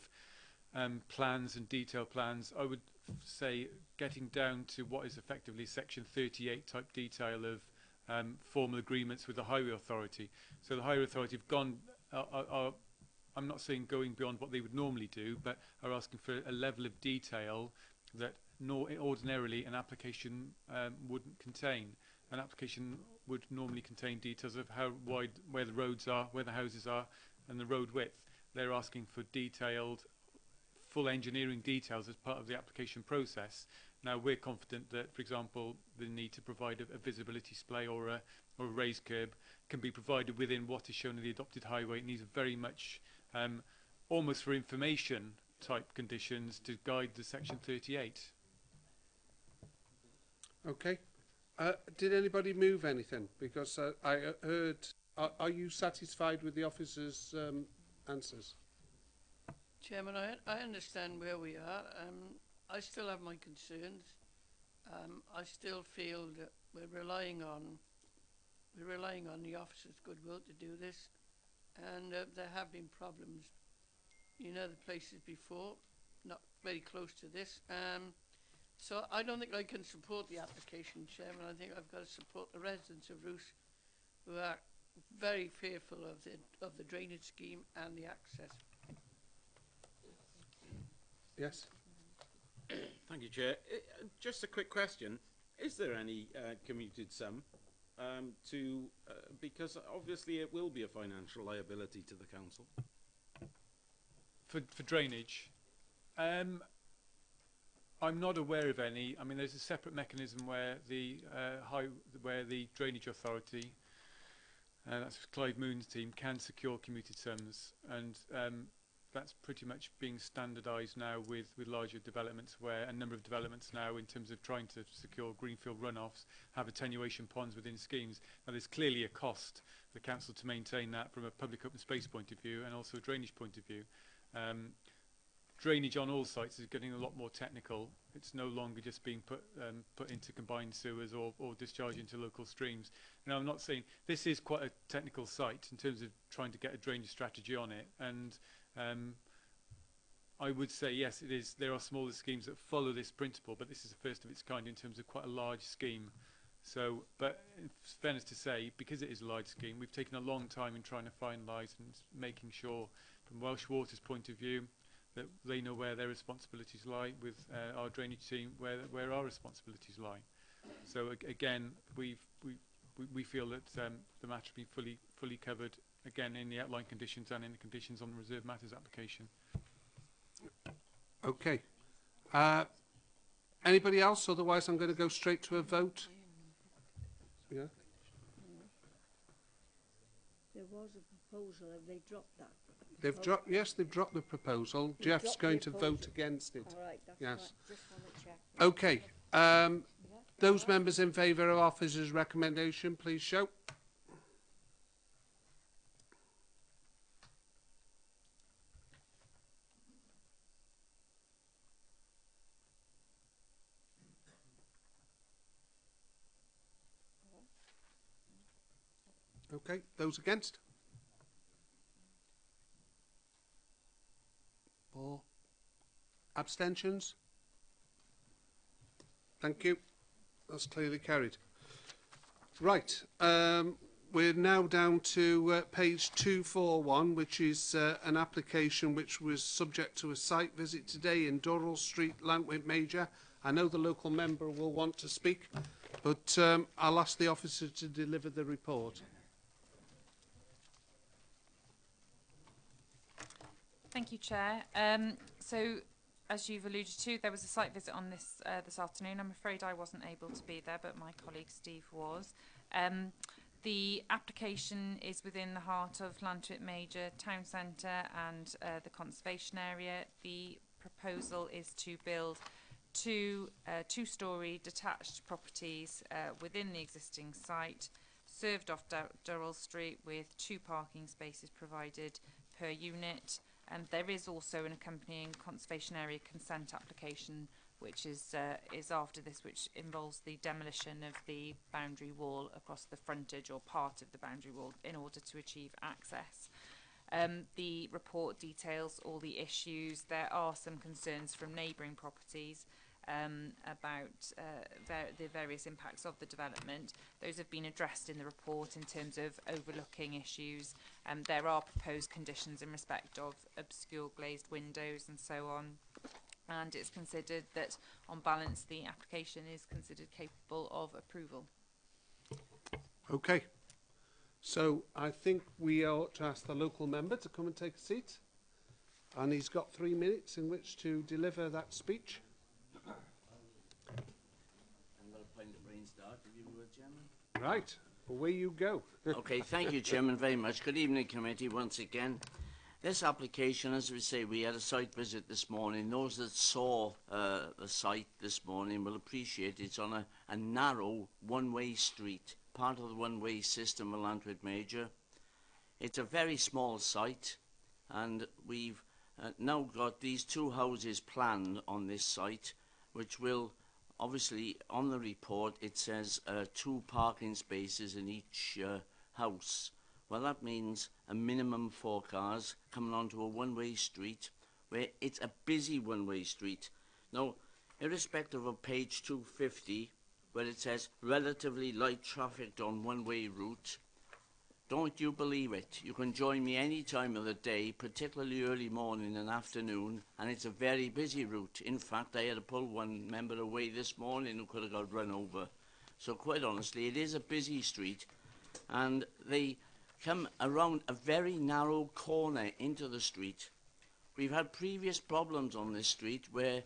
plans and detailed plans. I would say getting down to what is effectively Section 38 type detail of formal agreements with the Highway Authority. So the Highway Authority have gone, I'm not saying going beyond what they would normally do, but are asking for a level of detail that ordinarily an application wouldn't contain. An application would normally contain details of how wide, where the roads are, where the houses are, and the road width. They're asking for detailed, full engineering details as part of the application process. Now, we're confident that, for example, the need to provide a visibility splay or a raised curb can be provided within what is shown in the adopted highway. And these are very much almost for information type conditions to guide the Section 38. Okay. Did anybody move anything? Because I heard... Are you satisfied with the officer's answers? Chairman, I understand where we are. I still have my concerns. I still feel that we're relying on the officer's goodwill to do this, and there have been problems in other places before, not very close to this. So I don't think I can support the application, Chairman. I think I've got to support the residents of Roos, who are very fearful of the drainage scheme and the access. Yes. Thank you, Chair. Just a quick question. Is there any commuted sum because obviously it will be a financial liability to the council? For drainage? I'm not aware of any. I mean, there's a separate mechanism where the drainage authority, that's Clive Moon's team, can secure commuted sums, and that's pretty much being standardised now with larger developments, where a number of developments now, in terms of trying to secure greenfield runoffs, have attenuation ponds within schemes. Now, there's clearly a cost for the council to maintain that from a public open space point of view and also a drainage point of view. Drainage on all sites is getting a lot more technical. It's no longer just being put into combined sewers or discharged into local streams. Now, I'm not saying this is quite a technical site in terms of trying to get a drainage strategy on it, and I would say yes, it is. There are smaller schemes that follow this principle, but this is the first of its kind in terms of quite a large scheme. So, but in fairness to say, because it is a large scheme, we've taken a long time in trying to finalise and making sure, from Welsh Water's point of view, that they know where their responsibilities lie, with our drainage team where our responsibilities lie. So again, we feel that the matter has been fully covered, again, in the outline conditions and in the conditions on the reserved matters application. Okay. Anybody else? Otherwise, I'm going to go straight to a vote. Yeah. There was a proposal and they dropped that. They've dropped. Yes, they've dropped the proposal. They Jeff's dropped going the to vote proposal. against it. All right, that's Yes. right. Just want to check. Okay. Those members in favour of officer's recommendation, please show. Okay. Those against? 4. Abstentions? Thank you. That's clearly carried. Right. We're now down to page 241, which is an application which was subject to a site visit today in Durrell Street, Lantwick Major. I know the local member will want to speak, but I'll ask the officer to deliver the report. Thank you, Chair. So, as you've alluded to, there was a site visit on this this afternoon. I'm afraid I wasn't able to be there, but my colleague Steve was. The application is within the heart of Lantwick Major Town Centre and the conservation area. The proposal is to build two two-storey detached properties within the existing site, served off Durrell Street, with 2 parking spaces provided per unit. And there is also an accompanying conservation area consent application, which is after this, which involves the demolition of the boundary wall across the frontage or part of the boundary wall in order to achieve access. The report details all the issues. There are some concerns from neighbouring properties about the various impacts of the development. Those have been addressed in the report in terms of overlooking issues. There are proposed conditions in respect of obscure glazed windows and so on. And it's considered that, on balance, the application is considered capable of approval. Okay. So I think we ought to ask the local member to come and take a seat. And he's got 3 minutes in which to deliver that speech. I'm going to find the brain start, if you would, Chairman. Right. Away you go. Okay, thank you, Chairman, very much. Good evening, committee, once again. This application, as we say, we had a site visit this morning. Those that saw the site this morning will appreciate it's on a narrow one-way street, part of the one-way system of Lantwick Major. It's a very small site, and we've now got these 2 houses planned on this site, which will, obviously, on the report, it says 2 parking spaces in each house. Well, that means a minimum 4 cars coming onto a one-way street, where it's a busy one-way street. Now, irrespective of page 250, where it says relatively light traffic on one-way route, don't you believe it. You can join me any time of the day, particularly early morning and afternoon, and it's a very busy route. In fact, I had to pull one member away this morning who could have got run over. So quite honestly, it is a busy street, and they come around a very narrow corner into the street. We've had previous problems on this street where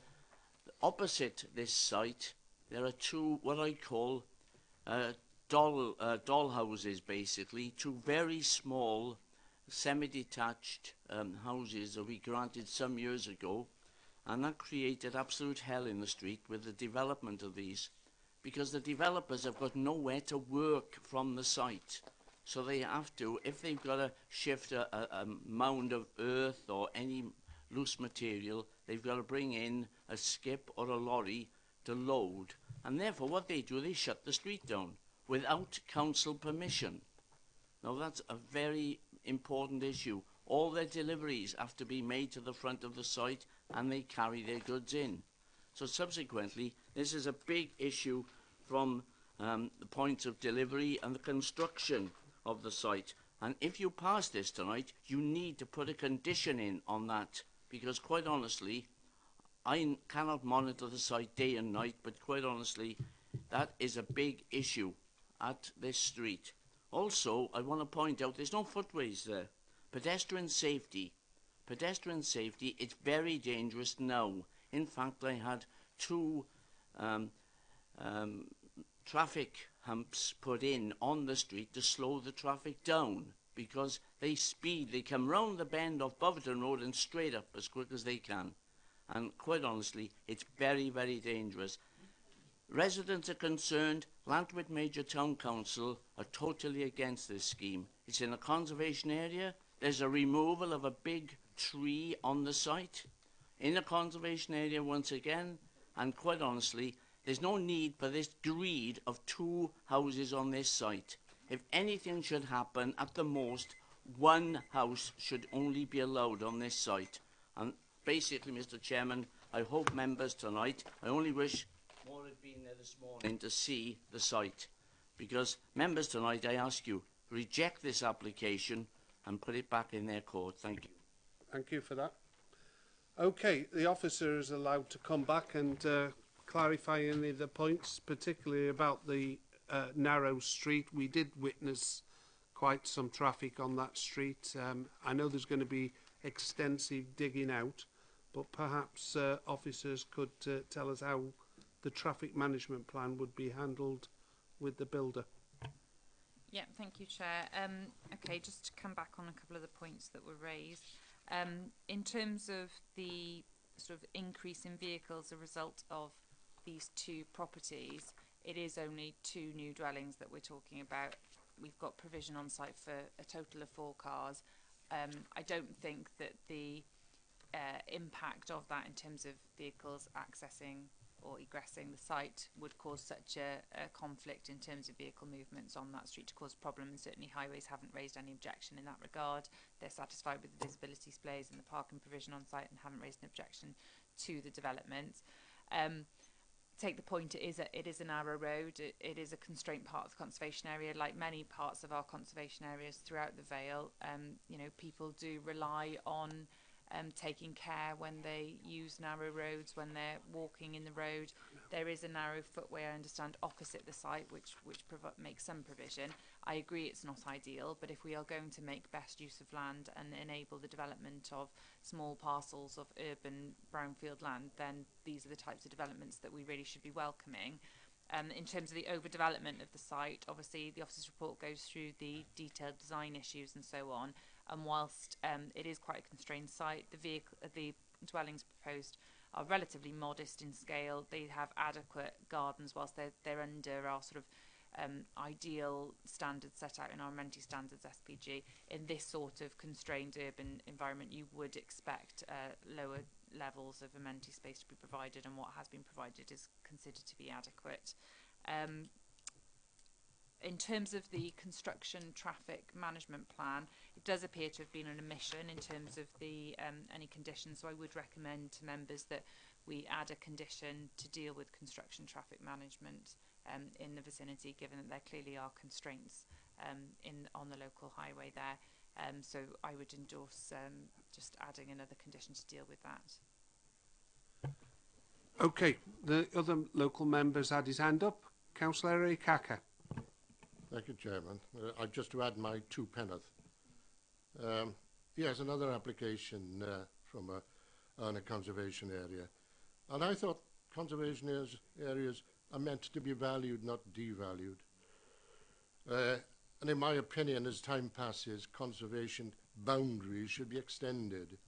opposite this site there are 2 what I call doll houses, basically 2 very small semi-detached houses that we granted some years ago, and that created absolute hell in the street with the development of these, because the developers have got nowhere to work from the site. So they have to, if they've got to shift a mound of earth or any loose material, they've got to bring in a skip or a lorry to load. And therefore what they do, they shut the street down without council permission. Now that's a very important issue. All their deliveries have to be made to the front of the site, and they carry their goods in. So subsequently, this is a big issue from the point of delivery and the construction of the site. And if you pass this tonight, you need to put a condition in on that, because quite honestly, I cannot monitor the site day and night, but quite honestly, that is a big issue at this street. Also, I want to point out there's no footways there. Pedestrian safety. Pedestrian safety, it's very dangerous now. In fact, I had 2 traffic humps put in on the street to slow the traffic down, because they come round the bend off Boverton Road and straight up as quick as they can. And quite honestly, it's very, very dangerous. Residents are concerned. Llantwit Major Town Council are totally against this scheme. It's in a conservation area. There's a removal of a big tree on the site. In a conservation area once again, and quite honestly, there's no need for this greed of 2 houses on this site. If anything should happen, at the most, 1 house should only be allowed on this site. And basically, Mr. Chairman, I hope members tonight, I only wish more had been there this morning to see the site. Because members tonight, I ask you, reject this application and put it back in their court. Thank you. Thank you for that. Okay, the officer is allowed to come back and clarify any of the points, particularly about the narrow street. We did witness quite some traffic on that street. I know there's going to be extensive digging out, but perhaps officers could tell us how the traffic management plan would be handled with the builder. Yeah, thank you, Chair. Okay, just to come back on a couple of the points that were raised. In terms of the sort of increase in vehicles as a result of these 2 properties, it is only 2 new dwellings that we're talking about. We've got provision on site for a total of 4 cars. I don't think that the impact of that in terms of vehicles accessing or egressing the site would cause such a conflict in terms of vehicle movements on that street to cause problems. Certainly highways haven't raised any objection in that regard. They're satisfied with the visibility displays and the parking provision on site and haven't raised an objection to the development. Take the point, it is a narrow road. It is a constrained part of the conservation area, like many parts of our conservation areas throughout the Vale. You know, people do rely on taking care when they use narrow roads, when they're walking in the road. There is a narrow footway, I understand, opposite the site, which makes some provision. I agree it's not ideal, but if we are going to make best use of land and enable the development of small parcels of urban brownfield land, then these are the types of developments that we really should be welcoming. In terms of the overdevelopment of the site, obviously the officer's report goes through the detailed design issues and so on. And whilst it is quite a constrained site, the dwellings proposed are relatively modest in scale. They have adequate gardens, whilst they're under our sort of ideal standards set out in our amenity standards SPG. In this sort of constrained urban environment, you would expect lower levels of amenity space to be provided, and what has been provided is considered to be adequate. In terms of the construction traffic management plan, it does appear to have been an omission in terms of the any conditions, so I would recommend to members that we add a condition to deal with construction traffic management in the vicinity, given that there clearly are constraints on the local highway there. So I would endorse just adding another condition to deal with that. Okay, the other local members had his hand up. Councillor Kaka. Thank you, Chairman. Just to add my 2 penneth. Yes, another application from a conservation area. And I thought conservation areas are meant to be valued, not devalued. And in my opinion, as time passes, conservation boundaries should be extended.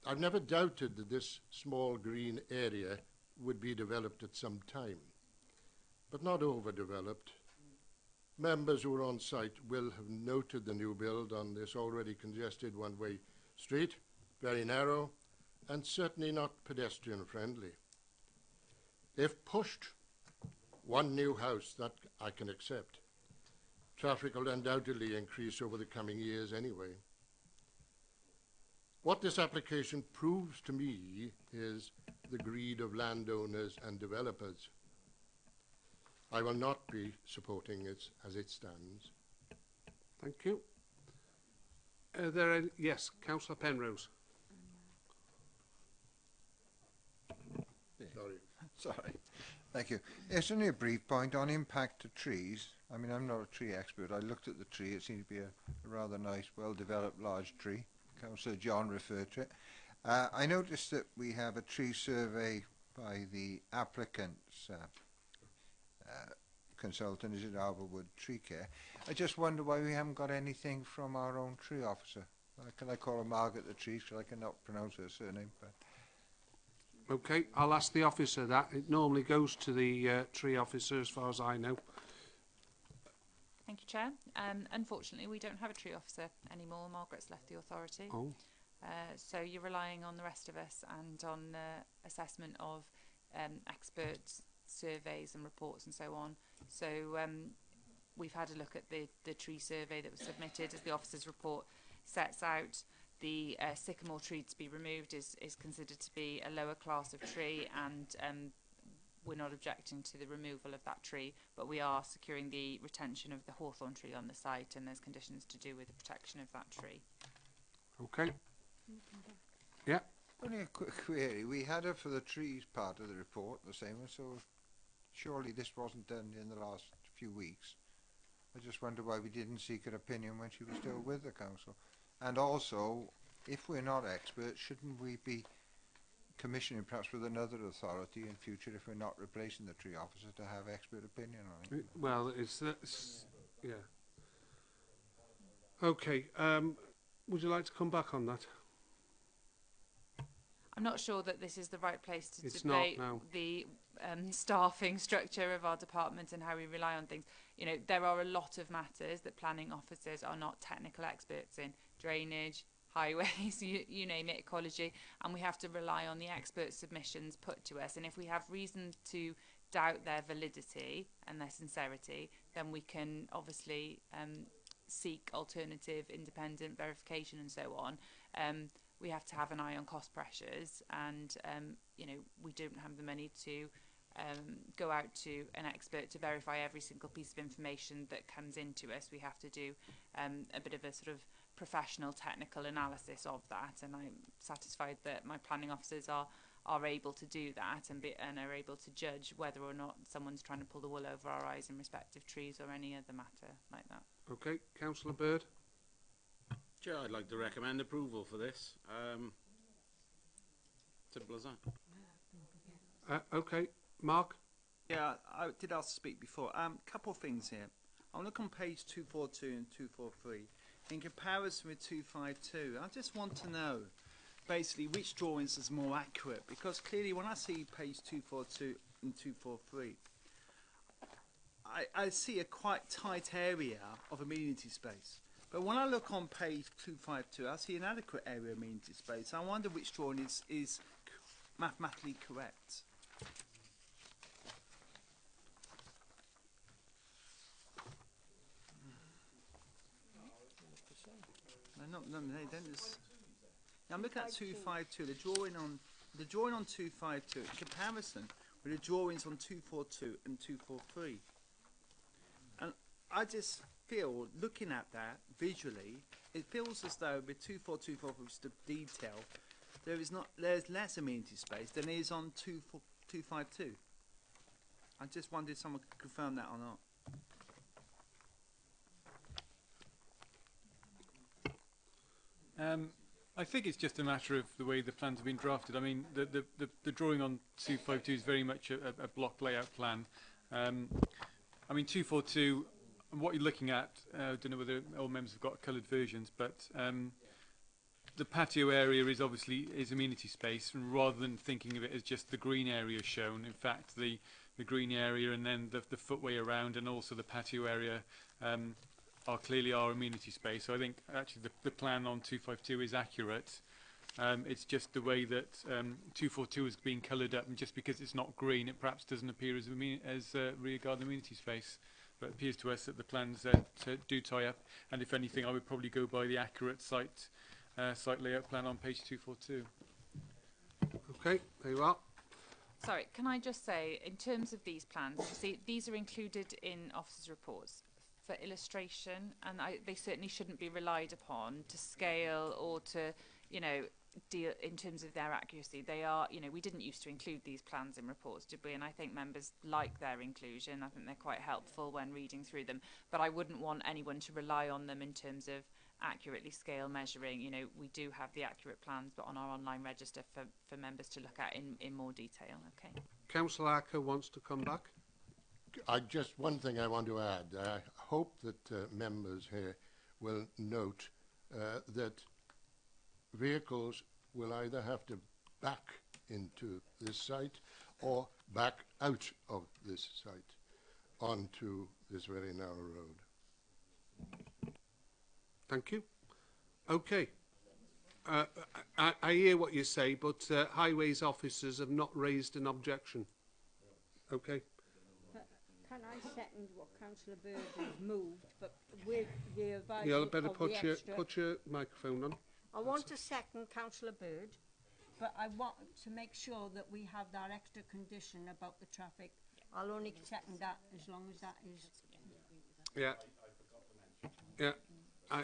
I've never doubted that this small green area would be developed at some time, but not overdeveloped. Members who are on site will have noted the new build on this already congested one-way street, very narrow, and certainly not pedestrian friendly. If pushed, 1 new house, that I can accept. Traffic will undoubtedly increase over the coming years anyway. What this application proves to me is the greed of landowners and developers. I will not be supporting it as it stands. Thank you. Yes, Councillor Penrose. Sorry. Thank you. It's only a brief point on impact to trees. I mean, I'm not a tree expert. I looked at the tree. It seemed to be a rather nice, well-developed, large tree. Councillor John referred to it. I noticed that we have a tree survey by the applicants consultant is at Arborwood Tree Care. I just wonder why we haven't got anything from our own tree officer. Can I call her Margaret the Tree, because I cannot pronounce her surname. But Okay, I'll ask the officer that. It normally goes to the tree officer, as far as I know. Thank you, Chair. Unfortunately, we don't have a tree officer anymore. Margaret's left the authority. Oh. So you're relying on the rest of us and on assessment of experts, surveys and reports and so on. So we've had a look at the tree survey that was submitted. As the officer's report sets out, the sycamore tree to be removed is considered to be a lower class of tree, and we're not objecting to the removal of that tree, but we are securing the retention of the hawthorn tree on the site, and there's conditions to do with the protection of that tree. Okay. Yeah. only a quick query. We had her for the trees part of the report, the same one, so surely this wasn't done in the last few weeks. I just wonder why we didn't seek her opinion when she was still with the council. And also, if we're not experts, shouldn't we be commissioning perhaps with another authority in future, if we're not replacing the tree officer, to have expert opinion on it? Well, it's yeah. Okay, would you like to come back on that? I'm not sure that this is the right place to It's debate not, no. the staffing structure of our department and how we rely on things. You know, there are a lot of matters that planning officers are not technical experts in. Drainage, highways, you name it, ecology, and we have to rely on the expert submissions put to us. And if we have reason to doubt their validity and their sincerity, then we can obviously seek alternative independent verification and so on. We have to have an eye on cost pressures, and you know, we don't have the money to go out to an expert to verify every single piece of information that comes into us. We have to do a bit of a sort of professional technical analysis of that, and I'm satisfied that my planning officers are able to do that and are able to judge whether or not someone's trying to pull the wool over our eyes in respect of trees or any other matter like that. Okay, Councillor Bird. Chair, I'd like to recommend approval for this. Simple as that. Okay, Mark. Yeah, I did ask to speak before. Couple of things here. I'll look on page 242 and 243. In comparison with 252, I just want to know basically which drawings is more accurate, because clearly when I see page 242 and 243, I see a quite tight area of amenity space. But when I look on page 252, I see an adequate area of amenity space. I wonder which drawing is mathematically correct. I'm looking at 252. The drawing on 252 in comparison with the drawings on 242 and 243. And I just feel, looking at that visually, it feels as though with 242, which is the detail, there's less amenity space than there is on 252. I just wondered if someone could confirm that or not. I think it's just a matter of the way the plans have been drafted. I mean, the drawing on 252 is very much a block layout plan. I mean, 242, what you're looking at, I don't know whether all members have got coloured versions, but the patio area is obviously amenity space, and rather than thinking of it as just the green area shown, in fact, the green area and then the footway around and also the patio area are clearly our amenity space. So I think actually the plan on 252 is accurate. It's just the way that 242 is being coloured up, and just because it's not green, it perhaps doesn't appear as rear garden amenity space. But it appears to us that the plans do tie up, and if anything, I would probably go by the accurate site layout plan on page 242. Okay, there you are. Sorry, can I just say, in terms of these plans, see, these are included in officers' reports for illustration, and they certainly shouldn't be relied upon to scale or to, you know, deal in terms of their accuracy. They are, you know, we didn't used to include these plans in reports, did we? And I think members like their inclusion. I think they're quite helpful when reading through them, but I wouldn't want anyone to rely on them in terms of accurately scale measuring. You know, we do have the accurate plans, but on our online register for members to look at in more detail. Okay. Councillor Acker wants to come back. Just one thing I want to add. I hope that members here will note that vehicles will either have to back into this site or back out of this site onto this very narrow road. Thank you. Okay. I hear what you say, but highways officers have not raised an objection. Okay. Can I second what Councillor Bird has moved, but with the advice You'll of better the put extra... your microphone on. I want to second Councillor Bird, but I want to make sure that we have that extra condition about the traffic. I'll only second that as long as that is... Yeah. Yeah.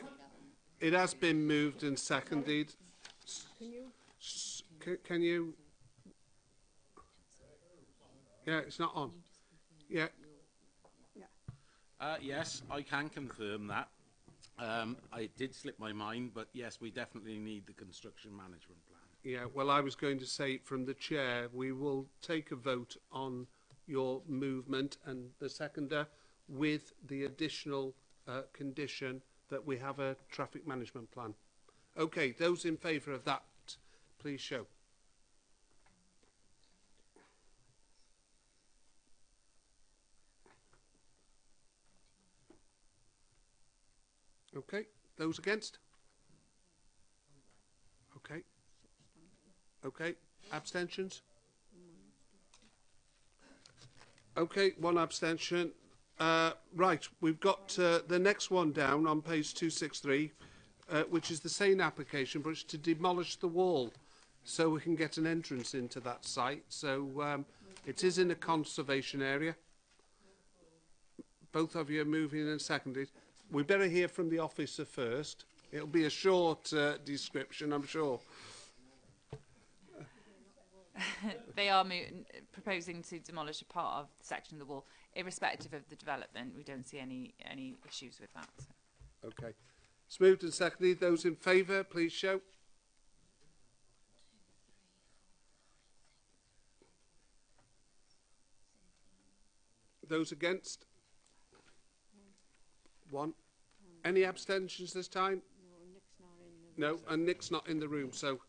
It has been moved and seconded. Can you? Can you? Yeah, it's not on. Yeah. Yes, I can confirm that. It did slip my mind, but yes, we definitely need the construction management plan. Yeah, well, I was going to say from the chair, we will take a vote on your movement and the seconder with the additional condition that we have a traffic management plan. Okay, those in favour of that, please show. Okay, those against? Okay. Okay, abstentions? Okay, one abstention. Right, we've got the next one down on page 263, which is the same application, but it's to demolish the wall so we can get an entrance into that site. So it is in a conservation area. Both of you are moving and seconded. We better hear from the officer first. It'll be a short description, I'm sure. They are proposing to demolish a part of the section of the wall, irrespective of the development. We don't see any issues with that. So. Okay. It's moved and seconded. Those in favour, please show. Those against? One. Any abstentions this time? No, and Nick's not in the room, so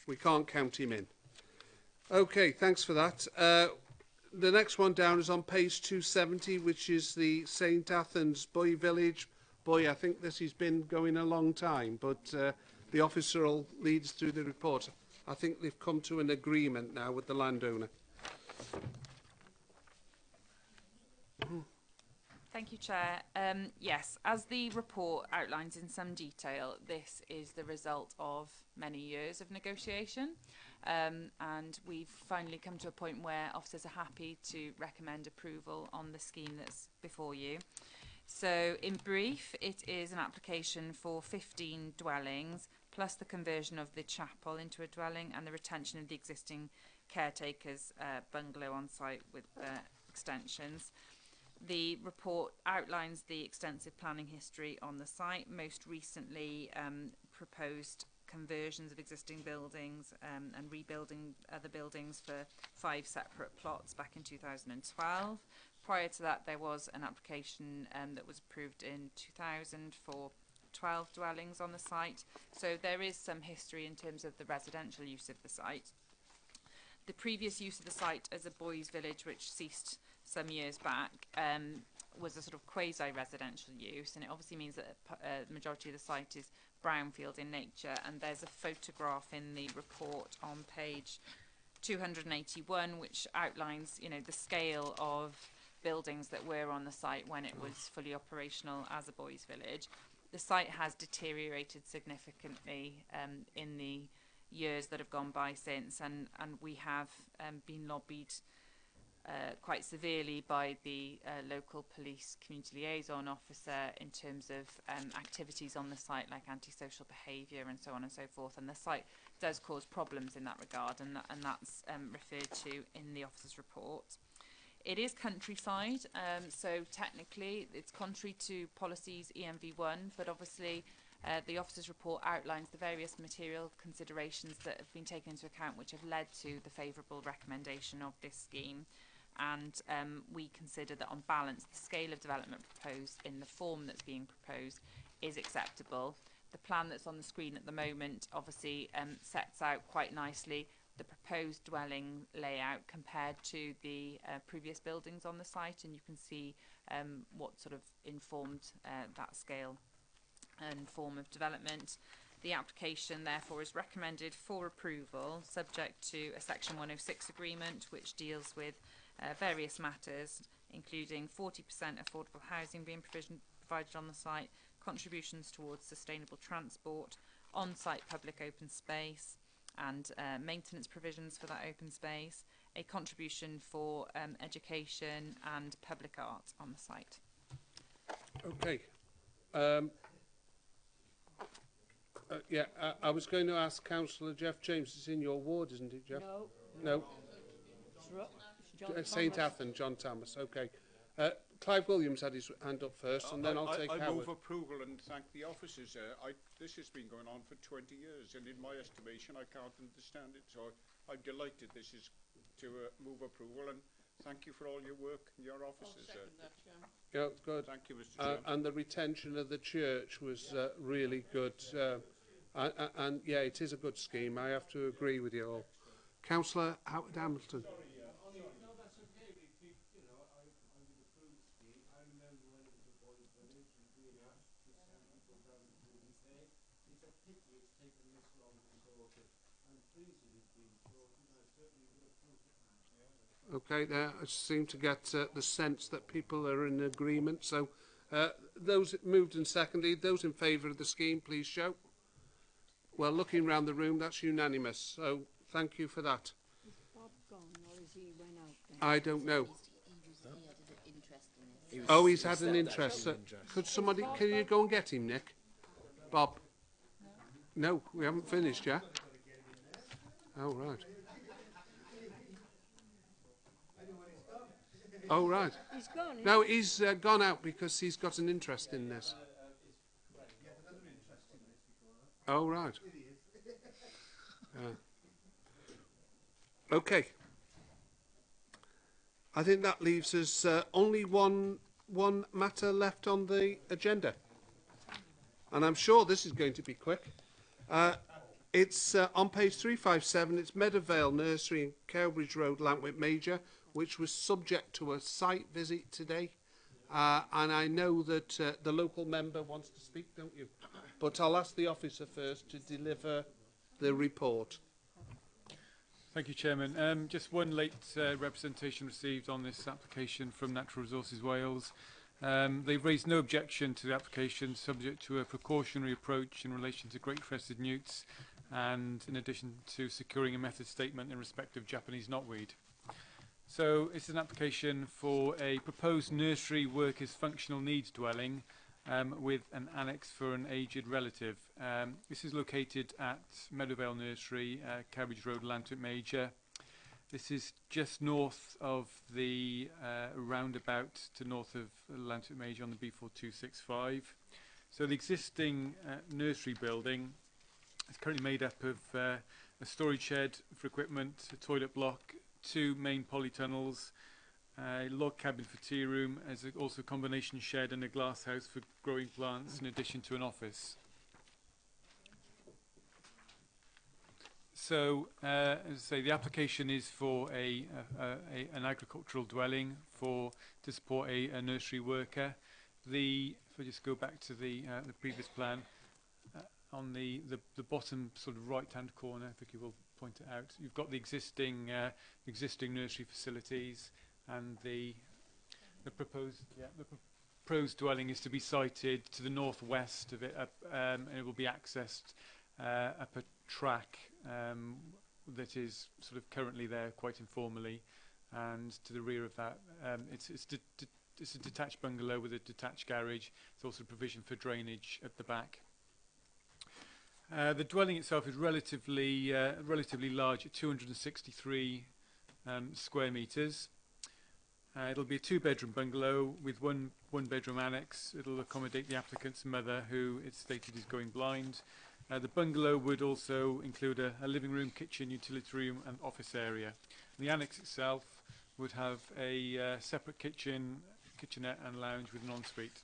we can't count him in. Okay, thanks for that. The next one down is on page 270, which is the St Athens Boy Village. Boy, I think this has been going a long time, but the officer will lead us through the report. I think they've come to an agreement now with the landowner. Thank you, Chair. Yes, as the report outlines in some detail, this is the result of many years of negotiation. And we've finally come to a point where officers are happy to recommend approval on the scheme that's before you. So, in brief, it is an application for 15 dwellings, plus the conversion of the chapel into a dwelling and the retention of the existing caretaker's bungalow on site with extensions. The report outlines the extensive planning history on the site, most recently proposed conversions of existing buildings and rebuilding other buildings for 5 separate plots back in 2012. Prior to that, there was an application that was approved in 2000 for 12 dwellings on the site. So there is some history in terms of the residential use of the site. The previous use of the site as a boys' village, which ceased some years back, was a sort of quasi-residential use, and it obviously means that the majority of the site is brownfield in nature. And there's a photograph in the report on page 281 which outlines, you know, the scale of buildings that were on the site when it was fully operational as a boys' village. The site has deteriorated significantly in the years that have gone by since, and we have been lobbied quite severely by the local police community liaison officer in terms of activities on the site like antisocial behaviour and so on and so forth, and the site does cause problems in that regard, and that's referred to in the officer's report. It is countryside, so technically it's contrary to policies EMV1, but obviously the officer's report outlines the various material considerations that have been taken into account which have led to the favourable recommendation of this scheme. and we consider that on balance the scale of development proposed in the form that's being proposed is acceptable. The plan that's on the screen at the moment obviously sets out quite nicely the proposed dwelling layout compared to the previous buildings on the site, and you can see what sort of informed that scale and form of development. The application therefore is recommended for approval subject to a section 106 agreement which deals with various matters including 40% affordable housing being provided on the site, contributions towards sustainable transport, on-site public open space and maintenance provisions for that open space, a contribution for education and public art on the site. Okay. I was going to ask Councillor Jeff James. It's in your ward, isn't it, Jeff? No. St Athan, John Thomas. Okay. Clive Williams had his hand up first, and then I'll take Howard. I move approval and thank the officers. This has been going on for 20 years, and in my estimation, I can't understand it. So I'm delighted this is to move approval, and thank you for all your work and your officers. Yeah, good. Thank you, Mr. Chairman. And the retention of the church was really good. And yeah, it is a good scheme. I have to agree with you all. Councillor Howard Hamilton. Okay, there I seem to get the sense that people are in agreement. So those moved and seconded, those in favour of the scheme, please show. Well, looking round the room, that's unanimous. So thank you for that. Is Bob gone or is he went out then? I don't know. He had an interest in this. Oh, he's had an interest. Could somebody, can you go and get him, Nick? Bob? No, we haven't finished yet. Oh, right. Oh, right. He's gone. No, he's gone out because he's got an interest in this. Oh, right. Okay. I think that leaves us only one matter left on the agenda. And I'm sure this is going to be quick. It's on page 357. It's Meadowvale Nursery in Cowbridge Road, Lantwick Major, which was subject to a site visit today. And I know that the local member wants to speak, don't you? But I'll ask the officer first to deliver the report. Thank you, Chairman. Just one late representation received on this application from Natural Resources Wales. They've raised no objection to the application, subject to a precautionary approach in relation to great crested newts, and in addition to securing a method statement in respect of Japanese knotweed. So it's an application for a proposed nursery workers functional needs dwelling with an annex for an aged relative. This is located at Meadowvale Nursery, Cowbridge Road, Lantwick Major. This is just north of the roundabout to north of Lantwick Major on the B4265. So the existing nursery building is currently made up of a storage shed for equipment, a toilet block, 2 main polytunnels, a log cabin for tea room, as also a combination shed and a glass house for growing plants, in addition to an office. So, as I say, the application is for an agricultural dwelling to support a nursery worker. If I just go back to the previous plan, on the bottom sort of right-hand corner, if you will point it out, you've got the existing nursery facilities, and the proposed dwelling is to be sited to the northwest of it, and it will be accessed up a track that is sort of currently there quite informally, and to the rear of that, it's a detached bungalow with a detached garage. There's also provision for drainage at the back. The dwelling itself is relatively large at 263 square metres. It'll be a 2-bedroom bungalow with one bedroom annex. It'll accommodate the applicant's mother, who it's stated is going blind. The bungalow would also include a living room, kitchen, utility room and office area. The annex itself would have a separate kitchenette and lounge with an ensuite.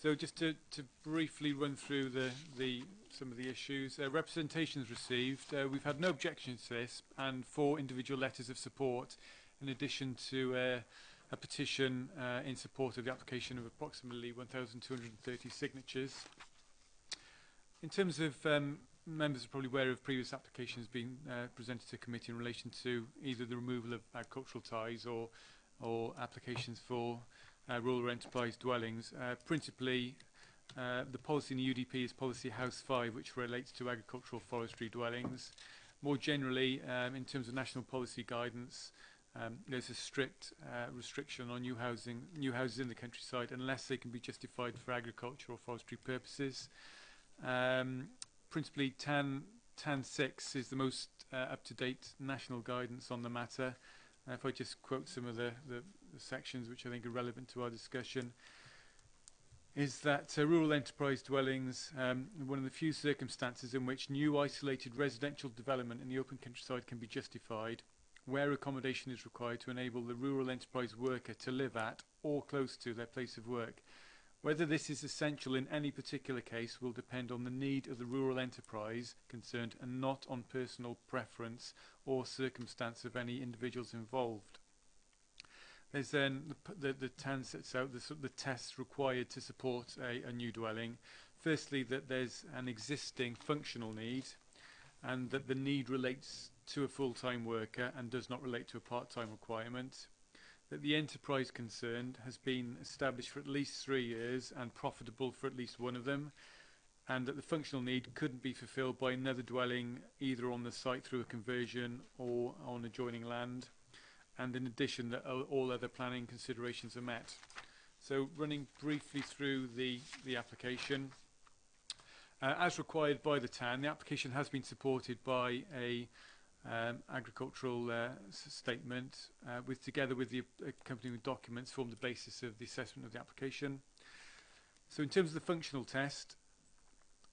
So just to briefly run through some of the issues. Representations received. We've had no objections to this, and 4 individual letters of support, in addition to a petition in support of the application of approximately 1,230 signatures. In terms of members are probably aware of previous applications being presented to committee in relation to either the removal of agricultural ties or applications for rural enterprise dwellings. Principally, the policy in the UDP is policy House 5, which relates to agricultural forestry dwellings. More generally, in terms of national policy guidance, there's a strict restriction on new houses in the countryside unless they can be justified for agriculture or forestry purposes. Principally, TAN 6 is the most up-to-date national guidance on the matter. If I just quote some of the sections which I think are relevant to our discussion, is that rural enterprise dwellings, one of the few circumstances in which new isolated residential development in the open countryside can be justified, where accommodation is required to enable the rural enterprise worker to live at or close to their place of work. Whether this is essential in any particular case will depend on the need of the rural enterprise concerned and not on personal preference or circumstance of any individuals involved. There's then the TAN sets out the tests required to support a new dwelling. Firstly, that there's an existing functional need and that the need relates to a full-time worker and does not relate to a part-time requirement. That the enterprise concerned has been established for at least 3 years and profitable for at least one of them, and that the functional need couldn't be fulfilled by another dwelling either on the site through a conversion or on adjoining land, and in addition that all other planning considerations are met. So running briefly through the application. As required by the TAN, the application has been supported by a agricultural statement, together with the accompanying documents, form the basis of the assessment of the application. So in terms of the functional test,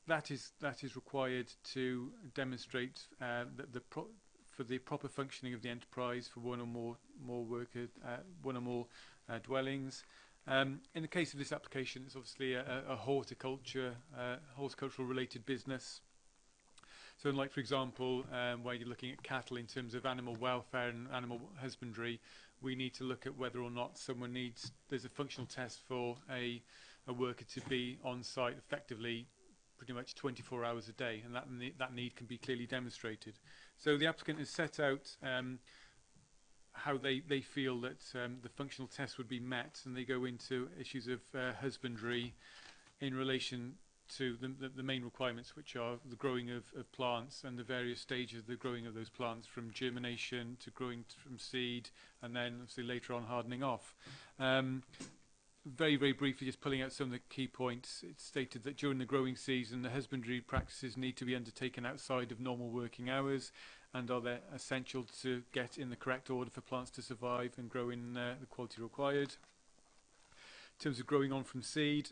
that is required to demonstrate for the proper functioning of the enterprise for one or more dwellings. In the case of this application, it's obviously a horticultural related business. So like, for example, where you're looking at cattle in terms of animal welfare and animal husbandry, we need to look at whether or not there's a functional test for a worker to be on site effectively pretty much 24 hours a day, and that need can be clearly demonstrated. So the applicant has set out how they feel that the functional test would be met, and they go into issues of husbandry in relation to the main requirements, which are the growing of plants and the various stages of the growing of those plants, from germination to growing from seed, and then obviously later on hardening off. Very, very briefly, just pulling out some of the key points, it's stated that during the growing season, the husbandry practices need to be undertaken outside of normal working hours and are they essential to get in the correct order for plants to survive and grow in the quality required. In terms of growing on from seed,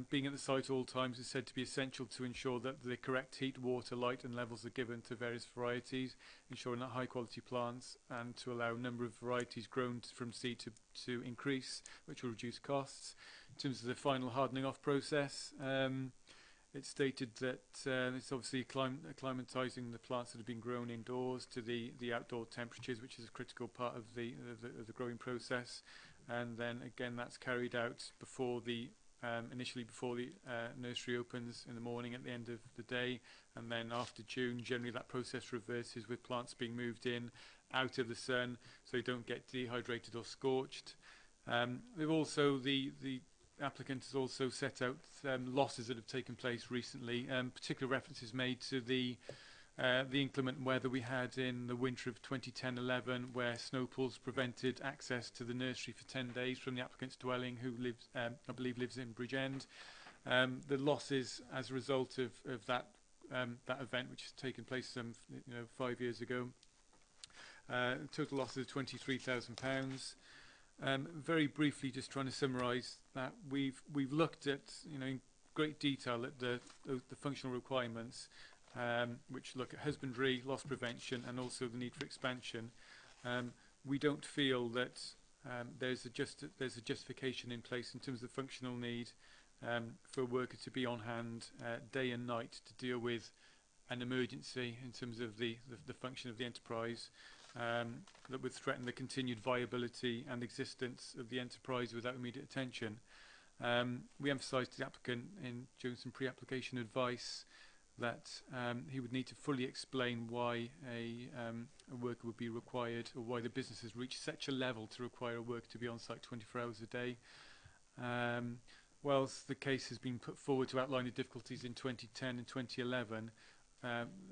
being at the site at all times is said to be essential to ensure that the correct heat, water, light and levels are given to various varieties, ensuring that high quality plants, and to allow a number of varieties grown from seed to increase, which will reduce costs. In terms of the final hardening off process, it's stated that it's obviously acclimatising the plants that have been grown indoors to the outdoor temperatures, which is a critical part of the growing process. And then again, that's carried out initially before the nursery opens in the morning at the end of the day, and then after June, generally that process reverses with plants being moved in out of the sun so they don't get dehydrated or scorched. They've also the applicant has also set out losses that have taken place recently. Particular references made to the inclement weather we had in the winter of 2010-11, where snowfalls prevented access to the nursery for 10 days from the applicant's dwelling, who lives, I believe, lives in Bridgend. The losses as a result of that event, which has taken place 5 years ago, total losses of £23,000. Very briefly, just trying to summarise that we've looked at in great detail at the functional requirements, which look at husbandry, loss prevention, and also the need for expansion. we don't feel that there's a justification in place in terms of the functional need for a worker to be on hand day and night to deal with an emergency in terms of the function of the enterprise that would threaten the continued viability and existence of the enterprise without immediate attention. We emphasised to the applicant during some pre-application advice that he would need to fully explain why a worker would be required, or why the business has reached such a level to require a worker to be on site 24 hours a day. Whilst the case has been put forward to outline the difficulties in 2010 and 2011,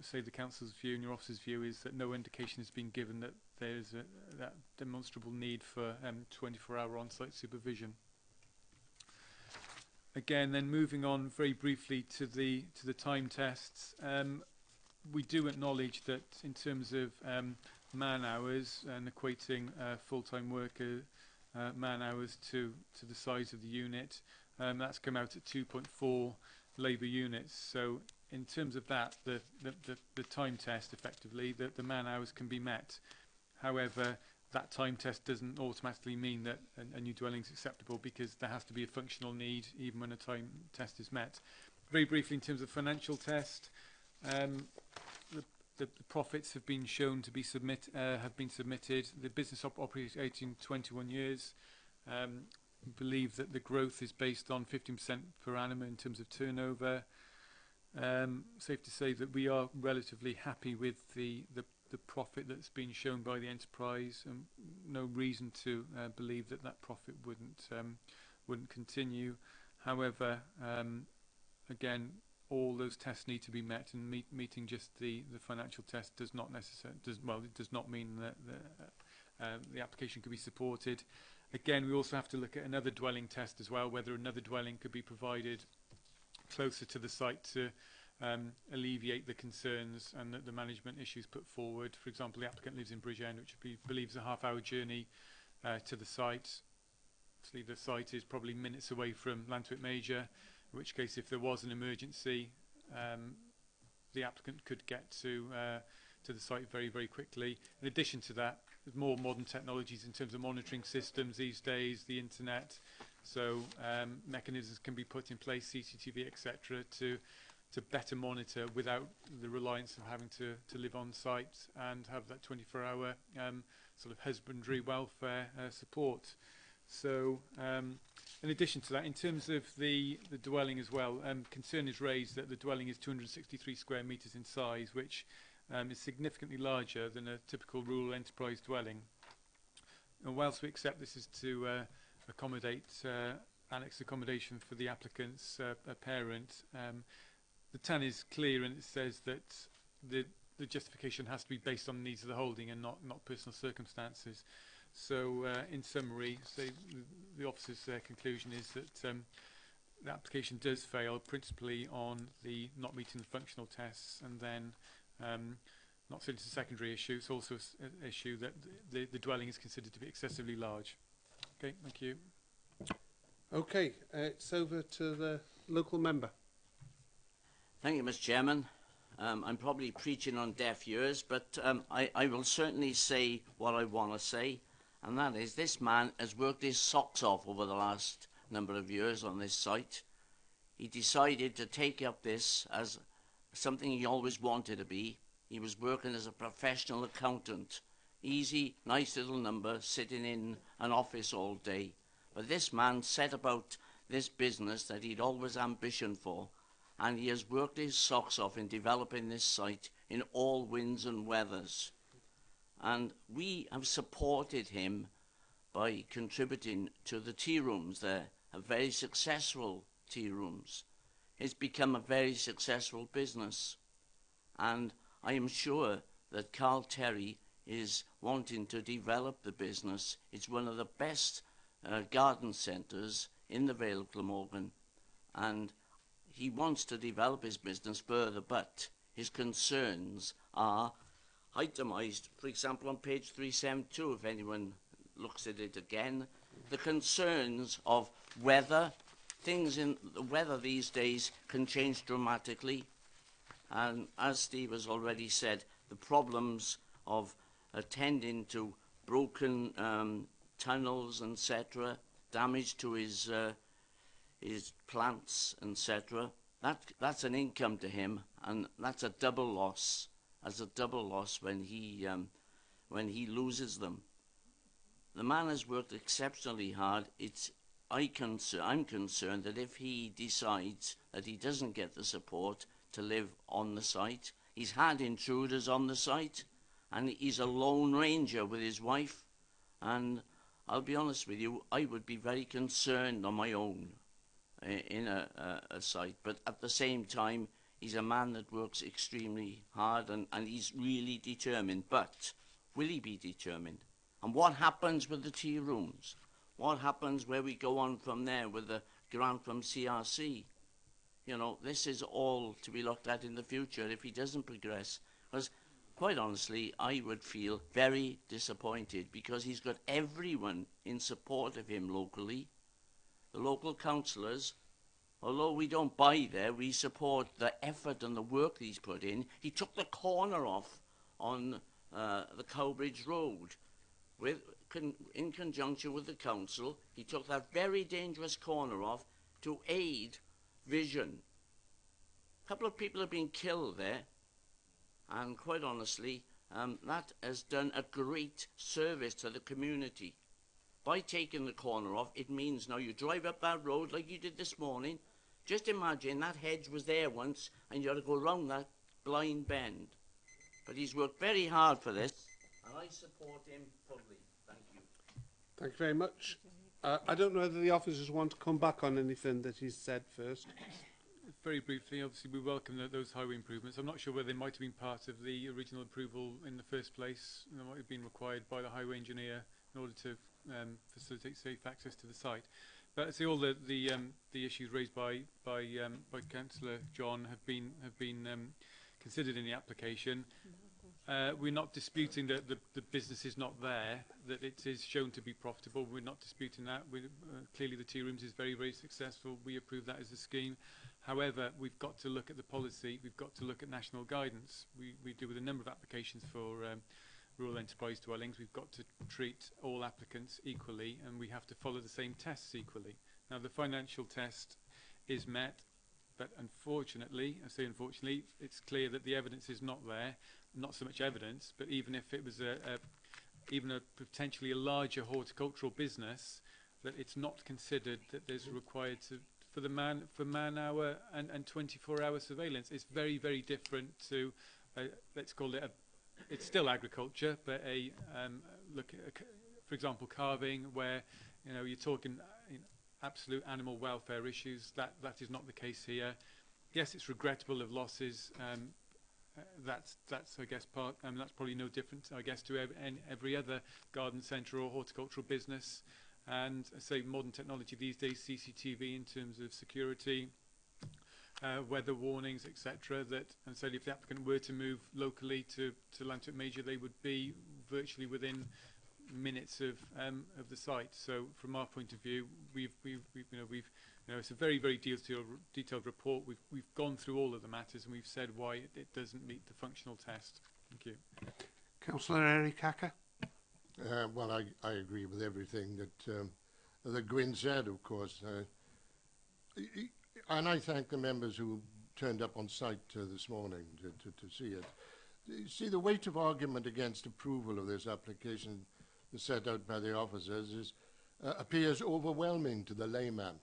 say the council's view and your officer's view is that no indication has been given that there's that demonstrable need for 24-hour on-site supervision. Again, then moving on very briefly to the time tests, we do acknowledge that in terms of man hours and equating full-time worker man hours to the size of the unit, that's come out at 2.4 labour units. So in terms of that, the time test effectively, the man hours can be met. However, that time test doesn't automatically mean that a new dwelling is acceptable, because there has to be a functional need even when a time test is met. Very briefly, in terms of financial test, the profits have been shown to be have been submitted. The business operates 21 years. We believe that the growth is based on 15% per annum in terms of turnover. Safe to say that we are relatively happy with the profit that's been shown by the enterprise, and no reason to believe that that profit wouldn't continue. However, again, all those tests need to be met, and meeting just the financial test does not it does not mean that the application could be supported. Again, we also have to look at another dwelling test as well, whether another dwelling could be provided closer to the site to alleviate the concerns and the management issues put forward. For example, the applicant lives in Bridgend, which believes a half-hour journey to the site. Obviously, the site is probably minutes away from Lantwick Major, in which case, if there was an emergency, the applicant could get to the site very, very quickly. In addition to that, there's more modern technologies in terms of monitoring systems these days, the internet, so mechanisms can be put in place, CCTV, etc., to better monitor without the reliance of having to live on site and have that 24-hour sort of husbandry welfare support. So in addition to that, in terms of the dwelling as well, concern is raised that the dwelling is 263 square metres in size, which is significantly larger than a typical rural enterprise dwelling. And whilst we accept this is to accommodate annex accommodation for the applicant's parent, the TAN is clear, and it says that the justification has to be based on the needs of the holding and not personal circumstances. So in summary, the officer's conclusion is that the application does fail principally on the not meeting the functional tests, and then not saying it's a secondary issue, it's also an issue that the dwelling is considered to be excessively large. Okay, thank you. Okay, it's over to the local member. Thank you, Mr. Chairman. I'm probably preaching on deaf ears, but I will certainly say what I want to say, and that is this man has worked his socks off over the last number of years on this site. He decided to take up this as something he always wanted to be. He was working as a professional accountant. Easy, nice little number, sitting in an office all day. But this man set about this business that he'd always ambitioned for, and he has worked his socks off in developing this site in all winds and weathers. And we have supported him by contributing to the tea rooms there, a very successful tea rooms. It's become a very successful business. And I am sure that Carl Terry is wanting to develop the business. It's one of the best garden centres in the Vale of Glamorgan, and he wants to develop his business further, but his concerns are itemised, for example, on page 372, if anyone looks at it again. The concerns of weather, things in the weather these days can change dramatically, and as Steve has already said, the problems of attending to broken tunnels, etc., damage to his plants, etc. That's an income to him, and that's a double loss. As a double loss when he loses them. The man has worked exceptionally hard. I'm concerned that if he decides that he doesn't get the support to live on the site, he's had intruders on the site, and he's a lone ranger with his wife. And I'll be honest with you, I would be very concerned on my own in a site. But at the same time, he's a man that works extremely hard, and he's really determined. But will he be determined? And what happens with the tea rooms? What happens where we go on from there with the grant from CRC? You know, this is all to be looked at in the future if he doesn't progress. Because, quite honestly, I would feel very disappointed because he's got everyone in support of him locally. The local councillors, although we don't buy there, we support the effort and the work he's put in. He took the corner off on the Cowbridge Road. In conjunction with the council, he took that very dangerous corner off to aid vision. A couple of people have been killed there, and quite honestly, that has done a great service to the community. By taking the corner off, it means now you drive up that road like you did this morning. Just imagine that hedge was there once, and you had to go round that blind bend. But he's worked very hard for this, and I support him fully. Thank you. Thank you very much. I don't know whether the officers want to come back on anything that he's said first. Very briefly, obviously we welcome those highway improvements. I'm not sure whether they might have been part of the original approval in the first place. They might have been required by the highway engineer in order to facilitate safe access to the site. But I see all the issues raised by Councillor John have been considered in the application. We're not disputing that the business is not there, that it is shown to be profitable. We're not disputing that. Clearly the tea rooms is very, very successful. We approve that as a scheme. However, we've got to look at the policy. We've got to look at national guidance. We do with a number of applications for rural enterprise dwellings. We've got to treat all applicants equally, and we have to follow the same tests equally. Now, the financial test is met, but unfortunately, I say unfortunately, it's clear that the evidence is not there. Not so much evidence, but even if it was even a potentially a larger horticultural business, that it's not considered that there's required for man hour and 24-hour surveillance. It's very, very different to let's call it it's still agriculture, but look at, for example, carving, where you're talking absolute animal welfare issues. That is not the case here. Yes, it's regrettable of losses. That's I guess part. That's probably no different, I guess, to every other garden centre or horticultural business. And I say modern technology these days, CCTV in terms of security, weather warnings, etc. And so if the applicant were to move locally to Lantuit Major, they would be virtually within minutes of the site. So from our point of view, it's a very, very detailed report. We've gone through all of the matters and we've said why it doesn't meet the functional test. Thank you. Councillor Eric Acker. Well, I agree with everything that Gwyn said, of course. And I thank the members who turned up on site this morning to see it. You see, the weight of argument against approval of this application set out by the officers appears overwhelming to the layman.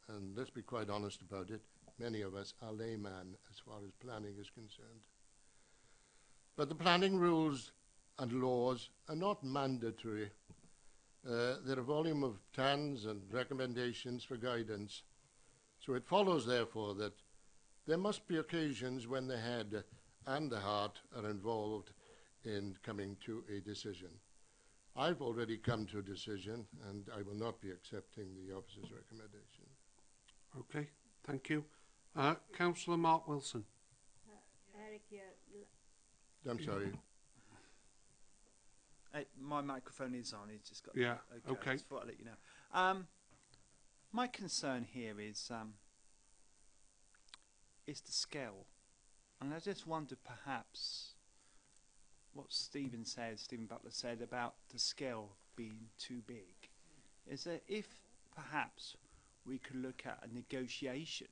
And let's be quite honest about it, many of us are laymen as far as planning is concerned. But the planning rules and laws are not mandatory. There are a volume of TANs and recommendations for guidance. So it follows, therefore, that there must be occasions when the head and the heart are involved in coming to a decision. I've already come to a decision, and I will not be accepting the officer's recommendation. Okay, thank you. Councillor Mark Wilson. Eric, I'm sorry. My microphone is on. It's just got. Yeah. Okay. I just thought I'd let you know. My concern here is the scale, and I just wonder perhaps what Stephen Butler said about the scale being too big, is that if perhaps we could look at a negotiation,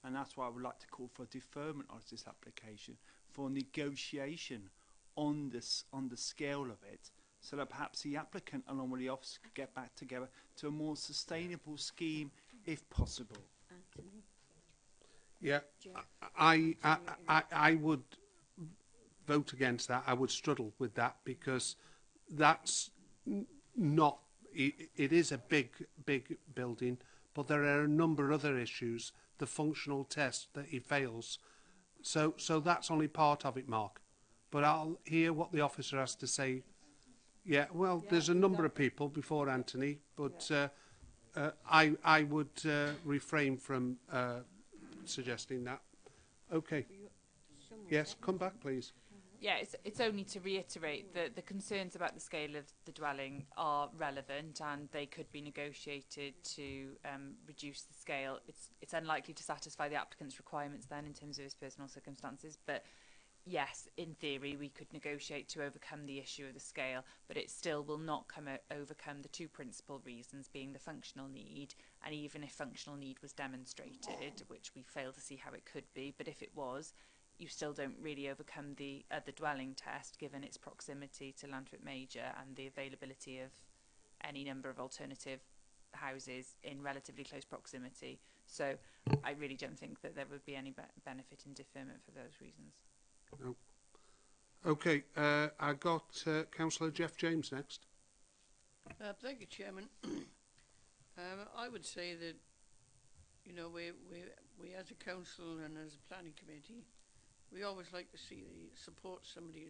and that's why I would like to call for deferment of this application, for negotiation on the scale of it, so that perhaps the applicant along with the office could get back together to a more sustainable scheme if possible. Anthony? Yeah, Jeff? I would vote against that. I would struggle with that because that's not. It is a big building, but there are a number of other issues. The functional test that he fails, so that's only part of it, Mark. But I'll hear what the officer has to say. Yeah, well, there's a number of people before Anthony, but I would refrain from suggesting that. Okay. Yes, come back, please. Yeah, it's only to reiterate that the concerns about the scale of the dwelling are relevant and they could be negotiated to reduce the scale. It's unlikely to satisfy the applicant's requirements then in terms of his personal circumstances, but yes, in theory, we could negotiate to overcome the issue of the scale, but it still will not overcome the two principal reasons, being the functional need, and even if functional need was demonstrated, which we fail to see how it could be, but if it was, you still don't really overcome the dwelling test, given its proximity to Lantwick Major and the availability of any number of alternative houses in relatively close proximity. So I really don't think that there would be any benefit in deferment for those reasons. No. Okay, I got Councillor Jeff James next. Thank you, Chairman. I would say that, you know, we as a council and as a planning committee, we always like to support somebody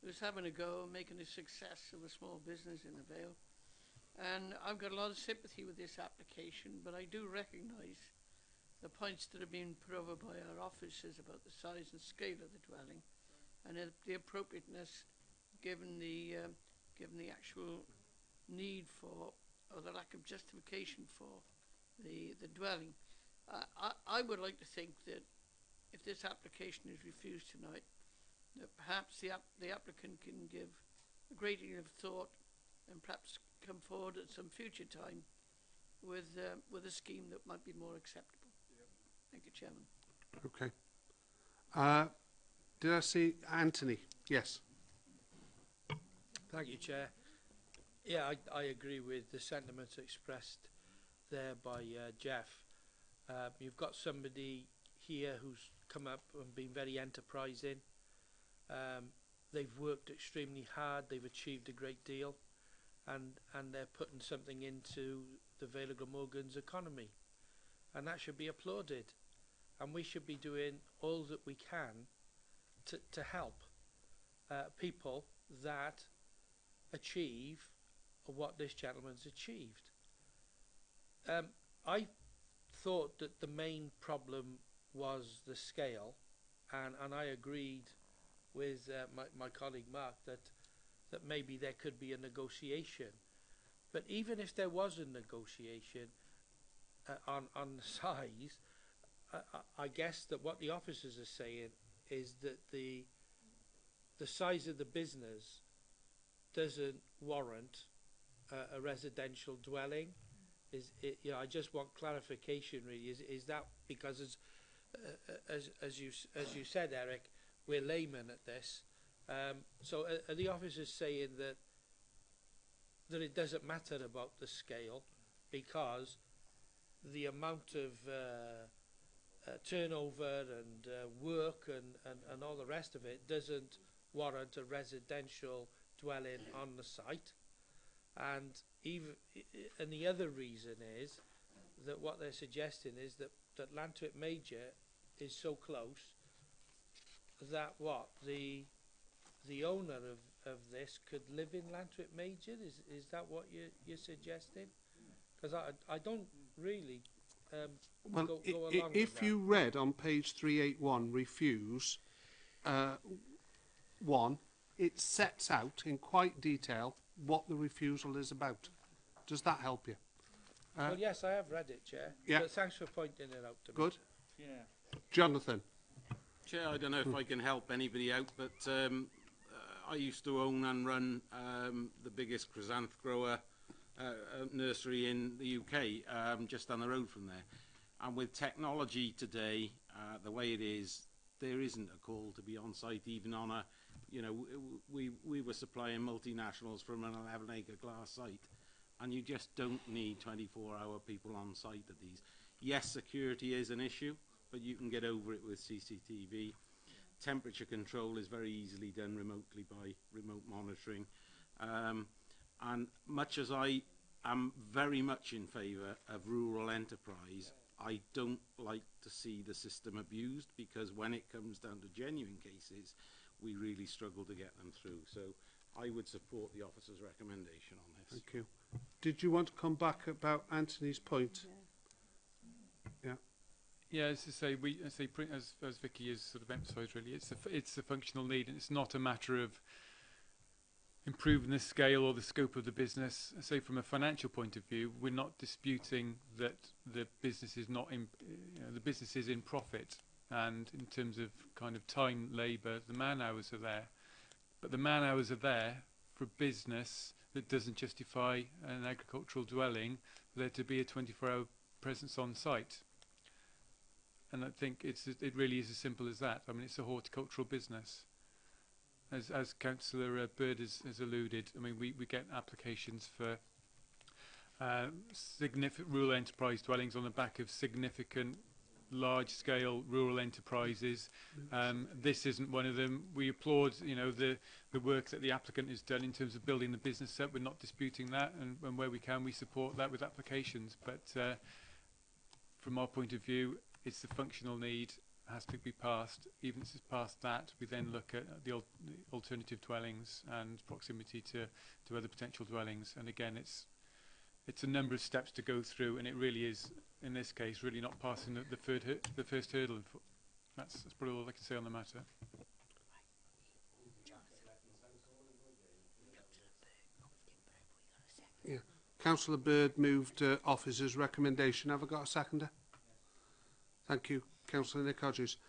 who's having a go, making a success of a small business in the Vale. And I've got a lot of sympathy with this application, but I do recognise the points that have been put over by our officers about the size and scale of the dwelling, and the appropriateness given the actual need for, or the lack of justification for the dwelling. I would like to think that if this application is refused tonight, that perhaps the applicant can give a great deal of thought and perhaps come forward at some future time with a scheme that might be more acceptable. Thank you, Chairman. Okay. Did I see Anthony? Yes. Thank you, Chair. Yeah, I agree with the sentiments expressed there by Jeff. You've got somebody here who's come up and been very enterprising. They've worked extremely hard. They've achieved a great deal, and they're putting something into the Vale of Glamorgan's economy, and that should be applauded. And we should be doing all that we can to help people that achieve what this gentleman's achieved. I thought that the main problem was the scale, and I agreed with my colleague Mark that maybe there could be a negotiation. But even if there was a negotiation on the size, I guess that what the officers are saying is that the size of the business doesn't warrant a residential dwelling. You know, I just want clarification. Really, is that because as you said, Eric, we're laymen at this. So are the officers saying that it doesn't matter about the scale because the amount of turnover and work and all the rest of it doesn't warrant a residential dwelling on the site? And the other reason is that what they're suggesting is that Lantwick Major is so close that the owner of this could live in Lantwick Major. Is that what you're suggesting? Because I don't really well, go along if with you read on page 381 refuse 1, it sets out in quite detail what the refusal is about. Does that help you? Well, yes, I have read it, Chair. Yeah. But thanks for pointing it out to me. Good. Yeah. Jonathan. Chair, I don't know if I can help anybody out, but I used to own and run the biggest chrysanth grower nursery in the UK, just down the road from there. And with technology today, the way it is, there isn't a call to be on site, even on a, you know, we were supplying multinationals from an 11-acre glass site, and you just don't need 24-hour people on site at these. Yes, security is an issue, but you can get over it with CCTV. Temperature control is very easily done remotely by remote monitoring. And much as I am very much in favour of rural enterprise, I don't like to see the system abused, because when it comes down to genuine cases, we really struggle to get them through. So I would support the officer's recommendation on this. Thank you. Did you want to come back about Anthony's point? Yeah. Yeah, as I say, as Vicky has sort of emphasised, really, it's a functional need, and it's not a matter of improving the scale or the scope of the business. Say from a financial point of view, we're not disputing that the business is not in, the business is in profit, and in terms of kind of time, labour, the man hours are there, but the man hours are there for business that doesn't justify an agricultural dwelling there to be a 24-hour presence on site. And I think it really is as simple as that. I mean, it's a horticultural business. As Councillor Bird has alluded, I mean, we get applications for significant rural enterprise dwellings on the back of significant large-scale rural enterprises. This isn't one of them. We applaud, you know, the work that the applicant has done in terms of building the business up. We're not disputing that, and where we can, we support that with applications. But from our point of view, it's the functional need has to be passed. Even if it's past that, we then look at the alternative dwellings and proximity to other potential dwellings. And again, it's a number of steps to go through, and it really is, in this case, really not passing the first hurdle. That's probably all I can say on the matter. Yeah. Councillor Bird moved officer's recommendation. Have I got a seconder? Thank you, Councillor Nick Hodges.